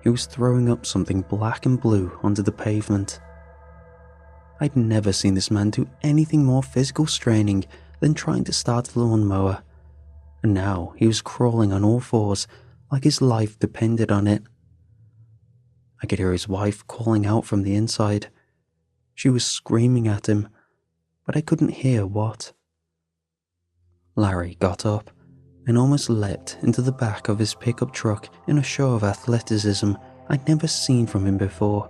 He was throwing up something black and blue onto the pavement. I'd never seen this man do anything more physical straining than trying to start a lawnmower, and now he was crawling on all fours like his life depended on it. I could hear his wife calling out from the inside. She was screaming at him, but I couldn't hear what. Larry got up and almost leapt into the back of his pickup truck in a show of athleticism I'd never seen from him before.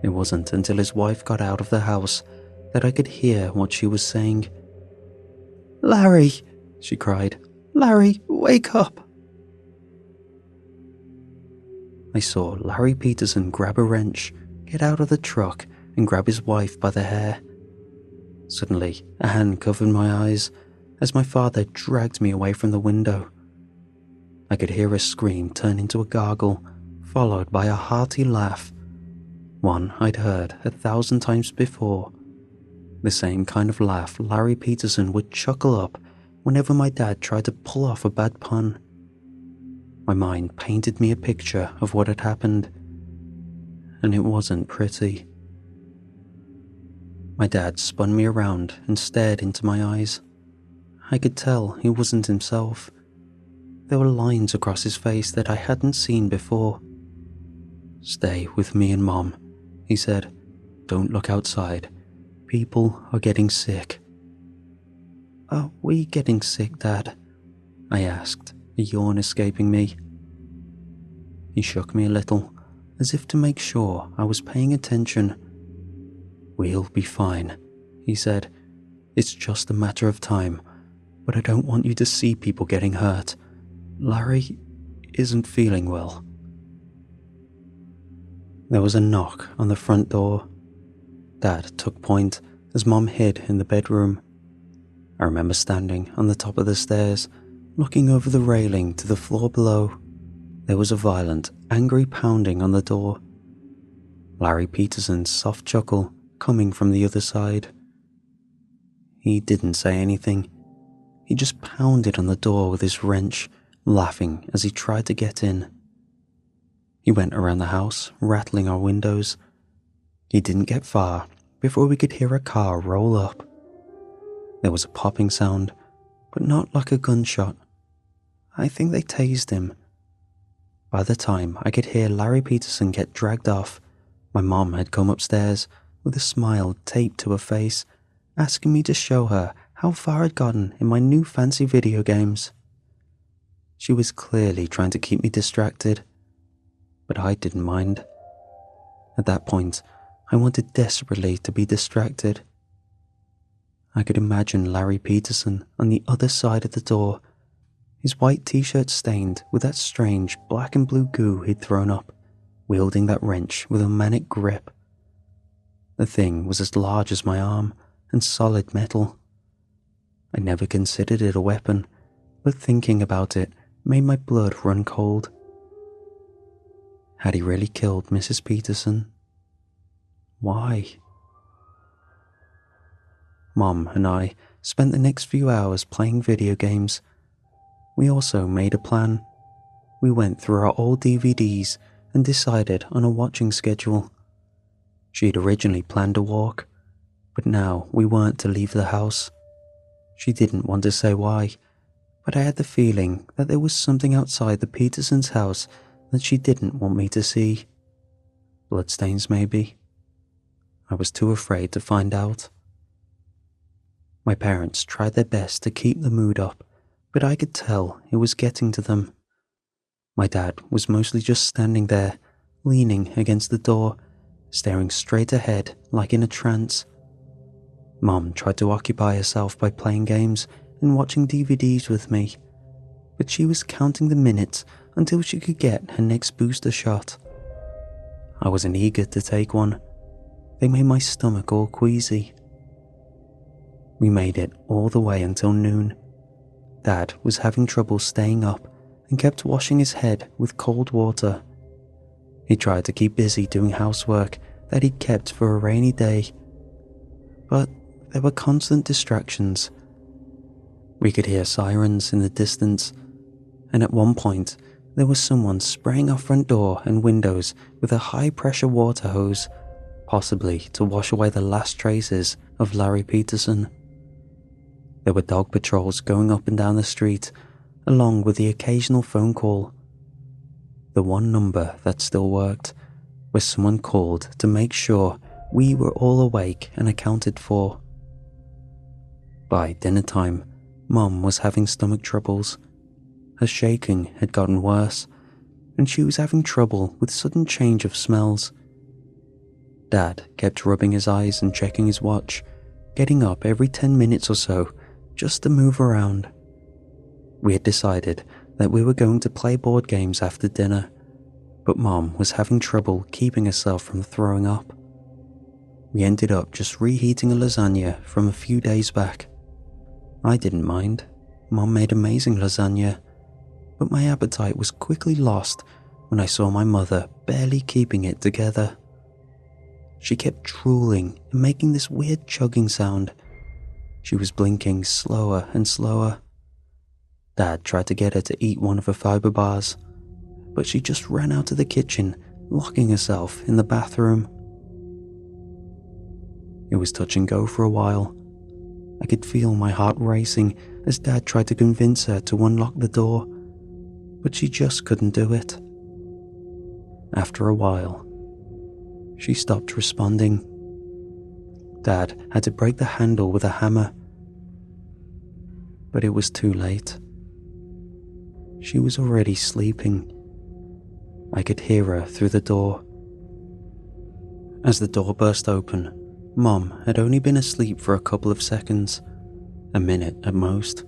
It wasn't until his wife got out of the house that I could hear what she was saying. "Larry!" she cried. "Larry, wake up!" I saw Larry Peterson grab a wrench, get out of the truck, and grab his wife by the hair. Suddenly, a hand covered my eyes as my father dragged me away from the window. I could hear a scream turn into a gargle, followed by a hearty laugh, one I'd heard 1,000 times before. The same kind of laugh Larry Peterson would chuckle up whenever my dad tried to pull off a bad pun. My mind painted me a picture of what had happened, and it wasn't pretty. My dad spun me around and stared into my eyes. I could tell he wasn't himself. There were lines across his face that I hadn't seen before. "Stay with me and Mom," he said. "Don't look outside. People are getting sick." "Are we getting sick, Dad?" I asked, a yawn escaping me. He shook me a little, as if to make sure I was paying attention. "We'll be fine," he said. "It's just a matter of time, but I don't want you to see people getting hurt. Larry isn't feeling well." There was a knock on the front door. Dad took point as Mom hid in the bedroom. I remember standing on the top of the stairs, looking over the railing to the floor below. There was a violent, angry pounding on the door. Larry Peterson's soft chuckle coming from the other side. He didn't say anything. He just pounded on the door with his wrench, laughing as he tried to get in. He went around the house, rattling our windows. He didn't get far before we could hear a car roll up. There was a popping sound, but not like a gunshot. I think they tased him. By the time I could hear Larry Peterson get dragged off, my mom had come upstairs with a smile taped to her face, asking me to show her how far I'd gotten in my new fancy video games. She was clearly trying to keep me distracted, but I didn't mind. At that point, I wanted desperately to be distracted. I could imagine Larry Peterson on the other side of the door, his white t-shirt stained with that strange black and blue goo he'd thrown up, wielding that wrench with a manic grip. The thing was as large as my arm and solid metal. I never considered it a weapon, but thinking about it made my blood run cold. Had he really killed Mrs. Peterson? Why? Mom and I spent the next few hours playing video games. We also made a plan. We went through our old DVDs and decided on a watching schedule. She'd originally planned a walk, but now we weren't to leave the house. She didn't want to say why, but I had the feeling that there was something outside the Petersons' house that she didn't want me to see. Bloodstains, maybe. I was too afraid to find out. My parents tried their best to keep the mood up, but I could tell it was getting to them. My dad was mostly just standing there, leaning against the door, staring straight ahead like in a trance. Mom tried to occupy herself by playing games and watching DVDs with me, but she was counting the minutes until she could get her next booster shot. I wasn't eager to take one. They made my stomach all queasy. We made it all the way until noon. Dad was having trouble staying up and kept washing his head with cold water. He tried to keep busy doing housework that he'd kept for a rainy day, but there were constant distractions. We could hear sirens in the distance, and at one point there was someone spraying our front door and windows with a high-pressure water hose, possibly to wash away the last traces of Larry Peterson. There were dog patrols going up and down the street, along with the occasional phone call. The one number that still worked, where someone called to make sure we were all awake and accounted for. By dinner time, Mom was having stomach troubles. Her shaking had gotten worse, and she was having trouble with sudden change of smells. Dad kept rubbing his eyes and checking his watch, getting up every 10 minutes or so just to move around. We had decided that we were going to play board games after dinner, but Mom was having trouble keeping herself from throwing up. We ended up just reheating a lasagna from a few days back. I didn't mind. Mom made amazing lasagna, but my appetite was quickly lost when I saw my mother barely keeping it together. She kept drooling and making this weird chugging sound. She was blinking slower and slower. Dad tried to get her to eat one of her fiber bars. but she just ran out of the kitchen, locking herself in the bathroom. It was touch and go for a while. I could feel my heart racing as Dad tried to convince her to unlock the door, but she just couldn't do it. After a while, she stopped responding. Dad had to break the handle with a hammer, but it was too late. She was already sleeping. I could hear her through the door. As the door burst open, Mom had only been asleep for a couple of seconds, a minute at most,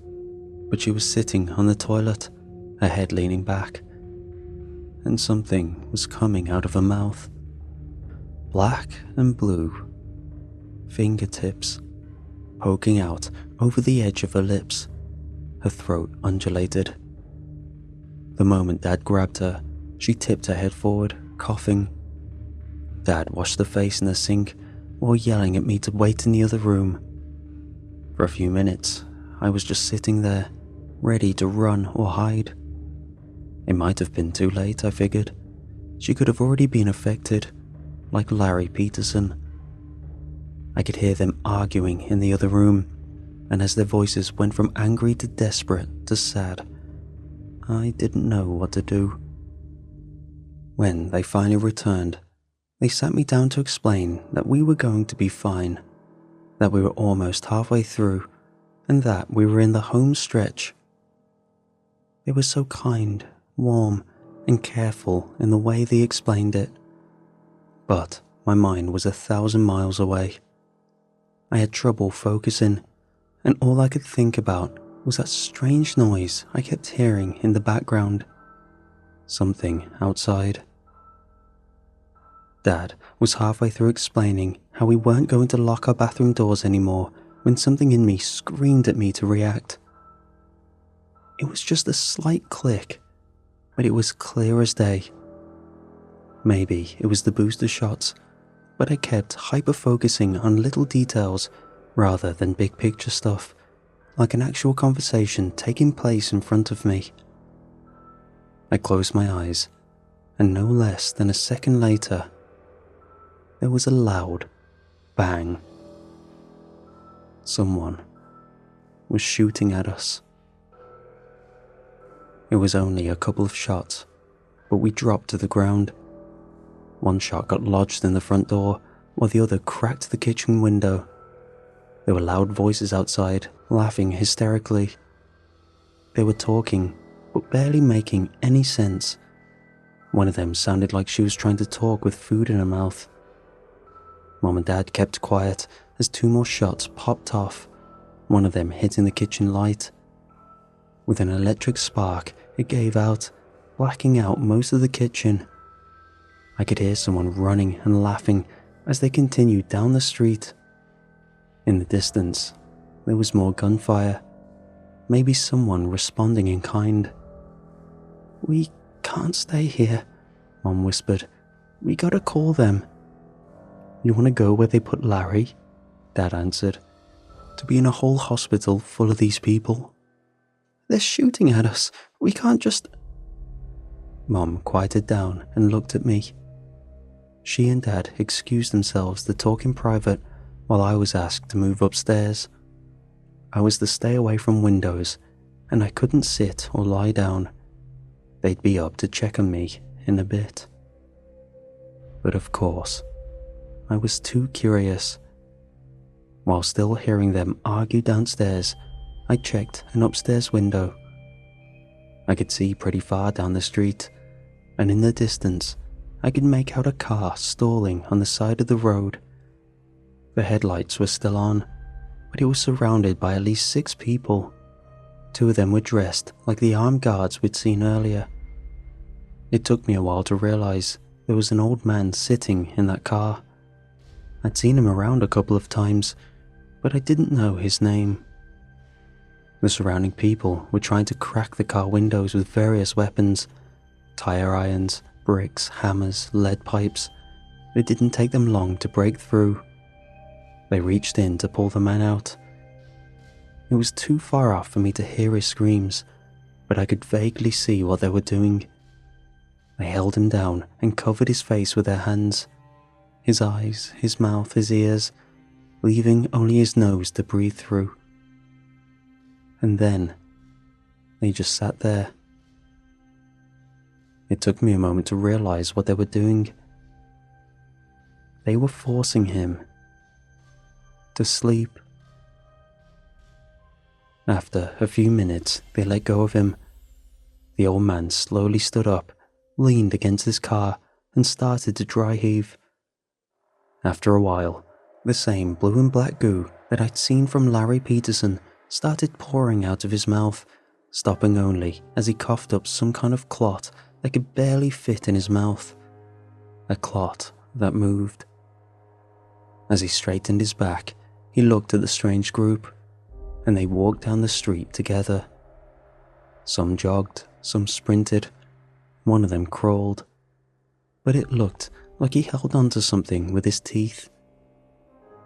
but she was sitting on the toilet, her head leaning back, and something was coming out of her mouth. Black and blue, fingertips poking out over the edge of her lips. Her throat undulated. The moment Dad grabbed her, she tipped her head forward, coughing. Dad washed her face in the sink while yelling at me to wait in the other room. For a few minutes, I was just sitting there, ready to run or hide. It might have been too late, I figured. She could have already been affected, like Larry Peterson. I could hear them arguing in the other room, and as their voices went from angry to desperate to sad, I didn't know what to do. When they finally returned, they sat me down to explain that we were going to be fine, that we were almost halfway through, and that we were in the home stretch. They were so kind, warm, and careful in the way they explained it. But my mind was 1,000 miles away. I had trouble focusing, and all I could think about was that strange noise I kept hearing in the background. Something outside. Dad was halfway through explaining how we weren't going to lock our bathroom doors anymore when something in me screamed at me to react. It was just a slight click, but it was clear as day. Maybe it was the booster shots, but I kept hyper-focusing on little details rather than big picture stuff, like an actual conversation taking place in front of me. I closed my eyes, and no less than a second later, there was a loud bang. Someone was shooting at us. It was only a couple of shots, but we dropped to the ground. One shot got lodged in the front door, while the other cracked the kitchen window. There were loud voices outside, laughing hysterically. They were talking, but barely making any sense. One of them sounded like she was trying to talk with food in her mouth. Mom and Dad kept quiet as 2 more shots popped off, one of them hitting the kitchen light. With an electric spark, it gave out, blacking out most of the kitchen. I could hear someone running and laughing as they continued down the street. In the distance, there was more gunfire, maybe someone responding in kind. "We can't stay here," Mom whispered. "We gotta call them." "You want to go where they put Larry?" Dad answered. "To be in a whole hospital full of these people?" "They're shooting at us. We can't just..." Mom quieted down and looked at me. She and Dad excused themselves to talk in private while I was asked to move upstairs. I was to stay away from windows, and I couldn't sit or lie down. They'd be up to check on me in a bit. But of course, I was too curious. While still hearing them argue downstairs, I checked an upstairs window. I could see pretty far down the street, and in the distance, I could make out a car stalling on the side of the road. The headlights were still on, but it was surrounded by at least 6 people. 2 of them were dressed like the armed guards we'd seen earlier. It took me a while to realize there was an old man sitting in that car. I'd seen him around a couple of times, but I didn't know his name. The surrounding people were trying to crack the car windows with various weapons, tire irons, bricks, hammers, lead pipes. It didn't take them long to break through. They reached in to pull the man out. It was too far off for me to hear his screams, but I could vaguely see what they were doing. They held him down and covered his face with their hands, his eyes, his mouth, his ears, leaving only his nose to breathe through. And then they just sat there. It took me a moment to realize what they were doing. They were forcing him to sleep. After a few minutes, they let go of him. The old man slowly stood up, leaned against his car, and started to dry heave. After a while, the same blue and black goo that I'd seen from Larry Peterson started pouring out of his mouth, stopping only as he coughed up some kind of clot that could barely fit in his mouth. A clot that moved. As he straightened his back, he looked at the strange group, and they walked down the street together. Some jogged, some sprinted, one of them crawled, but it looked like he held onto something with his teeth.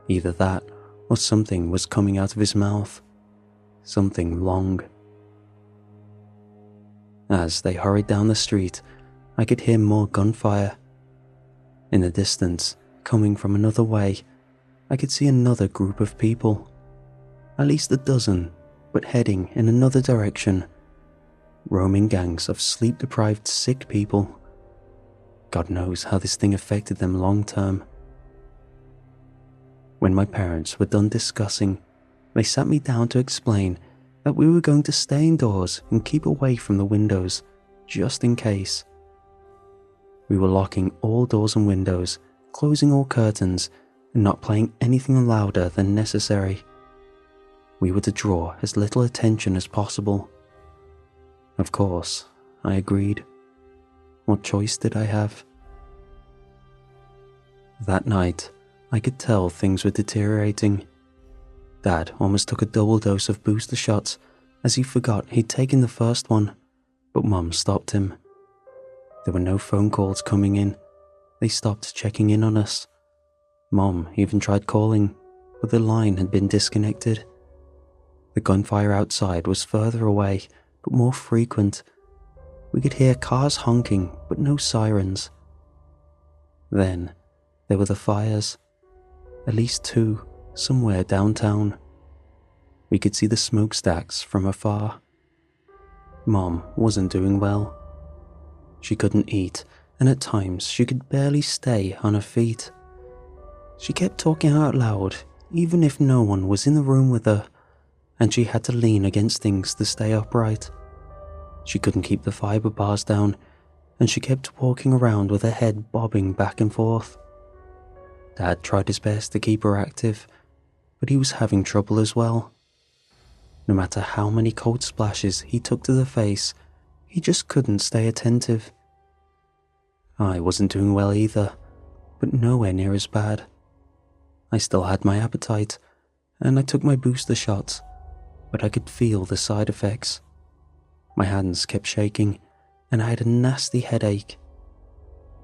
Either that, or something was coming out of his mouth, something long. As they hurried down the street, I could hear more gunfire. In the distance, coming from another way, I could see another group of people. At least a dozen, but heading in another direction. Roaming gangs of sleep-deprived sick people. God knows how this thing affected them long term. When my parents were done discussing, they sat me down to explain that we were going to stay indoors and keep away from the windows, just in case. We were locking all doors and windows, closing all curtains, and not playing anything louder than necessary. We were to draw as little attention as possible. Of course, I agreed. What choice did I have? That night, I could tell things were deteriorating. Dad almost took a double dose of booster shots as he forgot he'd taken the first one, but Mum stopped him. There were no phone calls coming in. They stopped checking in on us. Mom even tried calling, but the line had been disconnected. The gunfire outside was further away, but more frequent. We could hear cars honking, but no sirens. Then, there were the fires. At least two, somewhere downtown. We could see the smokestacks from afar. Mom wasn't doing well. She couldn't eat, and at times she could barely stay on her feet. She kept talking out loud, even if no one was in the room with her, and she had to lean against things to stay upright. She couldn't keep the fiber bars down, and she kept walking around with her head bobbing back and forth. Dad tried his best to keep her active, but he was having trouble as well. No matter how many cold splashes he took to the face, he just couldn't stay attentive. I wasn't doing well either, but nowhere near as bad. I still had my appetite, and I took my booster shots, but I could feel the side effects. My hands kept shaking, and I had a nasty headache.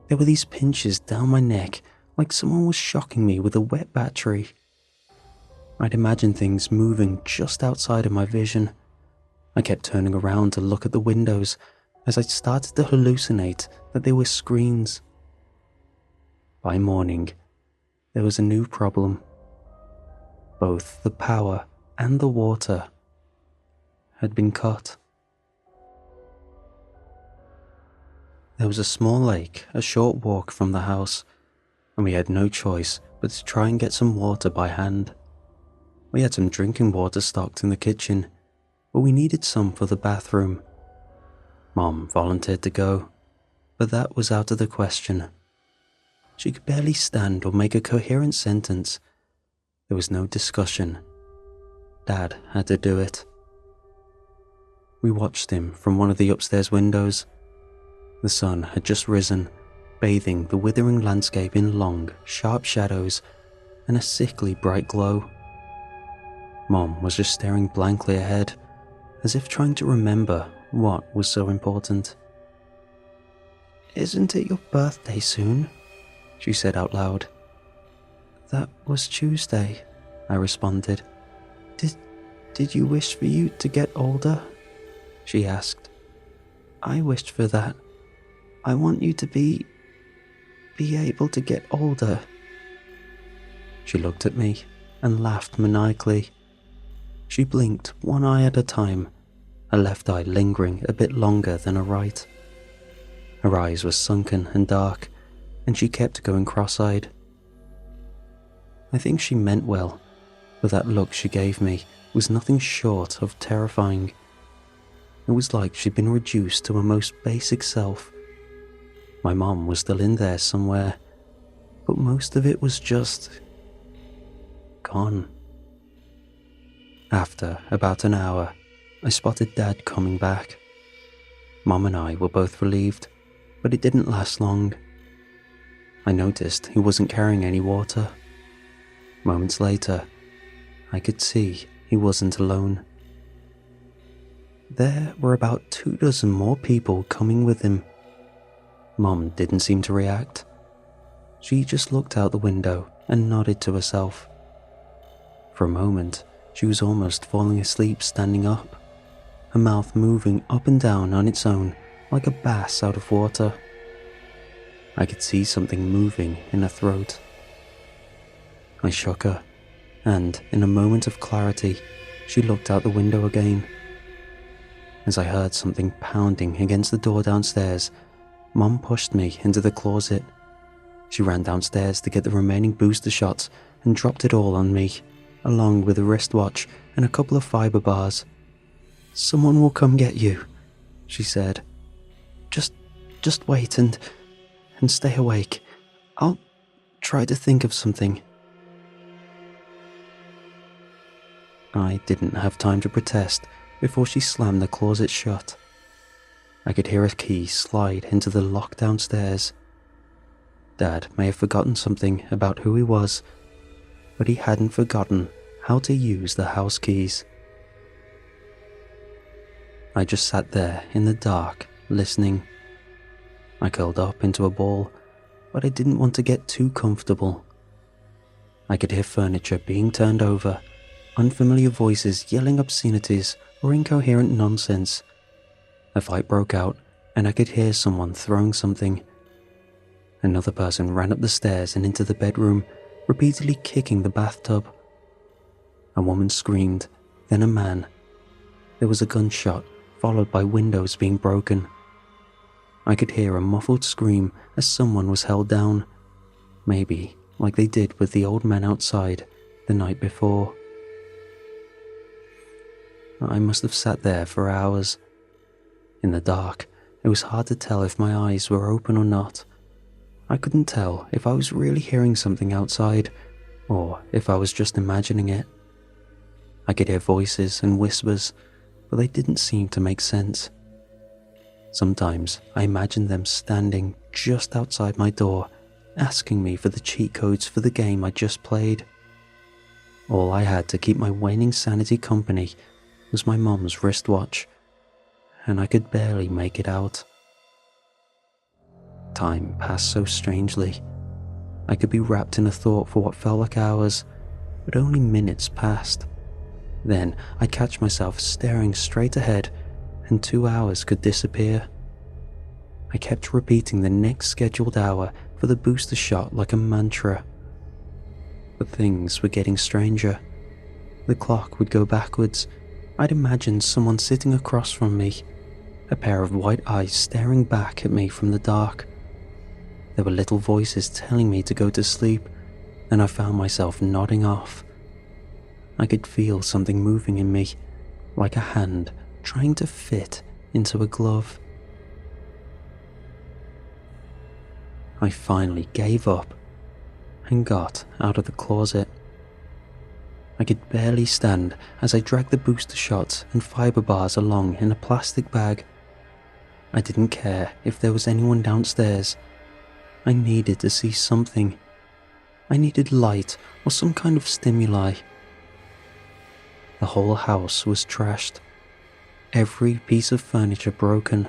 There were these pinches down my neck, like someone was shocking me with a wet battery. I'd imagine things moving just outside of my vision. I kept turning around to look at the windows as I started to hallucinate that they were screens. By morning, there was a new problem. Both the power and the water had been cut. There was a small lake a short walk from the house, and we had no choice but to try and get some water by hand. We had some drinking water stocked in the kitchen, but we needed some for the bathroom. Mom volunteered to go, but that was out of the question. She could barely stand or make a coherent sentence. There was no discussion. Dad had to do it. We watched him from one of the upstairs windows. The sun had just risen, bathing the withering landscape in long, sharp shadows and a sickly bright glow. Mom was just staring blankly ahead, as if trying to remember what was so important. "Isn't it your birthday soon?" she said out loud. "That was Tuesday," I responded. Did you wish for you to get older?" she asked. "I wished for that. I want you to be able to get older." She looked at me and laughed maniacally. She blinked one eye at a time, her left eye lingering a bit longer than her right. Her eyes were sunken and dark, and she kept going cross-eyed. I think she meant well, but that look she gave me was nothing short of terrifying. It was like she'd been reduced to her most basic self. My mom was still in there somewhere, but most of it was just gone. After about an hour, I spotted Dad coming back. Mom and I were both relieved, but it didn't last long. I noticed he wasn't carrying any water. Moments later, I could see he wasn't alone. There were about 24 more people coming with him. Mom didn't seem to react. She just looked out the window and nodded to herself. For a moment, she was almost falling asleep standing up, her mouth moving up and down on its own like a bass out of water. I could see something moving in her throat. I shook her, and in a moment of clarity, she looked out the window again. As I heard something pounding against the door downstairs, Mom pushed me into the closet. She ran downstairs to get the remaining booster shots and dropped it all on me, along with a wristwatch and a couple of fiber bars. "Someone will come get you," she said. Just wait and stay awake. I'll try to think of something." I didn't have time to protest before she slammed the closet shut. I could hear a key slide into the lock downstairs. Dad may have forgotten something about who he was, but he hadn't forgotten how to use the house keys. I just sat there in the dark, listening. I curled up into a ball, but I didn't want to get too comfortable. I could hear furniture being turned over, unfamiliar voices yelling obscenities or incoherent nonsense. A fight broke out, and I could hear someone throwing something. Another person ran up the stairs and into the bedroom, repeatedly kicking the bathtub. A woman screamed, then a man. There was a gunshot, followed by windows being broken. I could hear a muffled scream as someone was held down, maybe like they did with the old man outside the night before. I must have sat there for hours. In the dark, it was hard to tell if my eyes were open or not. I couldn't tell if I was really hearing something outside, or if I was just imagining it. I could hear voices and whispers, but they didn't seem to make sense. Sometimes I imagined them standing just outside my door, asking me for the cheat codes for the game I just played. All I had to keep my waning sanity company was my mom's wristwatch, and I could barely make it out. Time passed so strangely. I could be wrapped in a thought for what felt like hours, but only minutes passed. Then I'd catch myself staring straight ahead, and 2 hours could disappear. I kept repeating the next scheduled hour for the booster shot like a mantra. But things were getting stranger. The clock would go backwards. I'd imagined someone sitting across from me, a pair of white eyes staring back at me from the dark. There were little voices telling me to go to sleep, and I found myself nodding off. I could feel something moving in me, like a hand trying to fit into a glove. I finally gave up and got out of the closet. I could barely stand as I dragged the booster shots and fiber bars along in a plastic bag. I didn't care if there was anyone downstairs. I needed to see something. I needed light or some kind of stimuli. The whole house was trashed. Every piece of furniture broken,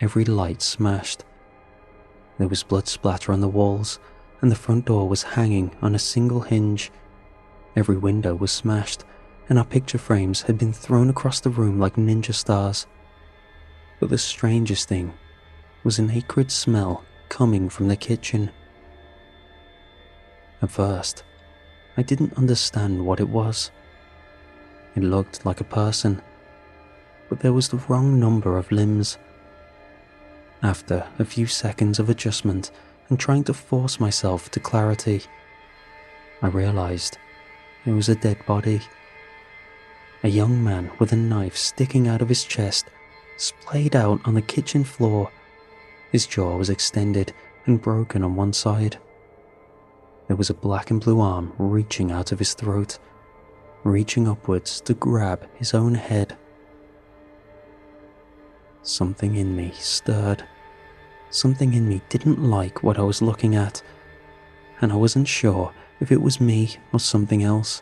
every light smashed. There was blood splatter on the walls, and the front door was hanging on a single hinge. Every window was smashed, and our picture frames had been thrown across the room like ninja stars. But the strangest thing was an acrid smell coming from the kitchen. At first, I didn't understand what it was. It looked like a person, but there was the wrong number of limbs. After a few seconds of adjustment and trying to force myself to clarity, I realized it was a dead body. A young man with a knife sticking out of his chest, splayed out on the kitchen floor. His jaw was extended and broken on one side. There was a black and blue arm reaching out of his throat, reaching upwards to grab his own head. Something in me stirred. Something in me didn't like what I was looking at, and I wasn't sure if it was me or something else.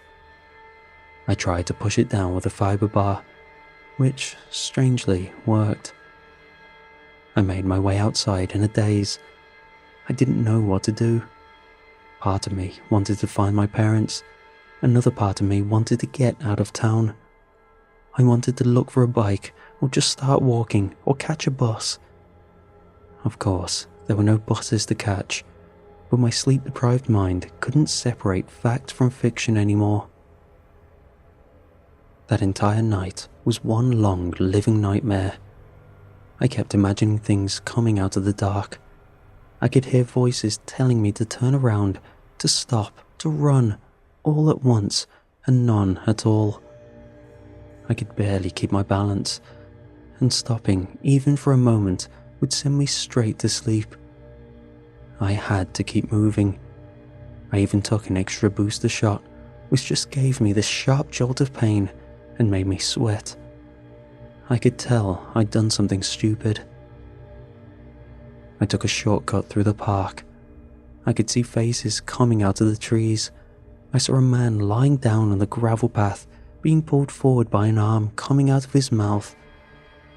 I tried to push it down with a fiber bar, which strangely worked. I made my way outside in a daze. I didn't know what to do. Part of me wanted to find my parents. Another part of me wanted to get out of town. I wanted to look for a bike or just start walking or catch a bus. Of course, there were no buses to catch, but my sleep-deprived mind couldn't separate fact from fiction anymore. That entire night was one long living nightmare. I kept imagining things coming out of the dark. I could hear voices telling me to turn around, to stop, to run, all at once and none at all. I could barely keep my balance, and stopping even for a moment would send me straight to sleep. I had to keep moving. I even took an extra booster shot, which just gave me this sharp jolt of pain and made me sweat. I could tell I'd done something stupid. I took a shortcut through the park. I could see faces coming out of the trees. I saw a man lying down on the gravel path, being pulled forward by an arm coming out of his mouth.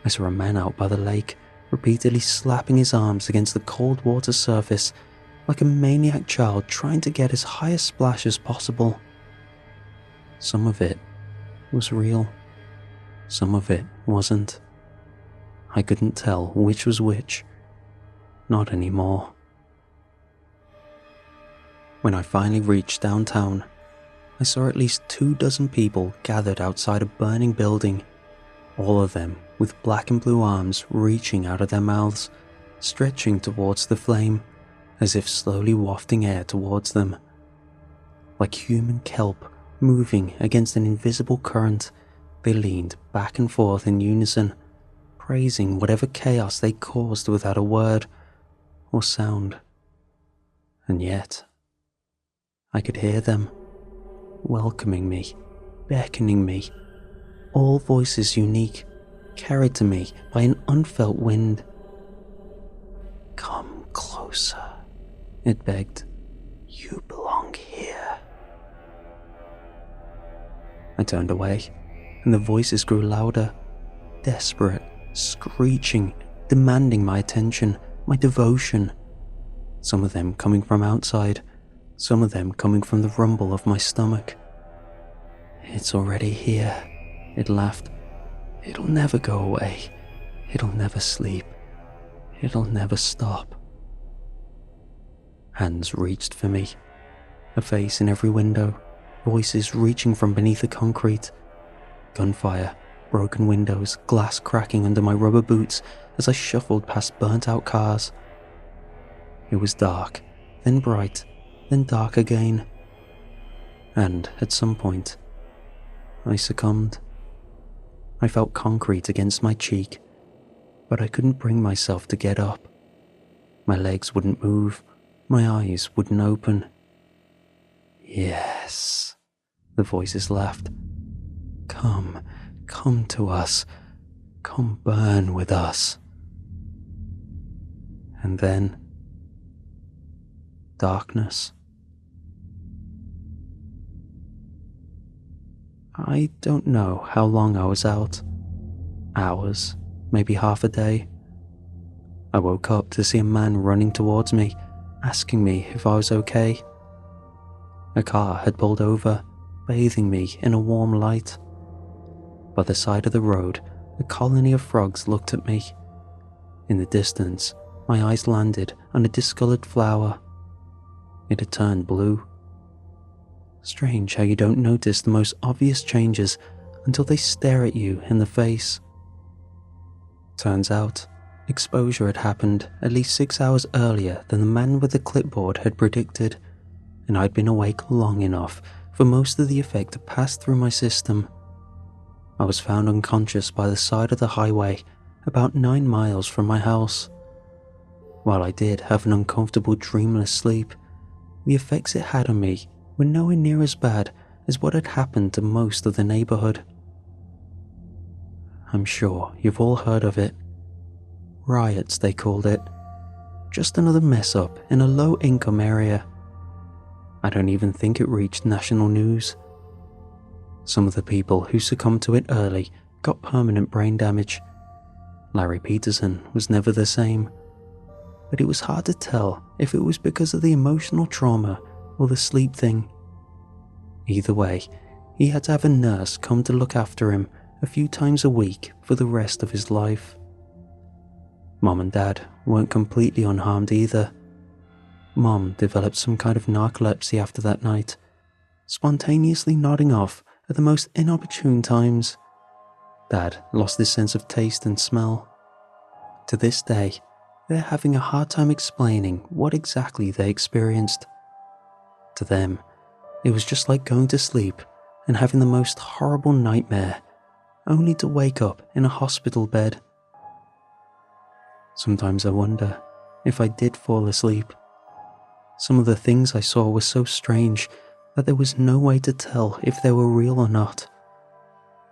I saw a man out by the lake, repeatedly slapping his arms against the cold water surface, like a maniac child trying to get as high a splash as possible. Some of it was real. Some of it wasn't. I couldn't tell which was which. Not anymore. When I finally reached downtown, I saw at least 24 people gathered outside a burning building, all of them with black and blue arms reaching out of their mouths, stretching towards the flame, as if slowly wafting air towards them. Like human kelp moving against an invisible current, they leaned back and forth in unison, praising whatever chaos they caused without a word or sound. And yet, I could hear them, welcoming me, beckoning me, all voices unique, carried to me by an unfelt wind. "Come closer," it begged. "You belong here." I turned away, and the voices grew louder, desperate, screeching, demanding my attention, my devotion. Some of them coming from outside, some of them coming from the rumble of my stomach. "It's already here," it laughed. "It'll never go away. It'll never sleep. It'll never stop." Hands reached for me, a face in every window, voices reaching from beneath the concrete. Gunfire, broken windows, glass cracking under my rubber boots as I shuffled past burnt-out cars. It was dark, then bright, then dark again. And at some point, I succumbed. I felt concrete against my cheek, but I couldn't bring myself to get up. My legs wouldn't move, my eyes wouldn't open. "Yes," the voices laughed. Come to us. Come burn with us." And then, darkness. I don't know how long I was out. Hours, maybe half a day. I woke up to see a man running towards me, asking me if I was okay. A car had pulled over, bathing me in a warm light. By the side of the road, a colony of frogs looked at me. In the distance, my eyes landed on a discolored flower. It had turned blue. Strange how you don't notice the most obvious changes until they stare at you in the face. Turns out, exposure had happened at least 6 hours earlier than the man with the clipboard had predicted, and I'd been awake long enough for most of the effect to pass through my system. I was found unconscious by the side of the highway about 9 miles from my house. While I did have an uncomfortable dreamless sleep, the effects it had on me were nowhere near as bad as what had happened to most of the neighborhood. I'm sure you've all heard of it. Riots, they called it. Just another mess up in a low-income area. I don't even think it reached national news. Some of the people who succumbed to it early got permanent brain damage. Larry Peterson was never the same. But it was hard to tell if it was because of the emotional trauma or the sleep thing. Either way, he had to have a nurse come to look after him a few times a week for the rest of his life. Mom and Dad weren't completely unharmed either. Mom developed some kind of narcolepsy after that night, spontaneously nodding off at the most inopportune times. Dad lost his sense of taste and smell. To this day, they're having a hard time explaining what exactly they experienced. To them, it was just like going to sleep and having the most horrible nightmare, only to wake up in a hospital bed. Sometimes I wonder if I did fall asleep. Some of the things I saw were so strange that there was no way to tell if they were real or not.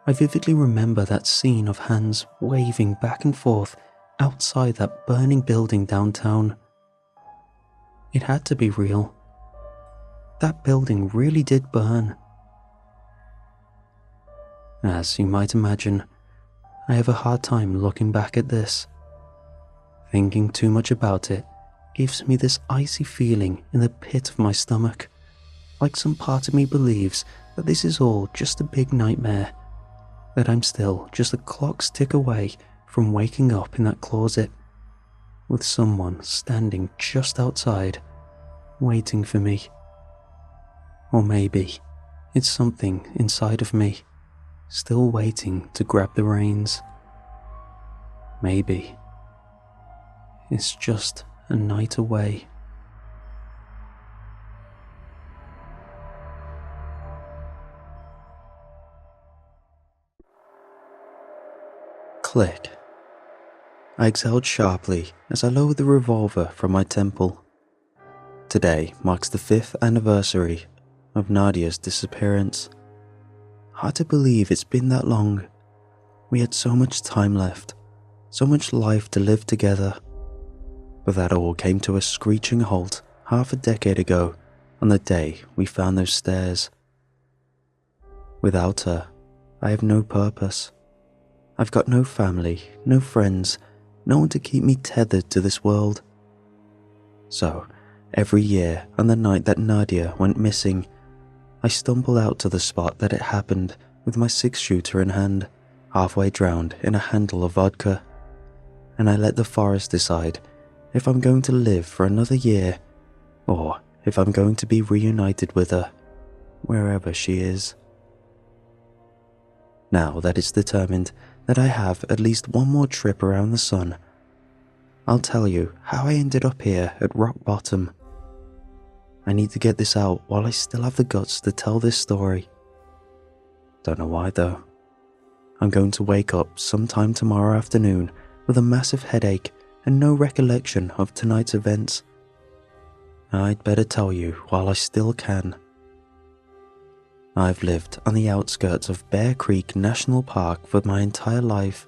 I vividly remember that scene of hands waving back and forth outside that burning building downtown. It had to be real. That building really did burn. As you might imagine, I have a hard time looking back at this. Thinking too much about it gives me this icy feeling in the pit of my stomach, like some part of me believes that this is all just a big nightmare, that I'm still just a clock's tick away from waking up in that closet, with someone standing just outside, waiting for me. Or maybe it's something inside of me, still waiting to grab the reins. Maybe it's just a night away. Click. I exhaled sharply as I lowered the revolver from my temple. Today marks the 5th anniversary of Nadia's disappearance. Hard to believe it's been that long. We had so much time left, so much life to live together. But that all came to a screeching halt half a decade ago on the day we found those stairs. Without her, I have no purpose. I've got no family, no friends, no one to keep me tethered to this world. So, every year on the night that Nadia went missing, I stumble out to the spot that it happened with my 6-shooter in hand, halfway drowned in a handle of vodka, and I let the forest decide if I'm going to live for another year, or if I'm going to be reunited with her, wherever she is. Now that it's determined that I have at least one more trip around the sun, I'll tell you how I ended up here at rock bottom. I need to get this out while I still have the guts to tell this story. Don't know why though. I'm going to wake up sometime tomorrow afternoon with a massive headache and no recollection of tonight's events. I'd better tell you while I still can. I've lived on the outskirts of Bear Creek National Park for my entire life.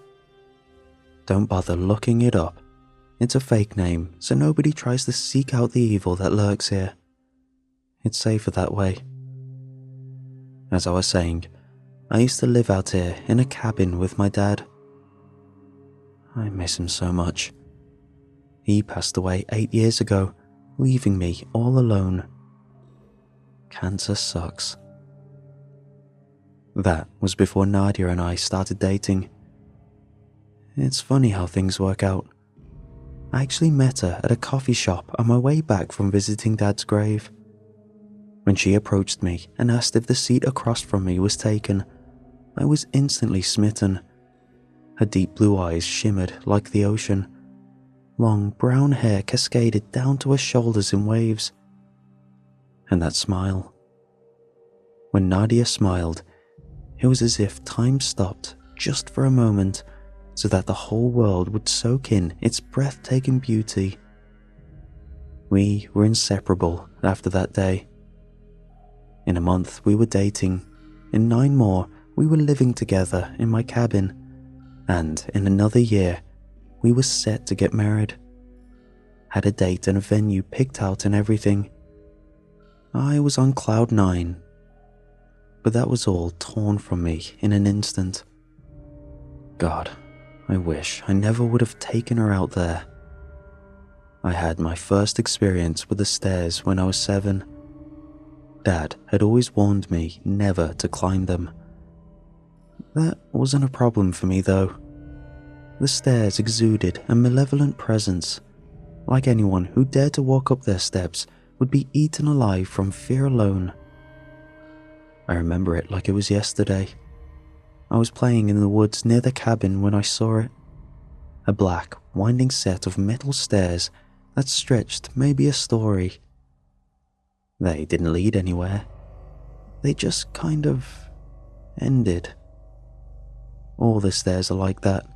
Don't bother looking it up. It's a fake name, so nobody tries to seek out the evil that lurks here. It's safer that way. As I was saying, I used to live out here in a cabin with my dad. I miss him so much. He passed away 8 years ago, leaving me all alone. Cancer sucks. That was before Nadia and I started dating. It's funny how things work out. I actually met her at a coffee shop on my way back from visiting Dad's grave. When she approached me and asked if the seat across from me was taken, I was instantly smitten. Her deep blue eyes shimmered like the ocean. Long brown hair cascaded down to her shoulders in waves. And that smile. When Nadia smiled, it was as if time stopped just for a moment so that the whole world would soak in its breathtaking beauty. We were inseparable after that day. In a month, we were dating. In 9 more, we were living together in my cabin. And in another year, we were set to get married. Had a date and a venue picked out and everything. I was on cloud 9. But that was all torn from me in an instant. God, I wish I never would have taken her out there. I had my first experience with the stairs when I was 7. Dad had always warned me never to climb them. That wasn't a problem for me though. The stairs exuded a malevolent presence, like anyone who dared to walk up their steps would be eaten alive from fear alone. I remember it like it was yesterday. I was playing in the woods near the cabin when I saw it. A black, winding set of metal stairs that stretched maybe a story. They didn't lead anywhere. They just kind of ended. All the stairs are like that.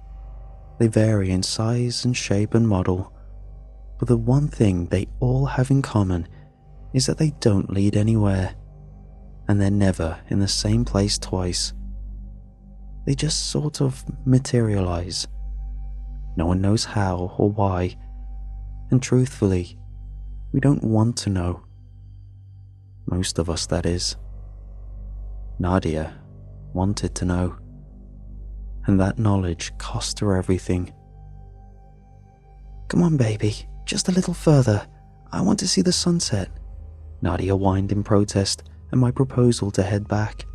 They vary in size and shape and model, but the one thing they all have in common is that they don't lead anywhere, and they're never in the same place twice. They just sort of materialize. No one knows how or why, and truthfully, we don't want to know. Most of us, that is. Nadia wanted to know, and that knowledge cost her everything. "Come on, baby, just a little further. I want to see the sunset," Nadia whined in protest at my proposal to head back.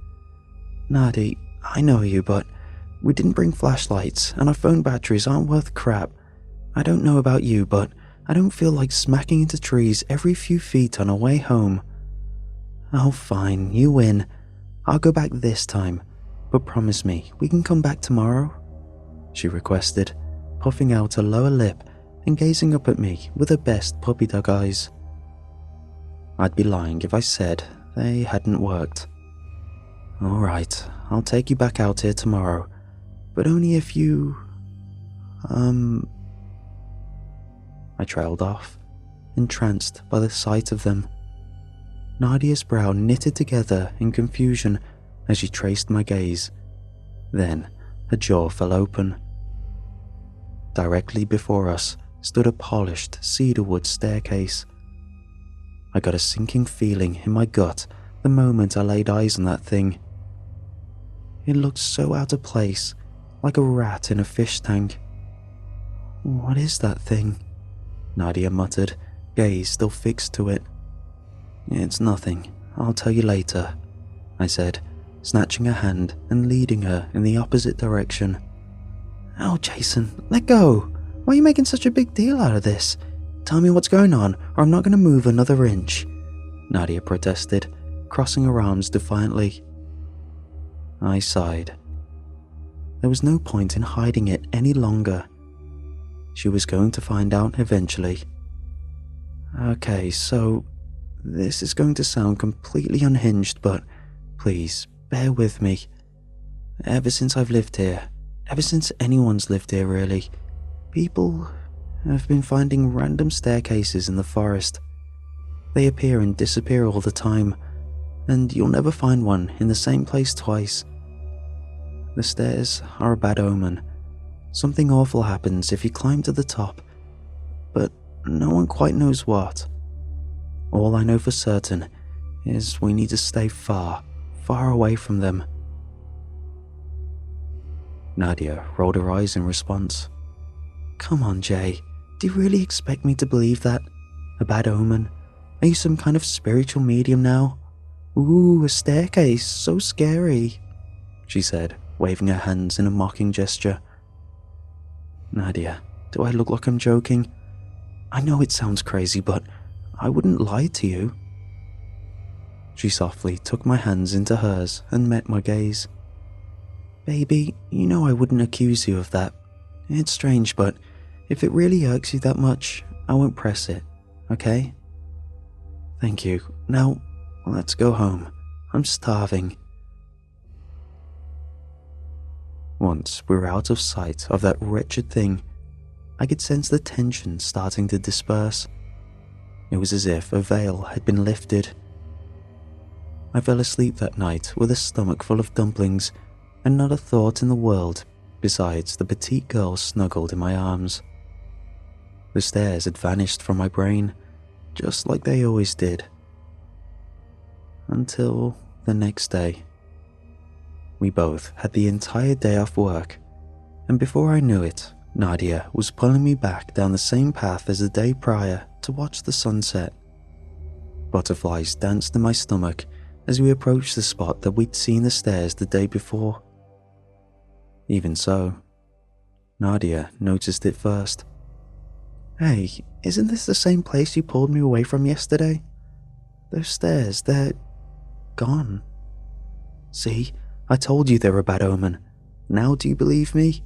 "Nadia, I know you, but we didn't bring flashlights, and our phone batteries aren't worth crap. I don't know about you, but I don't feel like smacking into trees every few feet on our way home." "Oh, fine, you win. I'll go back this time, but promise me we can come back tomorrow," she requested, puffing out her lower lip and gazing up at me with her best puppy dog eyes. I'd be lying if I said they hadn't worked. "All right, I'll take you back out here tomorrow, but only if you... I trailed off, entranced by the sight of them. Nadia's brow knitted together in confusion as she traced my gaze. Then her jaw fell open. Directly before us stood a polished cedarwood staircase. I got a sinking feeling in my gut the moment I laid eyes on that thing. It looked so out of place, like a rat in a fish tank. "What is that thing?" Nadia muttered, gaze still fixed to it. "It's nothing. I'll tell you later," I said, snatching her hand and leading her in the opposite direction. "Oh, Jason, let go. Why are you making such a big deal out of this? Tell me what's going on, or I'm not going to move another inch," Nadia protested, crossing her arms defiantly. I sighed. There was no point in hiding it any longer. She was going to find out eventually. "Okay, so this is going to sound completely unhinged, but please, bear with me. Ever since I've lived here, ever since anyone's lived here really, people have been finding random staircases in the forest. They appear and disappear all the time, and you'll never find one in the same place twice. The stairs are a bad omen. Something awful happens if you climb to the top, but no one quite knows what. All I know for certain is we need to stay far, far away from them." Nadia rolled her eyes in response. "Come on, Jay. Do you really expect me to believe that? A bad omen? Are you some kind of spiritual medium now? Ooh, a staircase, so scary," she said, waving her hands in a mocking gesture. "Nadia, do I look like I'm joking? I know it sounds crazy, but I wouldn't lie to you." She softly took my hands into hers and met my gaze. "Baby, you know I wouldn't accuse you of that. It's strange, but if it really irks you that much, I won't press it, okay? Thank you. Now, let's go home. I'm starving." Once we were out of sight of that wretched thing, I could sense the tension starting to disperse. It was as if a veil had been lifted. I fell asleep that night with a stomach full of dumplings and not a thought in the world besides the petite girl snuggled in my arms. The stares had vanished from my brain, just like they always did. Until the next day. We both had the entire day off work, and before I knew it, Nadia was pulling me back down the same path as the day prior to watch the sunset. Butterflies danced in my stomach as we approached the spot that we'd seen the stairs the day before. Even so, Nadia noticed it first. "Hey, isn't this the same place you pulled me away from yesterday? Those stairs, they're gone. See, I told you they were a bad omen. Now do you believe me?"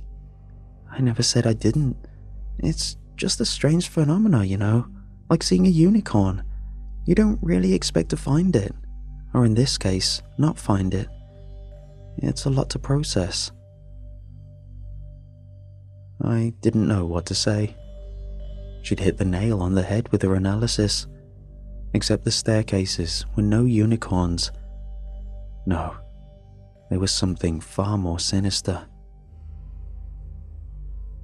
"I never said I didn't. It's just a strange phenomena, you know, like seeing a unicorn. You don't really expect to find it, or in this case, not find it. It's a lot to process." I didn't know what to say. She'd hit the nail on the head with her analysis, except the staircases were no unicorns. No, there was something far more sinister.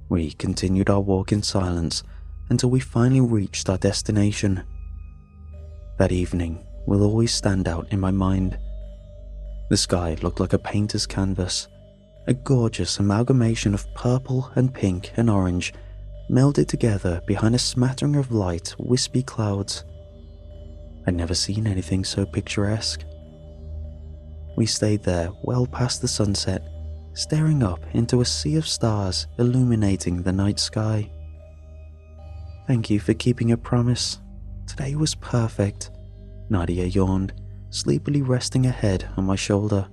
We continued our walk in silence until we finally reached our destination. That evening will always stand out in my mind. The sky looked like a painter's canvas, a gorgeous amalgamation of purple and pink and orange melded together behind a smattering of light, wispy clouds. I'd never seen anything so picturesque. We stayed there well past the sunset, staring up into a sea of stars illuminating the night sky. "Thank you for keeping your promise. Today was perfect," Nadia yawned, sleepily resting her head on my shoulder.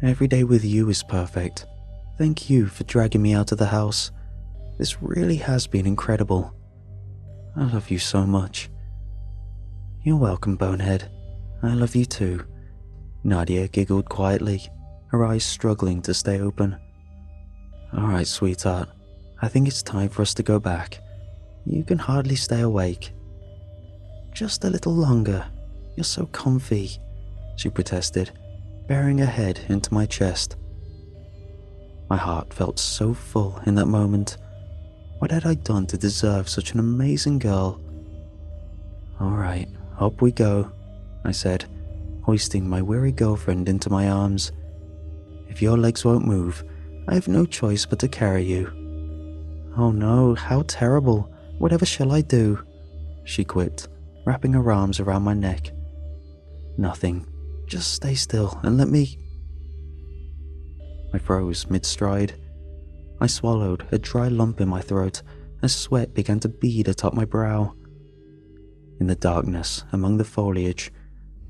"Every day with you is perfect. Thank you for dragging me out of the house. This really has been incredible. I love you so much." "You're welcome, bonehead. I love you too," Nadia giggled quietly, her eyes struggling to stay open. "All right, sweetheart. I think it's time for us to go back. You can hardly stay awake." "Just a little longer. You're so comfy," she protested, burying her head into my chest. My heart felt so full in that moment. What had I done to deserve such an amazing girl? "All right, up we go," I said, hoisting my weary girlfriend into my arms. "If your legs won't move, I have no choice but to carry you." "Oh no, how terrible. Whatever shall I do?" she quipped, wrapping her arms around my neck. "Nothing. Just stay still and let me..." I froze mid-stride. I swallowed a dry lump in my throat as sweat began to bead atop my brow. In the darkness among the foliage,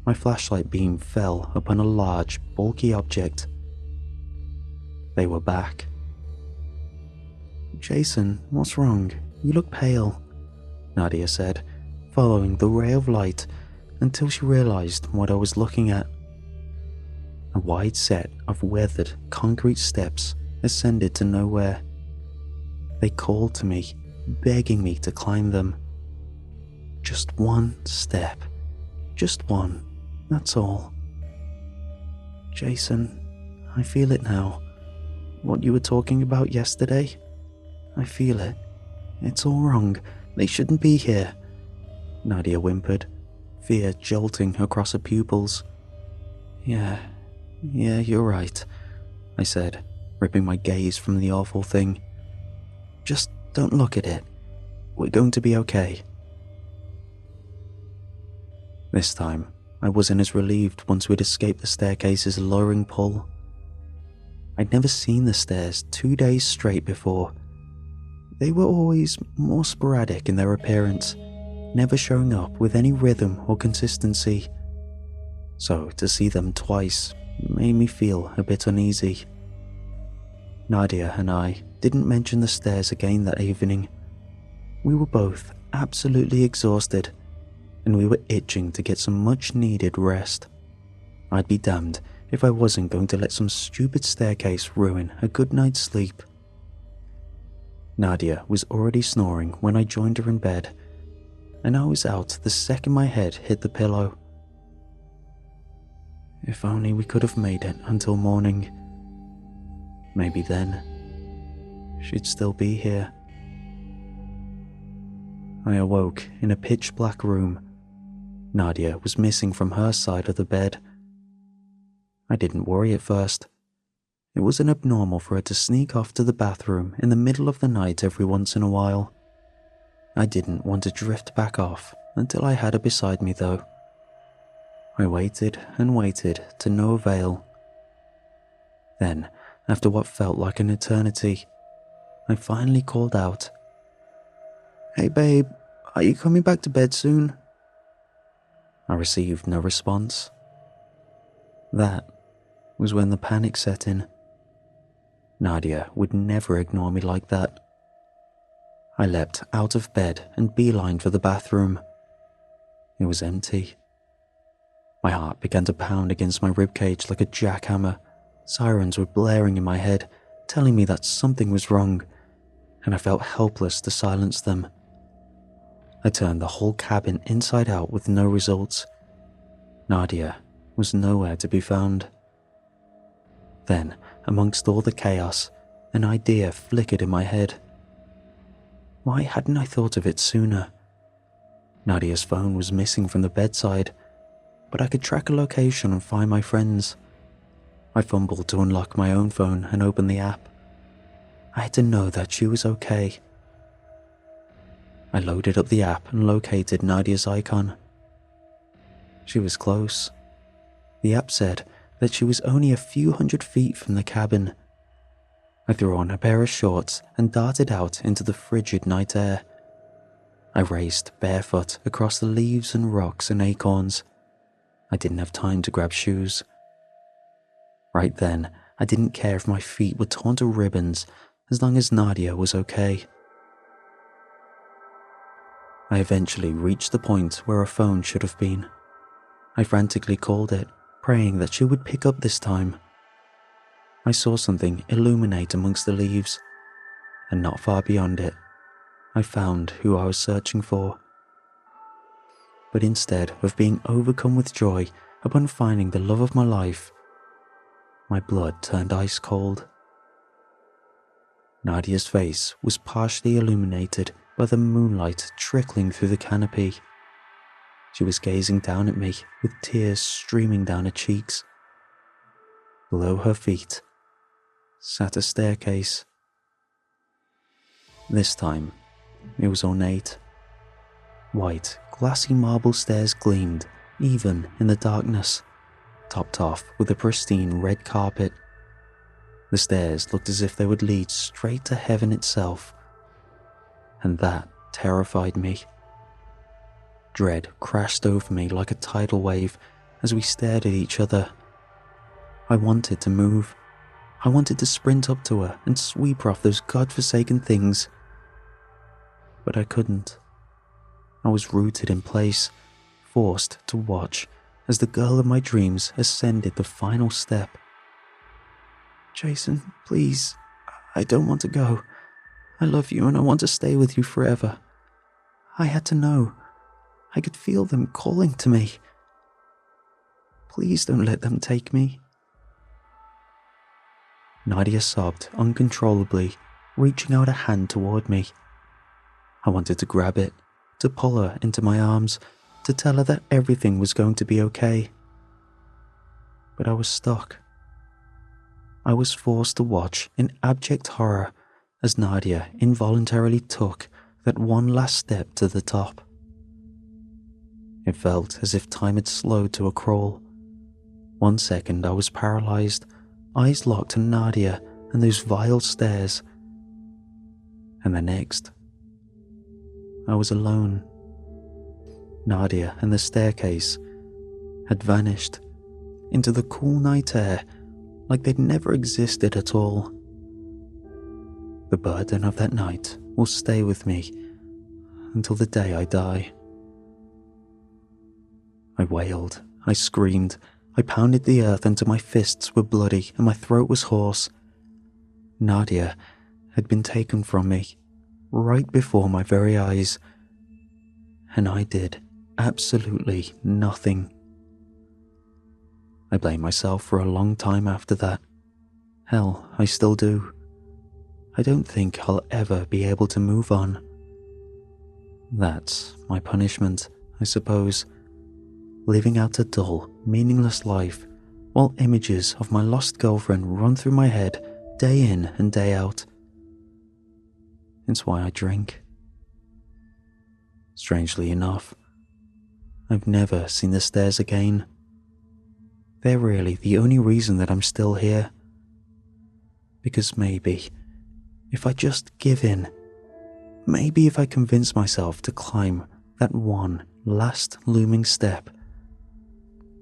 my flashlight beam fell upon a large, bulky object. They were back. "Jason, what's wrong? You look pale," Nadia said, following the ray of light until she realized what I was looking at. A wide set of weathered concrete steps ascended to nowhere. They called to me, begging me to climb them. Just one step. Just one. That's all. "Jason, I feel it now. What you were talking about yesterday. I feel it. It's all wrong. They shouldn't be here," Nadia whimpered, fear jolting across her pupils. Yeah, you're right," I said, ripping my gaze from the awful thing. "Just don't look at it. We're going to be okay." This time, I wasn't as relieved once we'd escaped the staircase's alluring pull. I'd never seen the stairs 2 days straight before. They were always more sporadic in their appearance, never showing up with any rhythm or consistency. So to see them twice made me feel a bit uneasy. Nadia and I didn't mention the stairs again that evening. We were both absolutely exhausted, and we were itching to get some much-needed rest. I'd be damned if I wasn't going to let some stupid staircase ruin a good night's sleep. Nadia was already snoring when I joined her in bed, and I was out the second my head hit the pillow. If only we could have made it until morning. Maybe then she'd still be here. I awoke in a pitch-black room. Nadia was missing from her side of the bed. I didn't worry at first. It wasn't abnormal for her to sneak off to the bathroom in the middle of the night every once in a while. I didn't want to drift back off until I had her beside me, though. I waited and waited to no avail. Then, after what felt like an eternity, I finally called out, "Hey babe, are you coming back to bed soon?" I received no response. That was when the panic set in. Nadia would never ignore me like that. I leapt out of bed and beelined for the bathroom. It was empty. My heart began to pound against my ribcage like a jackhammer. Sirens were blaring in my head, telling me that something was wrong, and I felt helpless to silence them. I turned the whole cabin inside out with no results. Nadia was nowhere to be found. Then, amongst all the chaos, an idea flickered in my head. Why hadn't I thought of it sooner? Nadia's phone was missing from the bedside, but I could track a location and find my friends. I fumbled to unlock my own phone and open the app. I had to know that she was okay. I loaded up the app and located Nadia's icon. She was close. The app said that she was only a few hundred feet from the cabin. I threw on a pair of shorts and darted out into the frigid night air. I raced barefoot across the leaves and rocks and acorns. I didn't have time to grab shoes. Right then, I didn't care if my feet were torn to ribbons as long as Nadia was okay. I eventually reached the point where her phone should have been. I frantically called it, praying that she would pick up this time. I saw something illuminate amongst the leaves, and not far beyond it, I found who I was searching for. But instead of being overcome with joy upon finding the love of my life, my blood turned ice cold. Nadia's face was partially illuminated by the moonlight trickling through the canopy. She was gazing down at me with tears streaming down her cheeks. Below her feet sat a staircase. This time, it was ornate. White, glassy marble stairs gleamed, even in the darkness, topped off with a pristine red carpet. The stairs looked as if they would lead straight to heaven itself, and that terrified me. Dread crashed over me like a tidal wave as we stared at each other. I wanted to move. I wanted to sprint up to her and sweep her off those godforsaken things. But I couldn't. I was rooted in place, forced to watch as the girl of my dreams ascended the final step. "Jason, please, I don't want to go. I love you and I want to stay with you forever. I had to know. I could feel them calling to me. Please don't let them take me." Nadia sobbed uncontrollably, reaching out a hand toward me. I wanted to grab it, to pull her into my arms, to tell her that everything was going to be okay. But I was stuck. I was forced to watch in abject horror as Nadia involuntarily took that one last step to the top. It felt as if time had slowed to a crawl. 1 second I was paralyzed, eyes locked on Nadia and those vile stairs. And the next, I was alone. Nadia and the staircase had vanished into the cool night air like they'd never existed at all. The burden of that night will stay with me until the day I die. I wailed, I screamed, I pounded the earth until my fists were bloody and my throat was hoarse. Nadia had been taken from me right before my very eyes, and I did absolutely nothing. I blamed myself for a long time after that. Hell, I still do. I don't think I'll ever be able to move on. That's my punishment, I suppose. Living out a dull, meaningless life while images of my lost girlfriend run through my head day in and day out. It's why I drink. Strangely enough, I've never seen the stairs again. They're really the only reason that I'm still here. Because maybe, if I just give in, maybe if I convince myself to climb that one last looming step,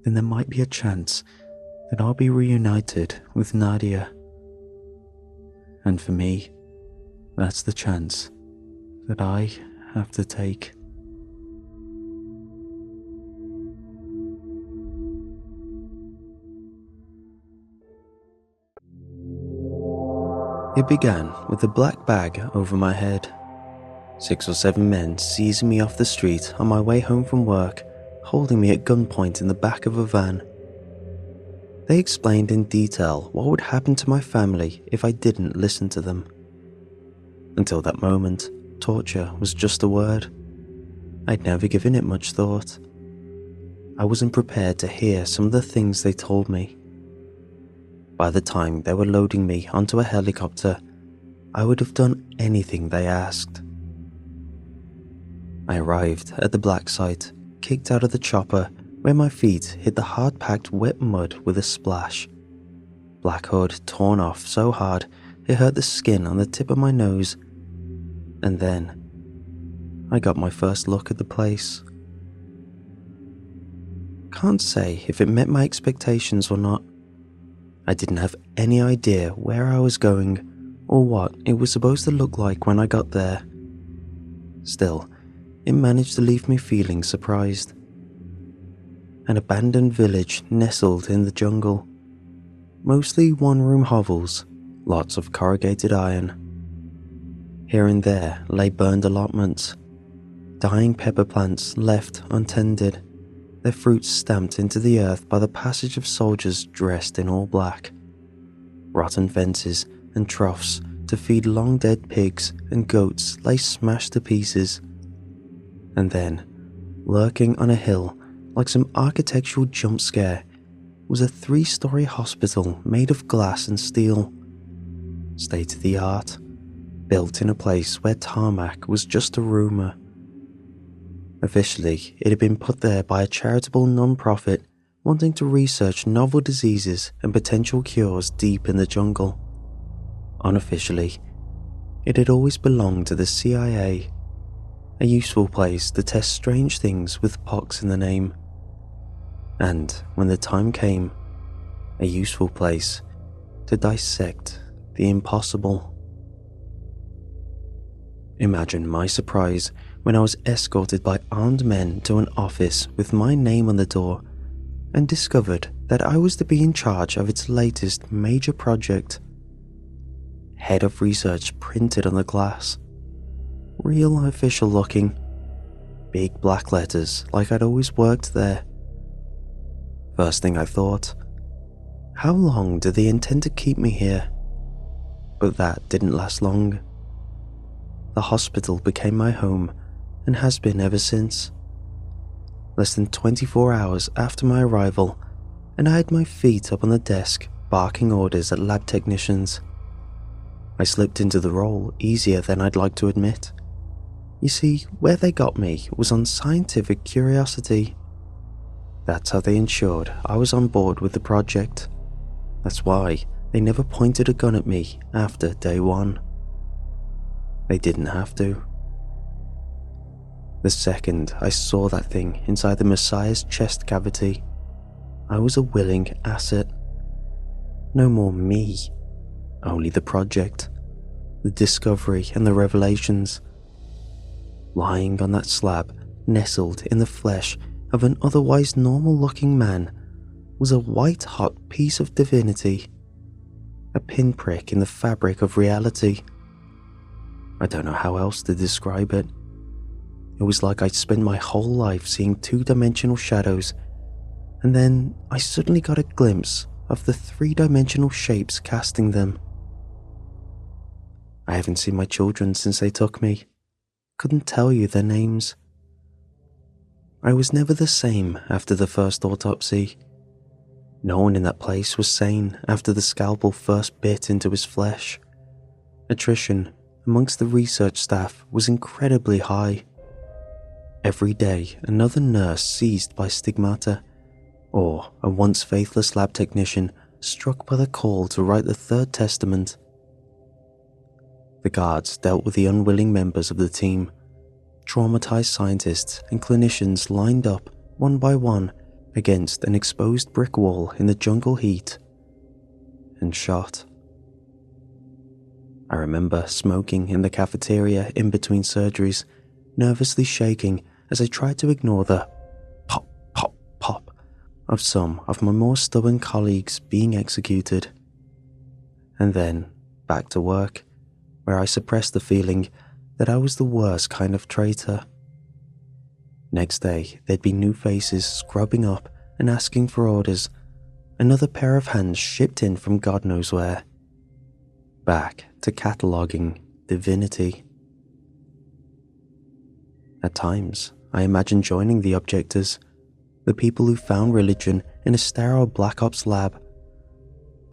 then there might be a chance that I'll be reunited with Nadia. And for me, that's the chance that I have to take. It began with a black bag over my head. 6 or 7 men seizing me off the street on my way home from work, holding me at gunpoint in the back of a van. They explained in detail what would happen to my family if I didn't listen to them. Until that moment, torture was just a word. I'd never given it much thought. I wasn't prepared to hear some of the things they told me. By the time they were loading me onto a helicopter, I would have done anything they asked. I arrived at the black site, kicked out of the chopper, where my feet hit the hard-packed wet mud with a splash. Black hood torn off so hard it hurt the skin on the tip of my nose. And then, I got my first look at the place. Can't say if it met my expectations or not. I didn't have any idea where I was going or what it was supposed to look like when I got there. Still, it managed to leave me feeling surprised. An abandoned village nestled in the jungle. Mostly one-room hovels, lots of corrugated iron. Here and there lay burned allotments, dying pepper plants left untended, their fruits stamped into the earth by the passage of soldiers dressed in all black. Rotten fences and troughs to feed long-dead pigs and goats lay smashed to pieces. And then, lurking on a hill like some architectural jump scare, was a 3-story hospital made of glass and steel. State-of-the-art, built in a place where tarmac was just a rumour. Officially, it had been put there by a charitable non-profit wanting to research novel diseases and potential cures deep in the jungle. Unofficially, it had always belonged to the CIA, a useful place to test strange things with pox in the name. And when the time came, a useful place to dissect the impossible. Imagine my surprise when I was escorted by armed men to an office with my name on the door and discovered that I was to be in charge of its latest major project. Head of Research printed on the glass. Real official looking. Big black letters like I'd always worked there. First thing I thought, how long do they intend to keep me here? But that didn't last long. The hospital became my home and has been ever since. Less than 24 hours after my arrival, and I had my feet up on the desk barking orders at lab technicians. I slipped into the role easier than I'd like to admit. You see, where they got me was on scientific curiosity. That's how they ensured I was on board with the project. That's why they never pointed a gun at me after day one. They didn't have to. The second I saw that thing inside the Messiah's chest cavity, I was a willing asset. No more me, only the project, the discovery and the revelations. Lying on that slab, nestled in the flesh of an otherwise normal-looking man, was a white-hot piece of divinity, a pinprick in the fabric of reality. I don't know how else to describe it. It was like I'd spent my whole life seeing two-dimensional shadows, and then I suddenly got a glimpse of the three-dimensional shapes casting them. I haven't seen my children since they took me. Couldn't tell you their names. I was never the same after the first autopsy. No one in that place was sane after the scalpel first bit into his flesh. Attrition amongst the research staff was incredibly high. Every day, another nurse seized by stigmata, or a once faithless lab technician struck by the call to write the Third Testament. The guards dealt with the unwilling members of the team. Traumatized scientists and clinicians lined up, one by one, against an exposed brick wall in the jungle heat, and shot. I remember smoking in the cafeteria in between surgeries, nervously shaking as I tried to ignore the pop, pop, pop of some of my more stubborn colleagues being executed. And then back to work, where I suppressed the feeling that I was the worst kind of traitor. Next day, there'd be new faces scrubbing up and asking for orders, another pair of hands shipped in from God knows where. Back to cataloguing divinity. At times, I imagined joining the objectors, the people who found religion in a sterile Black Ops lab.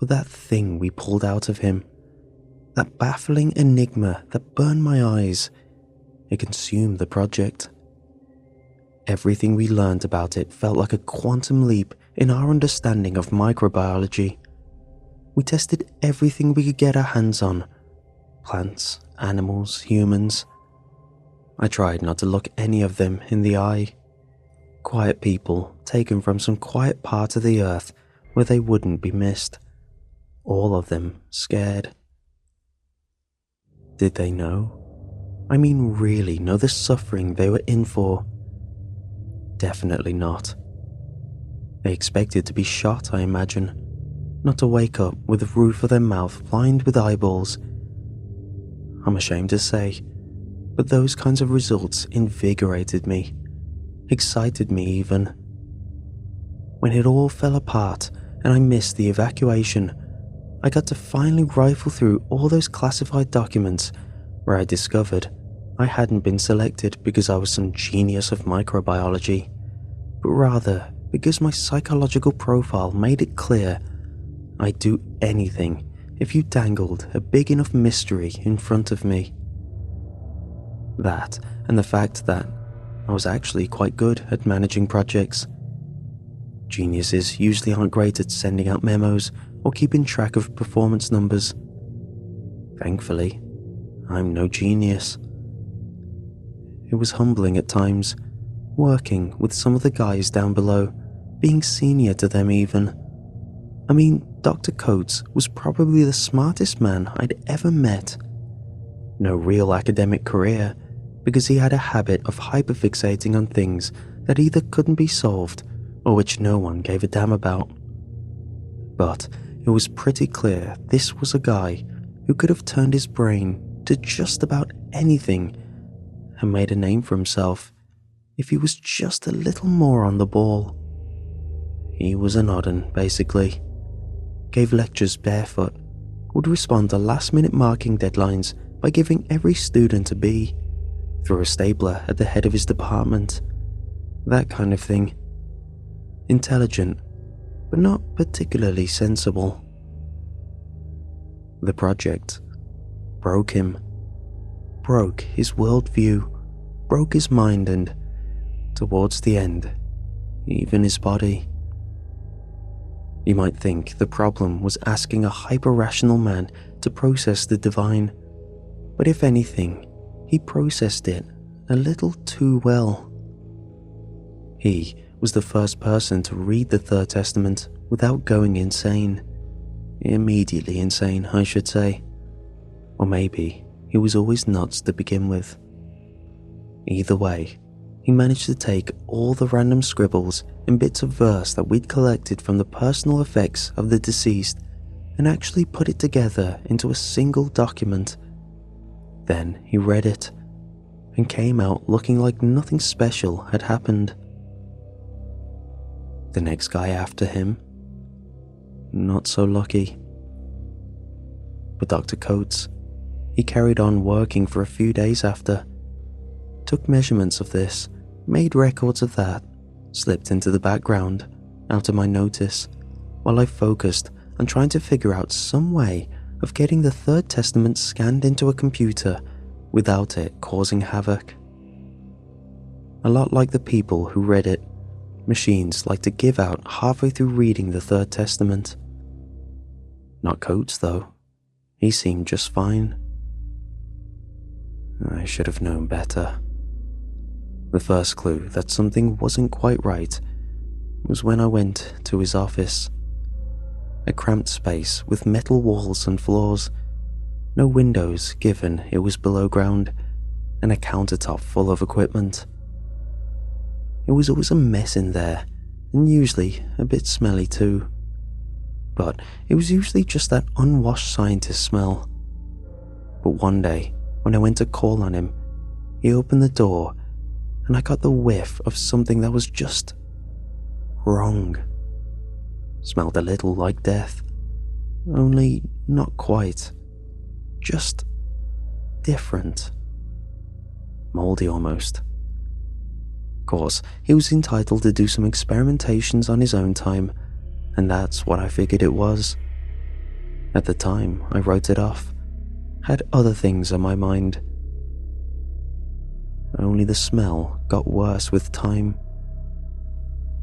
But that thing we pulled out of him, that baffling enigma that burned my eyes, it consumed the project. Everything we learned about it felt like a quantum leap in our understanding of microbiology. We tested everything we could get our hands on. Plants, animals, humans. I tried not to look any of them in the eye. Quiet people taken from some quiet part of the earth where they wouldn't be missed. All of them scared. Did they know? I mean, really know the suffering they were in for? Definitely not. They expected to be shot, I imagine, not to wake up with the roof of their mouth lined with eyeballs. I'm ashamed to say, but those kinds of results invigorated me, excited me even. When it all fell apart and I missed the evacuation, I got to finally rifle through all those classified documents where I discovered I hadn't been selected because I was some genius of microbiology, but rather because my psychological profile made it clear I'd do anything if you dangled a big enough mystery in front of me. That, and the fact that I was actually quite good at managing projects. Geniuses usually aren't great at sending out memos or keeping track of performance numbers. Thankfully, I'm no genius. It was humbling at times, working with some of the guys down below, being senior to them even. I mean, Dr. Coates was probably the smartest man I'd ever met. No real academic career, because he had a habit of hyperfixating on things that either couldn't be solved or which no one gave a damn about. But it was pretty clear this was a guy who could have turned his brain to just about anything and made a name for himself if he was just a little more on the ball. He was an oddun, basically. Gave lectures barefoot, would respond to last-minute marking deadlines by giving every student a B, threw a stapler at the head of his department, that kind of thing. Intelligent, but not particularly sensible. The project broke him, broke his worldview, broke his mind, and, towards the end, even his body. You might think the problem was asking a hyper-rational man to process the divine, but if anything, he processed it a little too well. He was the first person to read the Third Testament without going insane. Immediately insane, I should say. Or maybe he was always nuts to begin with. Either way, he managed to take all the random scribbles and bits of verse that we'd collected from the personal effects of the deceased and actually put it together into a single document. Then he read it and came out looking like nothing special had happened. The next guy after him, not so lucky. But Dr. Coates, he carried on working for a few days after, took measurements of this, made records of that, slipped into the background, out of my notice, while I focused on trying to figure out some way of getting the Third Testament scanned into a computer without it causing havoc. A lot like the people who read it, machines like to give out halfway through reading the Third Testament. Not Coates, though. He seemed just fine. I should have known better. The first clue that something wasn't quite right was when I went to his office. A cramped space with metal walls and floors, no windows given it was below ground, and a countertop full of equipment. It was always a mess in there, and usually a bit smelly too. But it was usually just that unwashed scientist smell. But one day, when I went to call on him, he opened the door and I got the whiff of something that was just wrong. Smelled a little like death, only not quite. Just different. Moldy almost. Of course, he was entitled to do some experimentations on his own time, and that's what I figured it was. At the time, I wrote it off. Had other things on my mind. Only the smell got worse with time.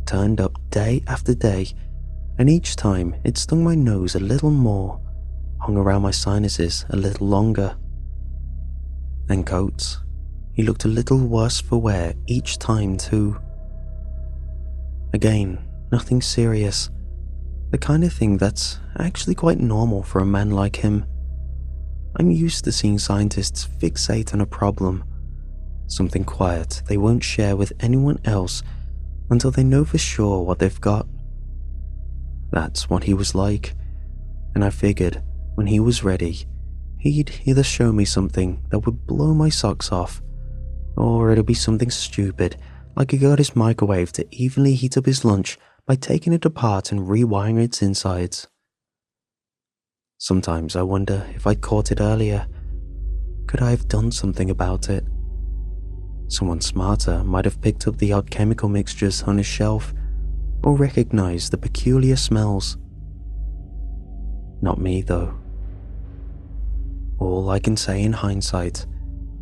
Turned up day after day, and each time it stung my nose a little more, hung around my sinuses a little longer. And Coates, he looked a little worse for wear each time too. Again, nothing serious. The kind of thing that's actually quite normal for a man like him. I'm used to seeing scientists fixate on a problem, something quiet they won't share with anyone else until they know for sure what they've got. That's what he was like, and I figured when he was ready, he'd either show me something that would blow my socks off, or it'd be something stupid, like he got his microwave to evenly heat up his lunch by taking it apart and rewiring its insides. Sometimes I wonder if I'd caught it earlier. Could I have done something about it? Someone smarter might have picked up the odd chemical mixtures on his shelf, or recognized the peculiar smells. Not me, though. All I can say in hindsight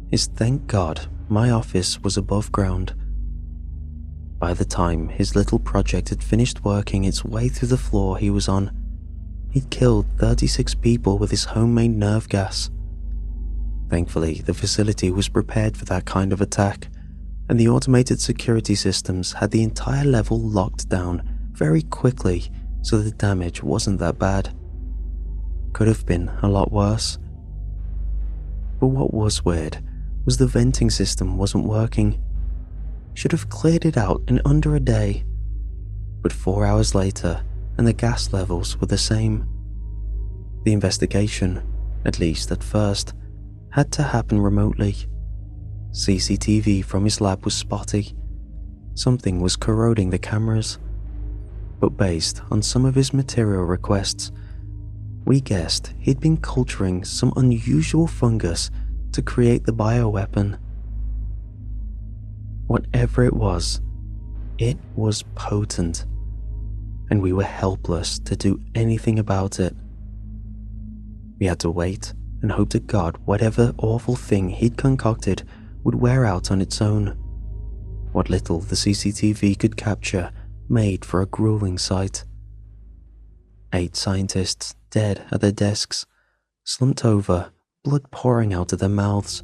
is thank God my office was above ground. By the time his little project had finished working its way through the floor he was on, he'd killed 36 people with his homemade nerve gas. Thankfully, the facility was prepared for that kind of attack, and the automated security systems had the entire level locked down very quickly so the damage wasn't that bad. Could have been a lot worse. But what was weird was the venting system wasn't working. Should have cleared it out in under a day. But 4 hours later, and the gas levels were the same. The investigation, at least at first, had to happen remotely. CCTV from his lab was spotty. Something was corroding the cameras. But based on some of his material requests, we guessed he'd been culturing some unusual fungus to create the bioweapon. Whatever it was potent, and we were helpless to do anything about it. We had to wait and hope to God whatever awful thing he'd concocted would wear out on its own. What little the CCTV could capture made for a grueling sight. 8 scientists dead at their desks, slumped over, blood pouring out of their mouths.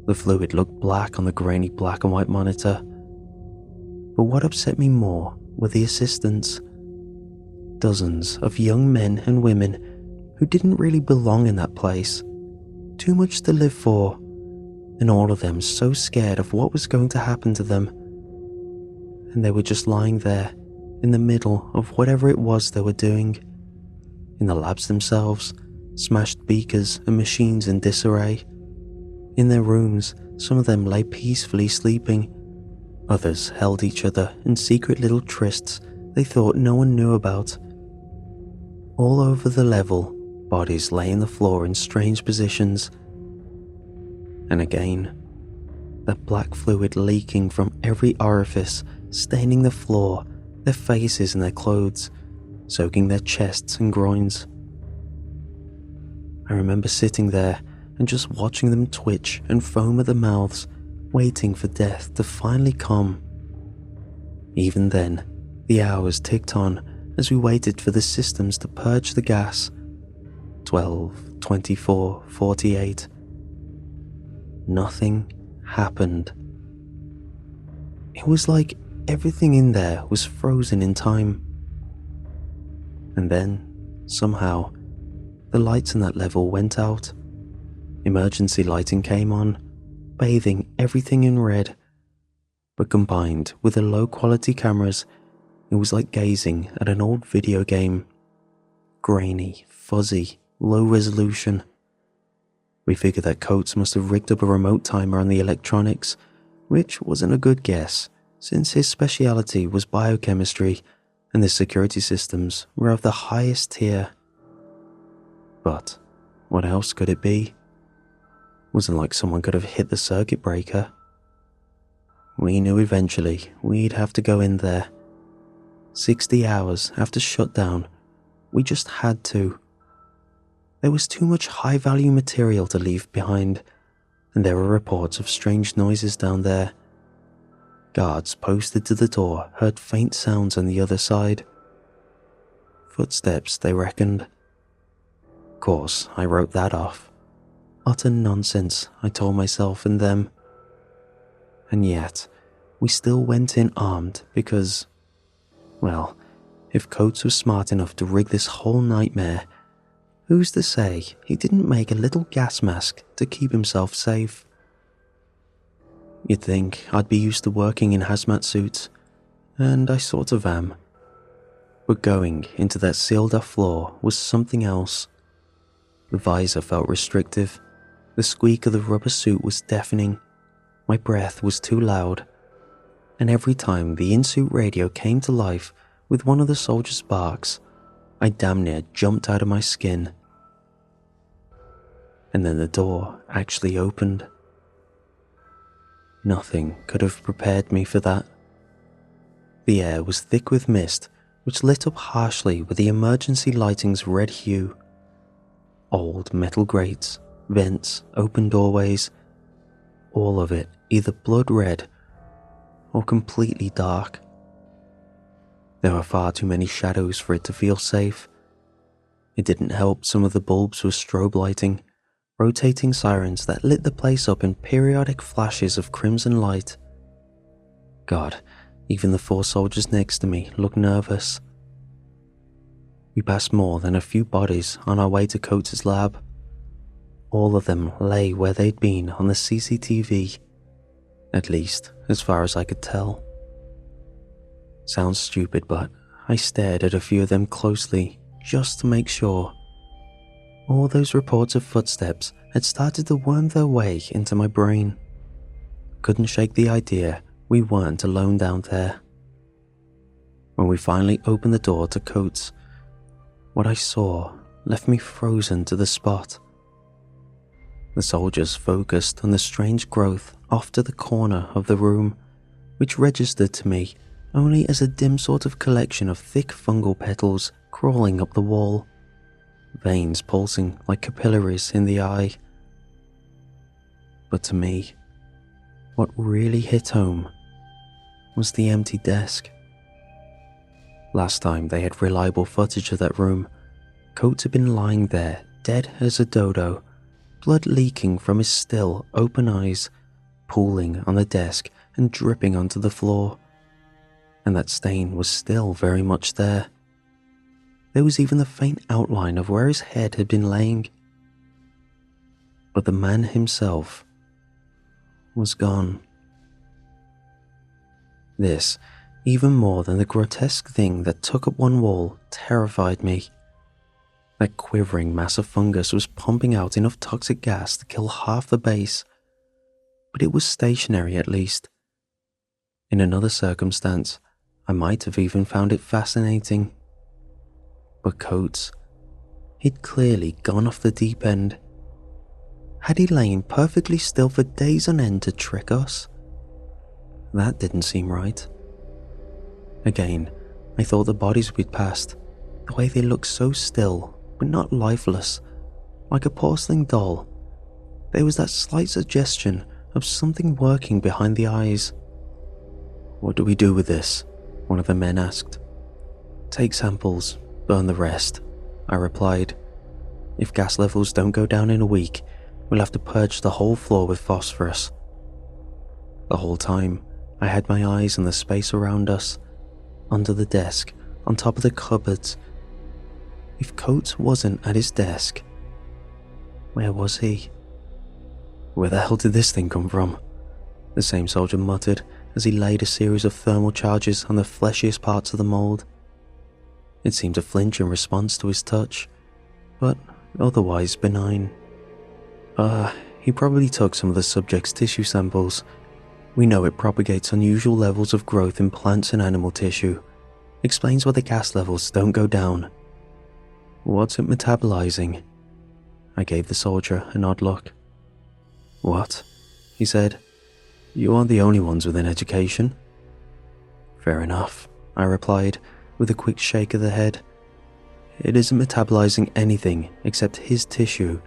The fluid looked black on the grainy black and white monitor. But what upset me more were the assistants. Dozens of young men and women who didn't really belong in that place. Too much to live for, and all of them so scared of what was going to happen to them. And they were just lying there, in the middle of whatever it was they were doing. In the labs themselves, smashed beakers and machines in disarray. In their rooms, some of them lay peacefully sleeping. Others held each other in secret little trysts they thought no one knew about. All over the level, bodies lay on the floor in strange positions. And again, that black fluid leaking from every orifice, staining the floor, their faces and their clothes, soaking their chests and groins. I remember sitting there and just watching them twitch and foam at the mouths, waiting for death to finally come. Even then, the hours ticked on as we waited for the systems to purge the gas. 12, 24, 48. Nothing happened. It was like everything in there was frozen in time. And then, somehow, the lights on that level went out. Emergency lighting came on, bathing everything in red. But combined with the low-quality cameras, it was like gazing at an old video game. Grainy, fuzzy, low resolution. We figured that Coates must have rigged up a remote timer on the electronics, which wasn't a good guess, since his speciality was biochemistry and the security systems were of the highest tier. But what else could it be? Wasn't like someone could have hit the circuit breaker. We knew eventually we'd have to go in there. 60 hours after shutdown, we just had to. There was too much high-value material to leave behind, and there were reports of strange noises down there. Guards posted to the door heard faint sounds on the other side. Footsteps, they reckoned. Of course, I wrote that off. Utter nonsense, I told myself and them. And yet, we still went in armed because, well, if Coates was smart enough to rig this whole nightmare, who's to say he didn't make a little gas mask to keep himself safe? You'd think I'd be used to working in hazmat suits, and I sort of am. But going into that sealed-off floor was something else. The visor felt restrictive. The squeak of the rubber suit was deafening. My breath was too loud. And every time the in-suit radio came to life with one of the soldiers' barks, I damn near jumped out of my skin. And then the door actually opened. Nothing could have prepared me for that. The air was thick with mist, which lit up harshly with the emergency lighting's red hue. Old metal grates, vents, open doorways, all of it either blood red or completely dark. There were far too many shadows for it to feel safe. It didn't help some of the bulbs were strobe lighting, rotating sirens that lit the place up in periodic flashes of crimson light. God, even the 4 soldiers next to me looked nervous. We passed more than a few bodies on our way to Coates' lab. All of them lay where they'd been on the CCTV, at least as far as I could tell. Sounds stupid, but I stared at a few of them closely just to make sure. All those reports of footsteps had started to worm their way into my brain. Couldn't shake the idea we weren't alone down there. When we finally opened the door to Coates, what I saw left me frozen to the spot. The soldiers focused on the strange growth off to the corner of the room, which registered to me only as a dim sort of collection of thick fungal petals crawling up the wall, veins pulsing like capillaries in the eye. But to me, what really hit home was the empty desk. Last time they had reliable footage of that room, Coates had been lying there, dead as a dodo, blood leaking from his still, open eyes, pooling on the desk and dripping onto the floor. And that stain was still very much there. There was even the faint outline of where his head had been laying. But the man himself was gone. This, even more than the grotesque thing that took up one wall, terrified me. That quivering mass of fungus was pumping out enough toxic gas to kill half the base, but it was stationary at least. In another circumstance, I might have even found it fascinating. But Coates, he'd clearly gone off the deep end. Had he lain perfectly still for days on end to trick us? That didn't seem right. Again, I thought the bodies we'd passed, the way they looked so still, but not lifeless, like a porcelain doll, there was that slight suggestion of something working behind the eyes. "What do we do with this?" one of the men asked. "Take samples, burn the rest," I replied. "If gas levels don't go down in a week, we'll have to purge the whole floor with phosphorus." The whole time, I had my eyes on the space around us, under the desk, on top of the cupboards. If Coates wasn't at his desk, where was he? "Where the hell did this thing come from?" the same soldier muttered as he laid a series of thermal charges on the fleshiest parts of the mould. It seemed to flinch in response to his touch, but otherwise benign. He probably took some of the subject's tissue samples. We know it propagates unusual levels of growth in plants and animal tissue. Explains why the gas levels don't go down. What's it metabolizing? I gave the soldier an odd look. "What?" he said. "You aren't the only ones with an education." "Fair enough," I replied, with a quick shake of the head. "It isn't metabolizing anything except his tissue.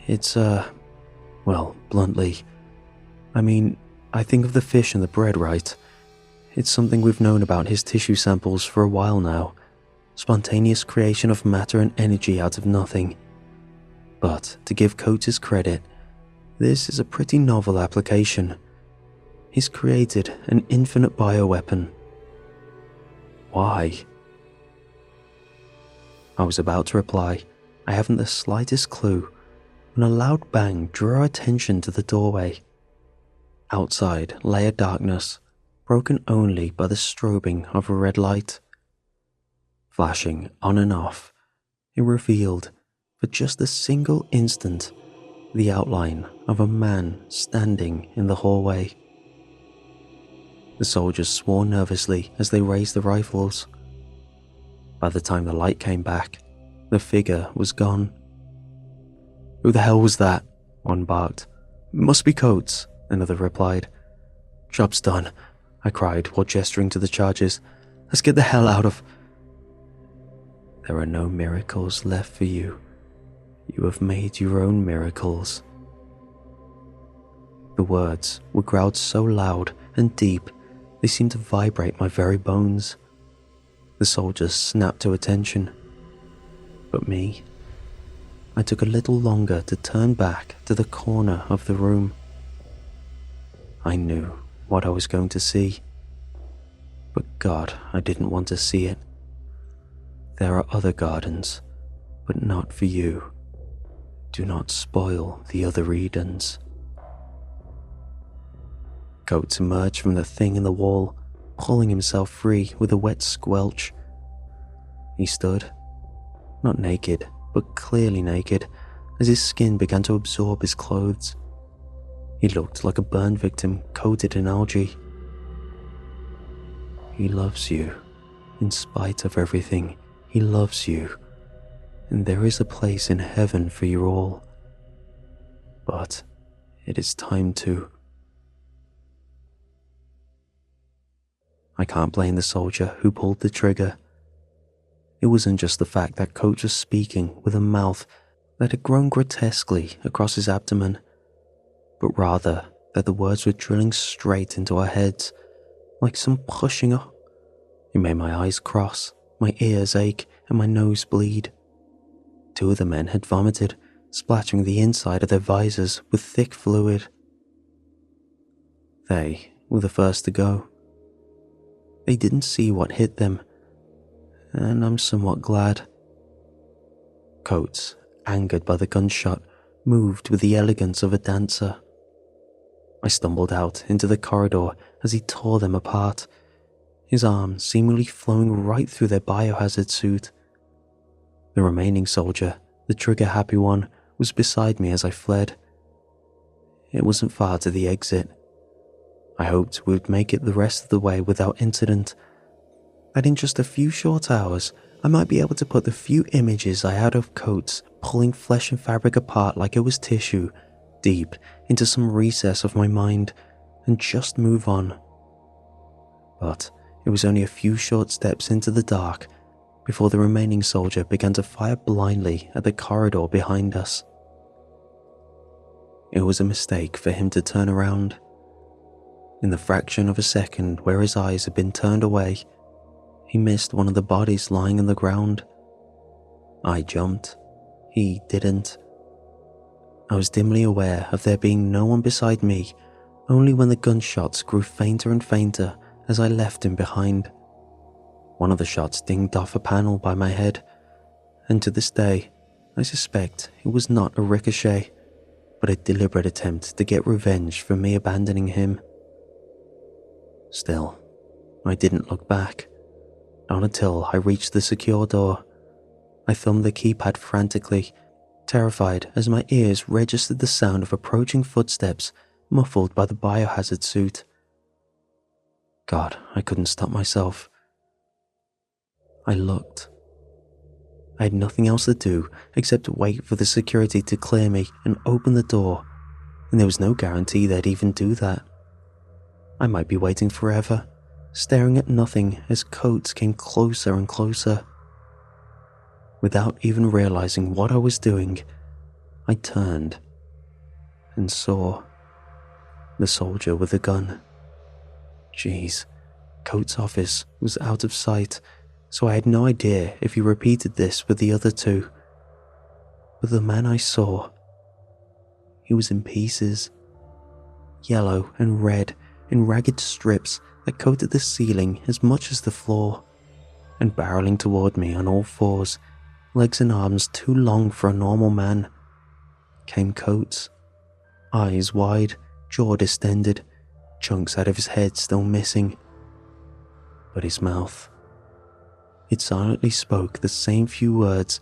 It's, well, bluntly, I think of the fish and the bread, right? It's something we've known about his tissue samples for a while now. Spontaneous creation of matter and energy out of nothing. But, to give Coates credit, this is a pretty novel application. He's created an infinite bioweapon." "Why?" I was about to reply, "I haven't the slightest clue," when a loud bang drew our attention to the doorway. Outside lay a darkness, broken only by the strobing of a red light. Flashing on and off, it revealed, for just a single instant, the outline of a man standing in the hallway. The soldiers swore nervously as they raised the rifles. By the time the light came back, the figure was gone. "Who the hell was that?" one barked. "Must be Coates," another replied. "Job's done," I cried while gesturing to the charges. "Let's get the hell out of..." "There are no miracles left for you. You have made your own miracles." The words were growled so loud and deep they seemed to vibrate my very bones. The soldiers snapped to attention. But me? I took a little longer to turn back to the corner of the room. I knew what I was going to see. But God, I didn't want to see it. There are other gardens, but not for you. Do not spoil the other Edens. Coates emerged from the thing in the wall, pulling himself free with a wet squelch. He stood, not naked, but clearly naked, as his skin began to absorb his clothes. He looked like a burn victim coated in algae. He loves you. In spite of everything, he loves you. And there is a place in heaven for you all. But it is time to... I can't blame the soldier who pulled the trigger. It wasn't just the fact that Coates was speaking with a mouth that had grown grotesquely across his abdomen, but rather that the words were drilling straight into our heads, like some pushing up. It made my eyes cross, my ears ache, and my nose bleed. Two of the men had vomited, splattering the inside of their visors with thick fluid. They were the first to go. They didn't see what hit them, and I'm somewhat glad. Coates, angered by the gunshot, moved with the elegance of a dancer. I stumbled out into the corridor as he tore them apart, his arm seemingly flowing right through their biohazard suit. The remaining soldier, the trigger-happy one, was beside me as I fled. It wasn't far to the exit. I hoped we would make it the rest of the way without incident, that in just a few short hours I might be able to put the few images I had of Coates pulling flesh and fabric apart like it was tissue deep into some recess of my mind and just move on. But it was only a few short steps into the dark before the remaining soldier began to fire blindly at the corridor behind us. It was a mistake for him to turn around. In the fraction of a second where his eyes had been turned away, he missed one of the bodies lying on the ground. I jumped. He didn't. I was dimly aware of there being no one beside me, only when the gunshots grew fainter and fainter as I left him behind. One of the shots dinged off a panel by my head, and to this day, I suspect it was not a ricochet, but a deliberate attempt to get revenge for me abandoning him. Still, I didn't look back. Not until I reached the secure door. I thumbed the keypad frantically, terrified as my ears registered the sound of approaching footsteps muffled by the biohazard suit. God, I couldn't stop myself. I looked. I had nothing else to do except wait for the security to clear me and open the door, and there was no guarantee they'd even do that. I might be waiting forever, staring at nothing as Coates came closer and closer. Without even realizing what I was doing, I turned and saw the soldier with the gun. Jeez, Coates' office was out of sight, so I had no idea if he repeated this with the other two. But the man I saw, he was in pieces, yellow and red in ragged strips that coated the ceiling as much as the floor, and barreling toward me on all fours, legs and arms too long for a normal man, came Coates, eyes wide, jaw distended, chunks out of his head still missing. But his mouth, it silently spoke the same few words,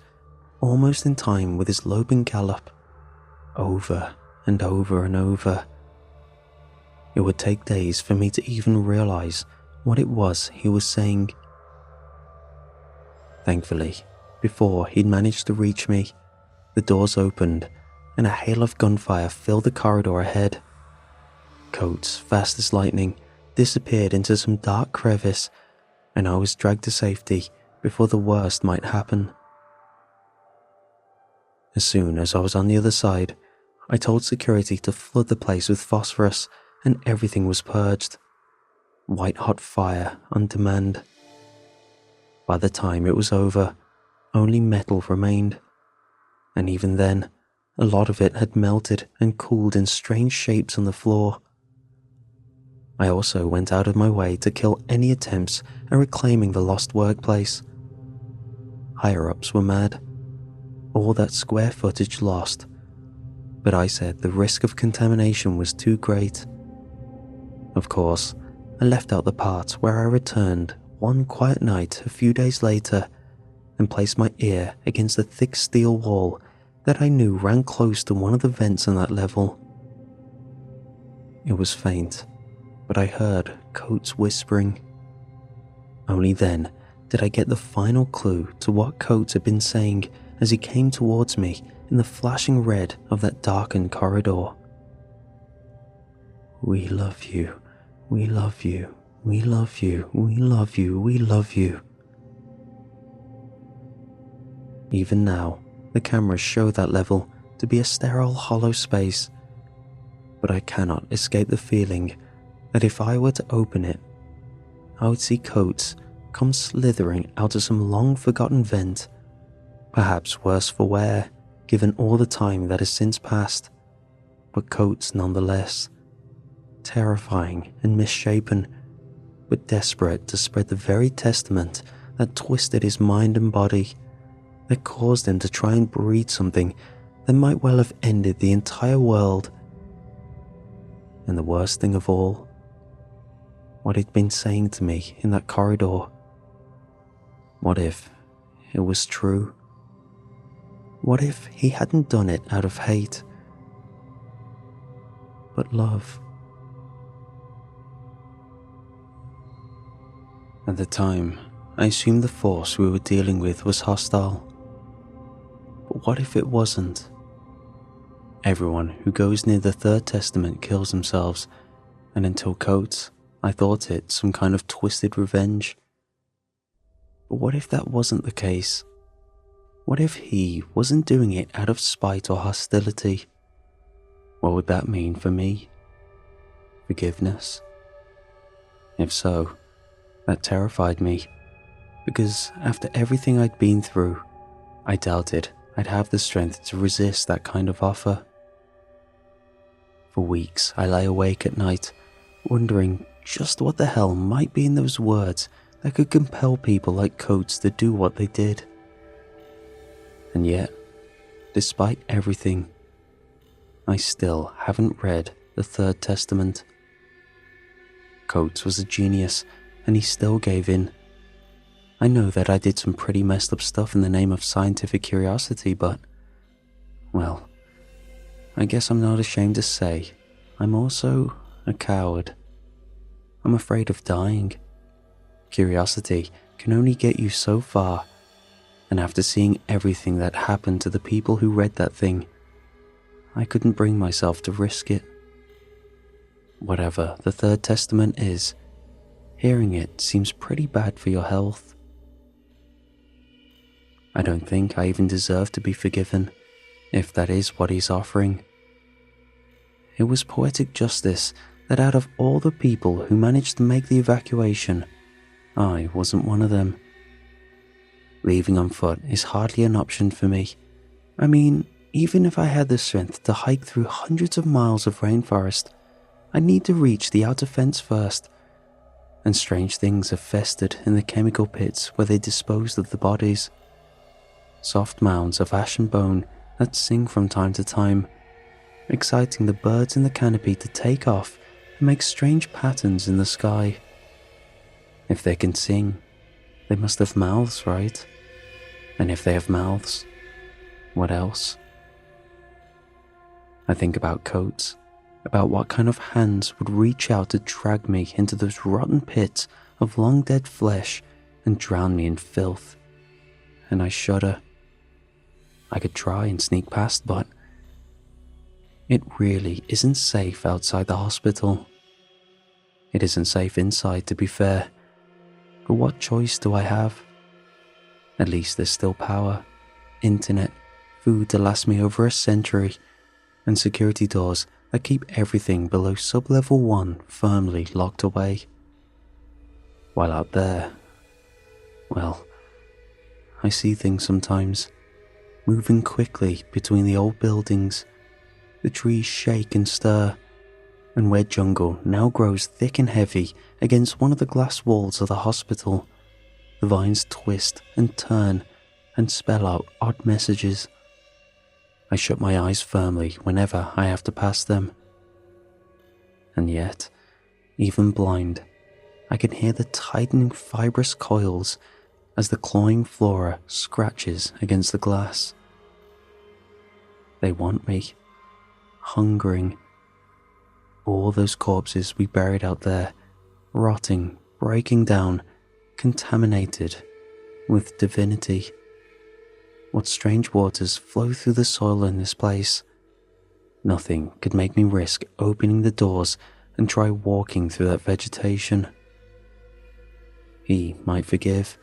almost in time with his loping gallop, over and over and over. It would take days for me to even realize what it was he was saying. Thankfully, before he'd managed to reach me, the doors opened and a hail of gunfire filled the corridor ahead. Coates, fast as lightning, disappeared into some dark crevice, and I was dragged to safety before the worst might happen. As soon as I was on the other side, I told security to flood the place with phosphorus, and everything was purged. White-hot fire on demand. By the time it was over, only metal remained, and even then, a lot of it had melted and cooled in strange shapes on the floor. I also went out of my way to kill any attempts at reclaiming the lost workplace. Higher-ups were mad. All that square footage lost. But I said the risk of contamination was too great. Of course, I left out the part where I returned one quiet night a few days later and placed my ear against the thick steel wall that I knew ran close to one of the vents on that level. It was faint, but I heard Coates whispering. Only then did I get the final clue to what Coates had been saying as he came towards me in the flashing red of that darkened corridor. We love you, we love you, we love you, we love you, we love you. Even now, the cameras show that level to be a sterile hollow space, but I cannot escape the feeling that if I were to open it, I would see Coates come slithering out of some long-forgotten vent, perhaps worse for wear, given all the time that has since passed, but Coates nonetheless. Terrifying and misshapen, but desperate to spread the very testament that twisted his mind and body, that caused him to try and breed something that might well have ended the entire world. And the worst thing of all, what he'd been saying to me in that corridor. What if it was true? What if he hadn't done it out of hate, but love? At the time, I assumed the force we were dealing with was hostile. But what if it wasn't? Everyone who goes near the Third Testament kills themselves, and until Coates, I thought it some kind of twisted revenge. But what if that wasn't the case? What if he wasn't doing it out of spite or hostility? What would that mean for me? Forgiveness? If so, that terrified me, because after everything I'd been through, I doubted I'd have the strength to resist that kind of offer. For weeks I lay awake at night, wondering just what the hell might be in those words that could compel people like Coates to do what they did. And yet, despite everything, I still haven't read the Third Testament. Coates was a genius, and he still gave in. I know that I did some pretty messed up stuff in the name of scientific curiosity, but, well, I guess I'm not ashamed to say I'm also a coward. I'm afraid of dying. Curiosity can only get you so far, and after seeing everything that happened to the people who read that thing, I couldn't bring myself to risk it. Whatever the Third Testament is, hearing it seems pretty bad for your health. I don't think I even deserve to be forgiven, if that is what he's offering. It was poetic justice that out of all the people who managed to make the evacuation, I wasn't one of them. Leaving on foot is hardly an option for me. I mean, even if I had the strength to hike through hundreds of miles of rainforest, I need to reach the outer fence first, and strange things have festered in the chemical pits where they disposed of the bodies. Soft mounds of ash and bone that sing from time to time, exciting the birds in the canopy to take off and make strange patterns in the sky. If they can sing, they must have mouths, right? And if they have mouths, what else? I think about Coates, about what kind of hands would reach out to drag me into those rotten pits of long dead flesh and drown me in filth, and I shudder. I could try and sneak past, but it really isn't safe outside the hospital. It isn't safe inside, to be fair, but what choice do I have? At least there's still power, internet, food to last me over a century, and security doors that keep everything below sub-level 1 firmly locked away. While out there, well, I see things sometimes, moving quickly between the old buildings. The trees shake and stir, and where jungle now grows thick and heavy against one of the glass walls of the hospital, the vines twist and turn and spell out odd messages. I shut my eyes firmly whenever I have to pass them. And yet, even blind, I can hear the tightening fibrous coils as the clawing flora scratches against the glass. They want me, hungering. All those corpses we buried out there, rotting, breaking down, contaminated with divinity. What strange waters flow through the soil in this place. Nothing could make me risk opening the doors and try walking through that vegetation. He might forgive,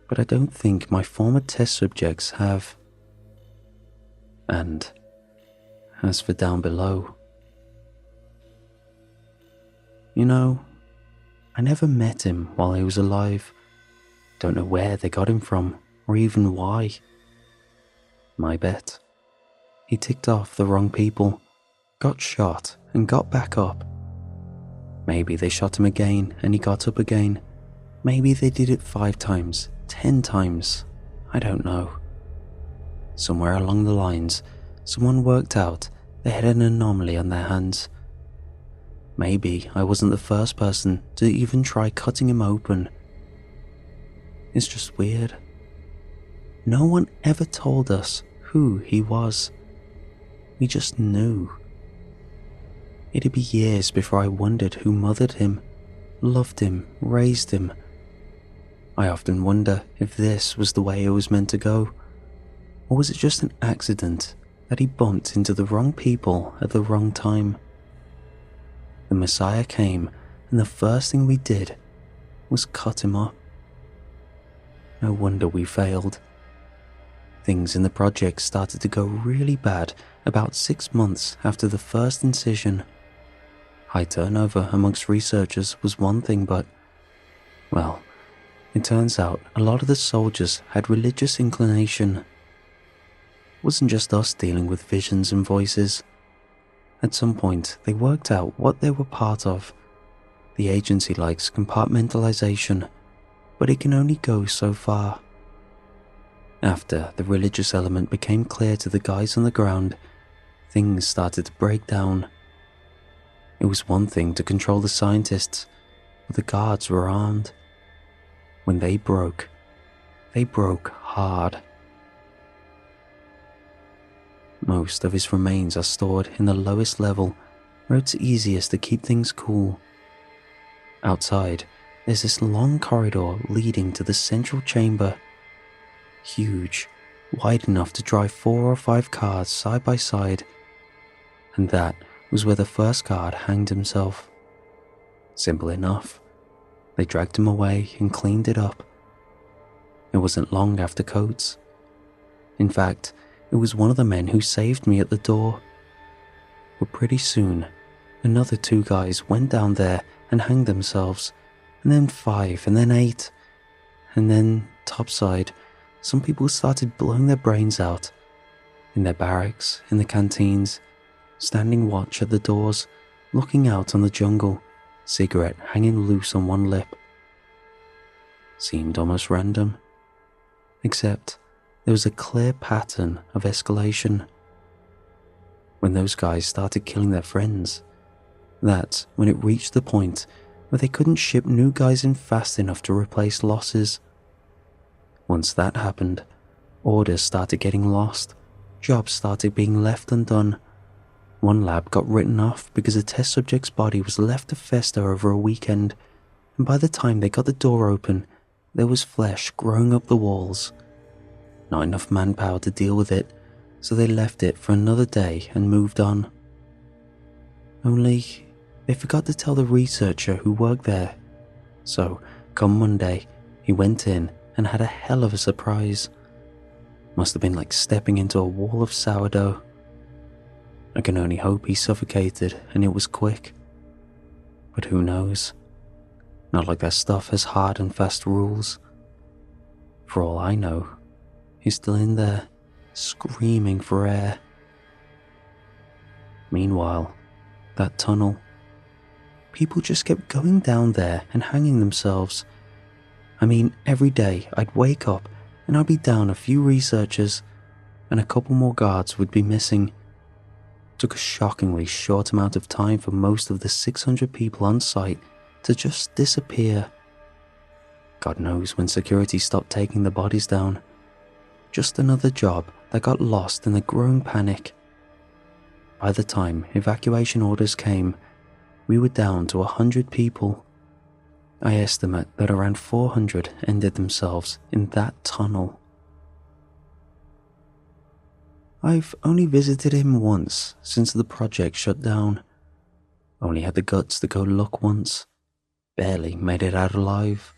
but I don't think my former test subjects have. And as for down below, you know, I never met him while he was alive. Don't know where they got him from, or even why. My bet He ticked off the wrong people, got shot, and got back up. Maybe they shot him again and he got up again. Maybe they did it 5 times, 10 times. I don't know. Somewhere along the lines, someone worked out they had an anomaly on their hands. Maybe I wasn't the first person to even try cutting him open. It's just weird. No one ever told us who he was. We just knew. It'd be years before I wondered who mothered him, loved him, raised him. I often wonder if this was the way it was meant to go, or was it just an accident that he bumped into the wrong people at the wrong time? The Messiah came, and the first thing we did was cut him up. No wonder we failed. Things in the project started to go really bad about 6 months after the first incision. High turnover amongst researchers was one thing, but, well, it turns out a lot of the soldiers had religious inclination. It wasn't just us dealing with visions and voices. At some point, they worked out what they were part of. The agency likes compartmentalization, but it can only go so far. After the religious element became clear to the guys on the ground, things started to break down. It was one thing to control the scientists, but the guards were armed. When they broke hard. Most of his remains are stored in the lowest level, where it's easiest to keep things cool. Outside, there's this long corridor leading to the central chamber. Huge, wide enough to drive 4 or 5 cars side by side. And that was where the first guard hanged himself. Simple enough. They dragged him away and cleaned it up. It wasn't long after Coates. In fact, it was one of the men who saved me at the door. But pretty soon, another 2 guys went down there and hanged themselves, and then 5, and then 8. And then, topside, some people started blowing their brains out. In their barracks, in the canteens, standing watch at the doors, looking out on the jungle, cigarette hanging loose on one lip. Seemed almost random. Except there was a clear pattern of escalation. When those guys started killing their friends, that's when it reached the point where they couldn't ship new guys in fast enough to replace losses. Once that happened, orders started getting lost, jobs started being left undone. One lab got written off because a test subject's body was left to fester over a weekend, and by the time they got the door open, there was flesh growing up the walls. Not enough manpower to deal with it, so they left it for another day and moved on. Only, they forgot to tell the researcher who worked there. So, come Monday, he went in and had a hell of a surprise. Must have been like stepping into a wall of sourdough. I can only hope he suffocated and it was quick. But who knows? Not like that stuff has hard and fast rules. For all I know, he's still in there, screaming for air. Meanwhile, that tunnel. People just kept going down there and hanging themselves. I mean, every day I'd wake up and I'd be down a few researchers, and a couple more guards would be missing. Took a shockingly short amount of time for most of the 600 people on site to just disappear. God knows when security stopped taking the bodies down. Just another job that got lost in the growing panic. By the time evacuation orders came, we were down to 100 people. I estimate that around 400 ended themselves in that tunnel. I've only visited him once since the project shut down. Only had the guts to go look once. Barely made it out alive.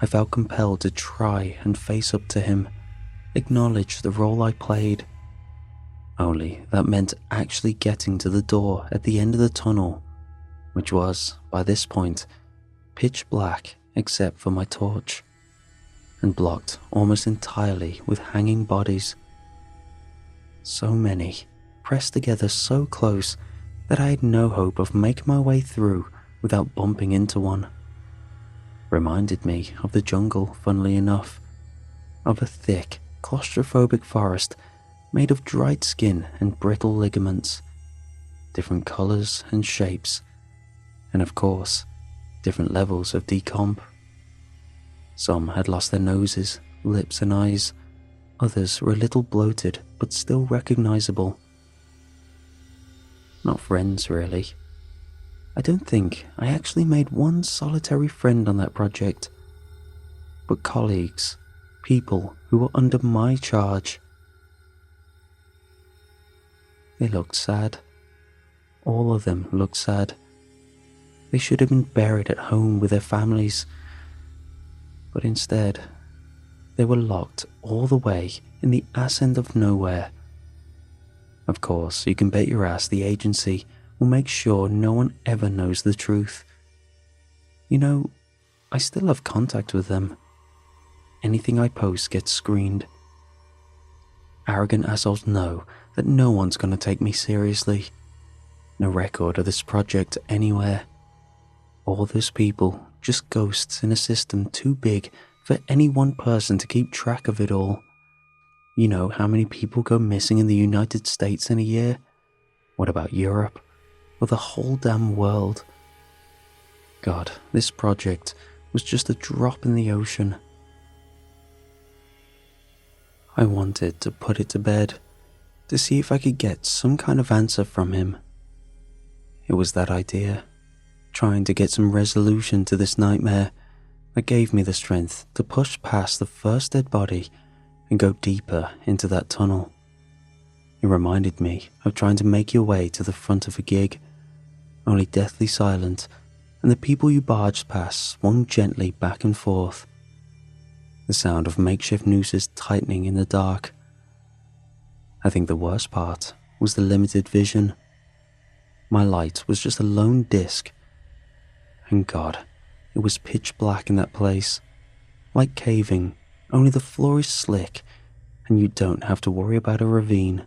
I felt compelled to try and face up to him, acknowledge the role I played. Only that meant actually getting to the door at the end of the tunnel, which was, by this point, pitch black except for my torch, and blocked almost entirely with hanging bodies. So many, pressed together so close that I had no hope of making my way through without bumping into one. Reminded me of the jungle, funnily enough, of a thick, claustrophobic forest made of dried skin and brittle ligaments, different colors and shapes, and of course, different levels of decomp. Some had lost their noses, lips and eyes. Others were a little bloated but still recognizable. Not friends, really. I don't think I actually made one solitary friend on that project, but colleagues, people who were under my charge. They looked sad. All of them looked sad. They should have been buried at home with their families, but instead, they were locked all the way in the ass end of nowhere. Of course, you can bet your ass the agency will make sure no one ever knows the truth. You know, I still have contact with them. Anything I post gets screened. Arrogant assholes know that no one's gonna take me seriously. No record of this project anywhere. All those people, just ghosts in a system too big for any one person to keep track of it all. You know how many people go missing in the United States in a year? What about Europe? Or the whole damn world? God, this project was just a drop in the ocean. I wanted to put it to bed, to see if I could get some kind of answer from him. It was that idea, trying to get some resolution to this nightmare, that gave me the strength to push past the first dead body and go deeper into that tunnel. It reminded me of trying to make your way to the front of a gig, only deathly silent, and the people you barged past swung gently back and forth. The sound of makeshift nooses tightening in the dark. I think the worst part was the limited vision. My light was just a lone disc, and God, it was pitch black in that place, like caving, only the floor is slick, and you don't have to worry about a ravine.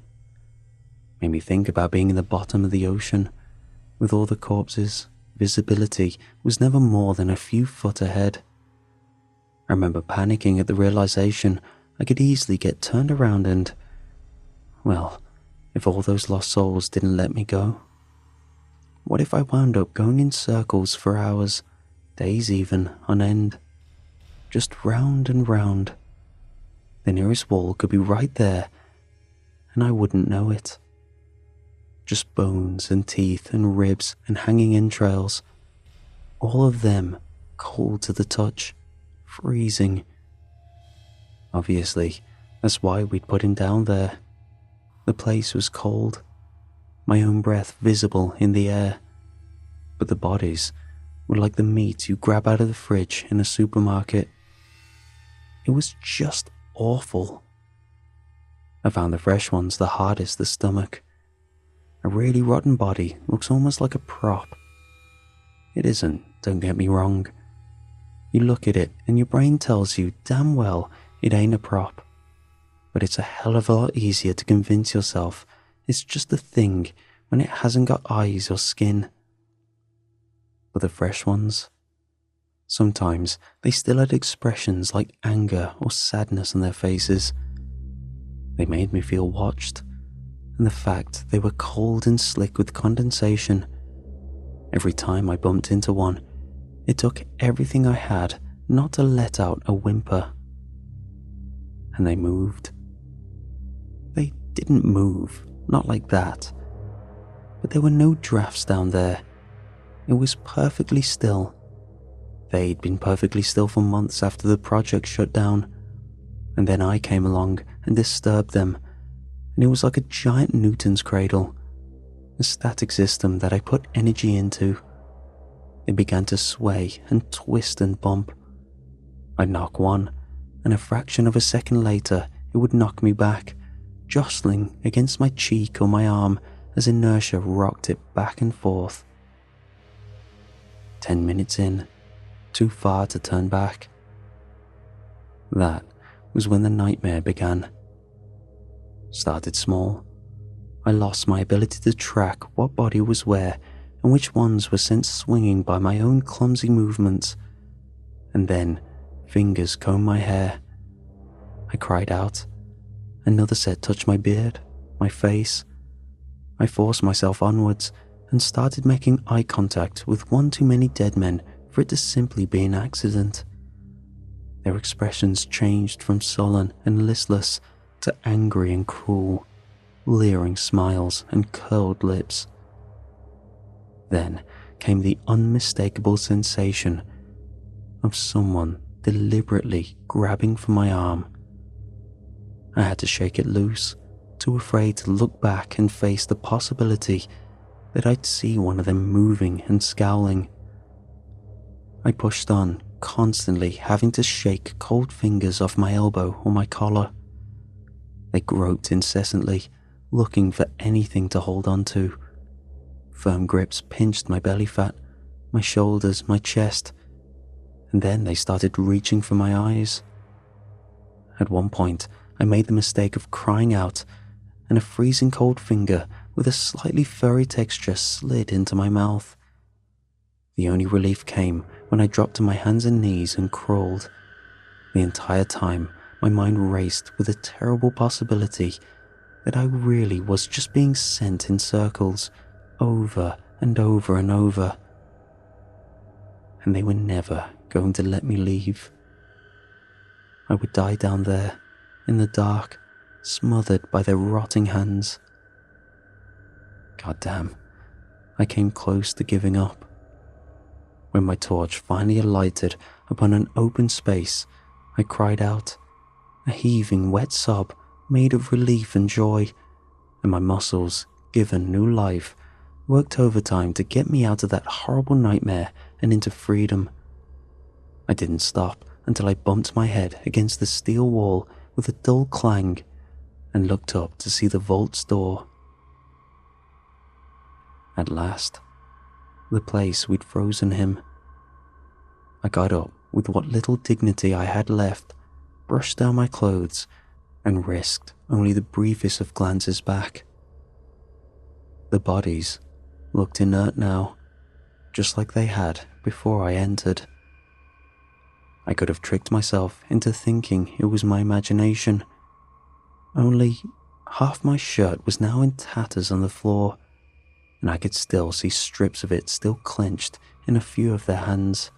Made me think about being in the bottom of the ocean. With all the corpses, visibility was never more than a few foot ahead. I remember panicking at the realization I could easily get turned around and, well, if all those lost souls didn't let me go. What if I wound up going in circles for hours, days even, on end? Just round and round. The nearest wall could be right there, and I wouldn't know it. Just bones and teeth and ribs and hanging entrails. All of them cold to the touch, freezing. Obviously, that's why we'd put him down there. The place was cold, my own breath visible in the air, but the bodies were like the meat you grab out of the fridge in a supermarket. It was just awful. I found the fresh ones the hardest to stomach. A really rotten body looks almost like a prop. It isn't, don't get me wrong. You look at it and your brain tells you damn well it ain't a prop. But it's a hell of a lot easier to convince yourself it's just a thing when it hasn't got eyes or skin. But the fresh ones, sometimes they still had expressions like anger or sadness on their faces. They made me feel watched, and the fact they were cold and slick with condensation. Every time I bumped into one, it took everything I had not to let out a whimper. And they moved. They didn't move, not like that. But there were no drafts down there. It was perfectly still. They'd been perfectly still for months after the project shut down, and then I came along and disturbed them, and it was like a giant Newton's cradle, a static system that I put energy into. It began to sway and twist and bump. I'd knock one, and a fraction of a second later it would knock me back, jostling against my cheek or my arm as inertia rocked it back and forth. 10 minutes in, too far to turn back. That was when the nightmare began. Started small, I lost my ability to track what body was where and which ones were sent swinging by my own clumsy movements. And then fingers combed my hair. I cried out. Another set touched my beard, my face. I forced myself onwards and started making eye contact with one too many dead men for it to simply be an accident. Their expressions changed from sullen and listless to angry and cruel, leering smiles and curled lips. Then came the unmistakable sensation of someone deliberately grabbing for my arm. I had to shake it loose, too afraid to look back and face the possibility that I'd see one of them moving and scowling. I pushed on, constantly having to shake cold fingers off my elbow or my collar. They groped incessantly, looking for anything to hold on to. Firm grips pinched my belly fat, my shoulders, my chest, and then they started reaching for my eyes. At one point, I made the mistake of crying out, and a freezing cold finger with a slightly furry texture slid into my mouth. The only relief came when I dropped to my hands and knees and crawled. The entire time, my mind raced with a terrible possibility that I really was just being sent in circles, over and over and over. And they were never going to let me leave. I would die down there, in the dark, smothered by their rotting hands. Goddamn, I came close to giving up. When my torch finally alighted upon an open space, I cried out, a heaving wet sob made of relief and joy, and my muscles, given new life, worked overtime to get me out of that horrible nightmare and into freedom. I didn't stop until I bumped my head against the steel wall with a dull clang and looked up to see the vault's door. At last, the place we'd frozen him. I got up with what little dignity I had left, brushed down my clothes, and risked only the briefest of glances back. The bodies looked inert now, just like they had before I entered. I could have tricked myself into thinking it was my imagination, only half my shirt was now in tatters on the floor, and I could still see strips of it still clenched in a few of their hands.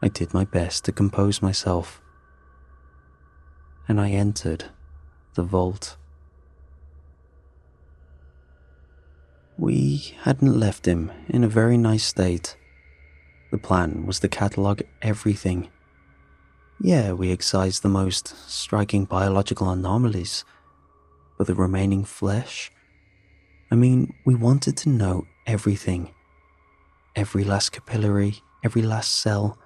I did my best to compose myself, and I entered the vault. We hadn't left him in a very nice state. The plan was to catalogue everything. Yeah, we excised the most striking biological anomalies, but the remaining flesh? We wanted to know everything. Every last capillary, every last cell.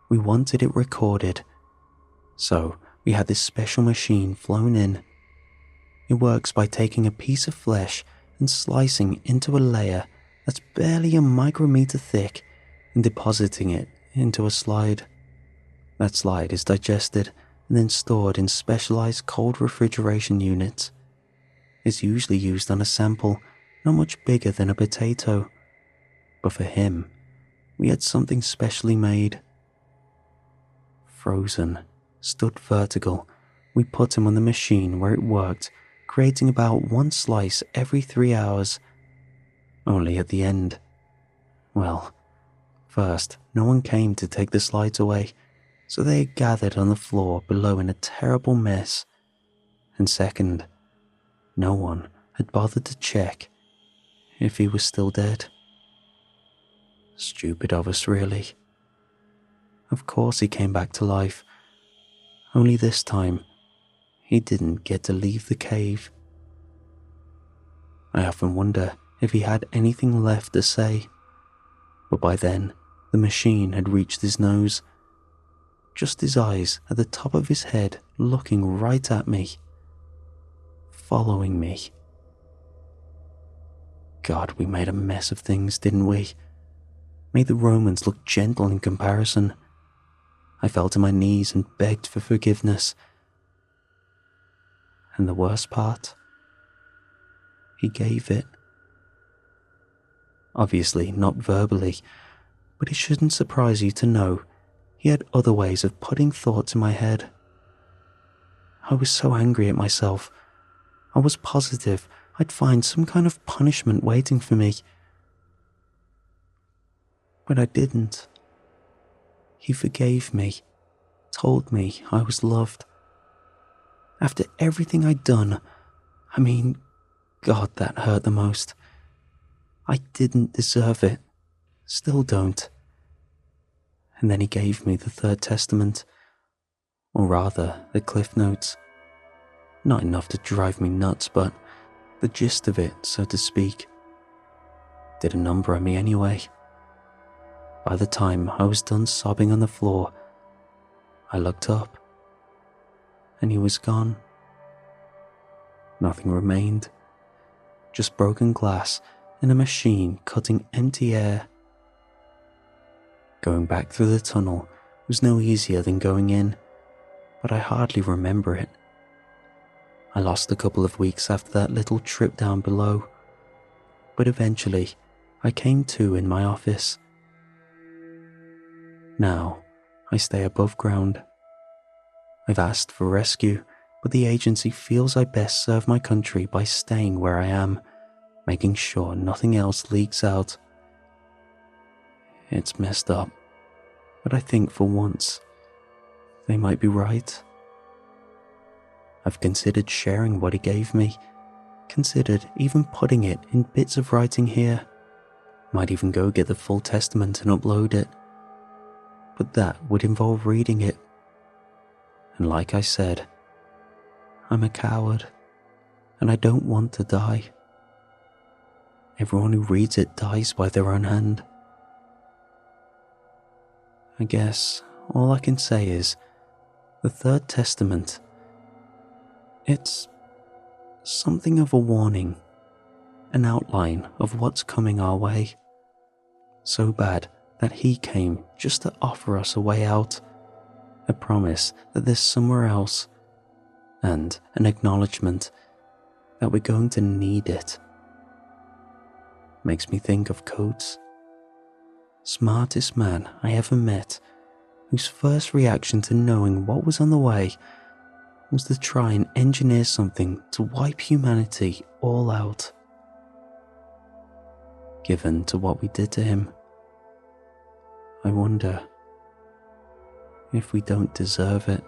We wanted it recorded. So we had this special machine flown in. It works by taking a piece of flesh and slicing into a layer that's barely a micrometer thick and depositing it into a slide. That slide is digested and then stored in specialized cold refrigeration units. It's usually used on a sample not much bigger than a potato. But for him, we had something specially made. Frozen, stood vertical, we put him on the machine where it worked, creating about one slice every 3 hours. Only at the end, well, first, no one came to take the slides away, so they had gathered on the floor below in a terrible mess. And second, no one had bothered to check if he was still dead. Stupid of us, really. Of course he came back to life, only this time, he didn't get to leave the cave. I often wonder if he had anything left to say, but by then, the machine had reached his nose, just his eyes at the top of his head looking right at me, following me. God, we made a mess of things, didn't we? Made the Romans look gentle in comparison. I fell to my knees and begged for forgiveness. And the worst part? he gave it. Obviously not verbally, but it shouldn't surprise you to know he had other ways of putting thoughts in my head. I was so angry at myself. I was positive I'd find some kind of punishment waiting for me. But I didn't. He forgave me, told me I was loved. After everything I'd done, God, that hurt the most. I didn't deserve it. Still don't. And then he gave me the Third Testament, or rather, the Cliff Notes. Not enough to drive me nuts, but the gist of it, so to speak, did a number on me anyway. By the time I was done sobbing on the floor, I looked up, and he was gone. Nothing remained, just broken glass and a machine cutting empty air. Going back through the tunnel was no easier than going in, but I hardly remember it. I lost a couple of weeks after that little trip down below, but eventually I came to in my office. Now I stay above ground. I've asked for rescue, but the agency feels I best serve my country by staying where I am, making sure nothing else leaks out. It's messed up, but I think for once, they might be right. I've considered sharing what he gave me, considered even putting it in bits of writing here. Might even go get the full testament and upload it. But that would involve reading it. And like I said, I'm a coward, and I don't want to die. Everyone who reads it dies by their own hand. I guess all I can say is, the Third Testament, it's something of a warning, an outline of what's coming our way. So bad that he came just to offer us a way out, a promise that there's somewhere else, and an acknowledgement that we're going to need it. Makes me think of Coates, smartest man I ever met, whose first reaction to knowing what was on the way was to try and engineer something to wipe humanity all out. Given to what we did to him, I wonder if we don't deserve it.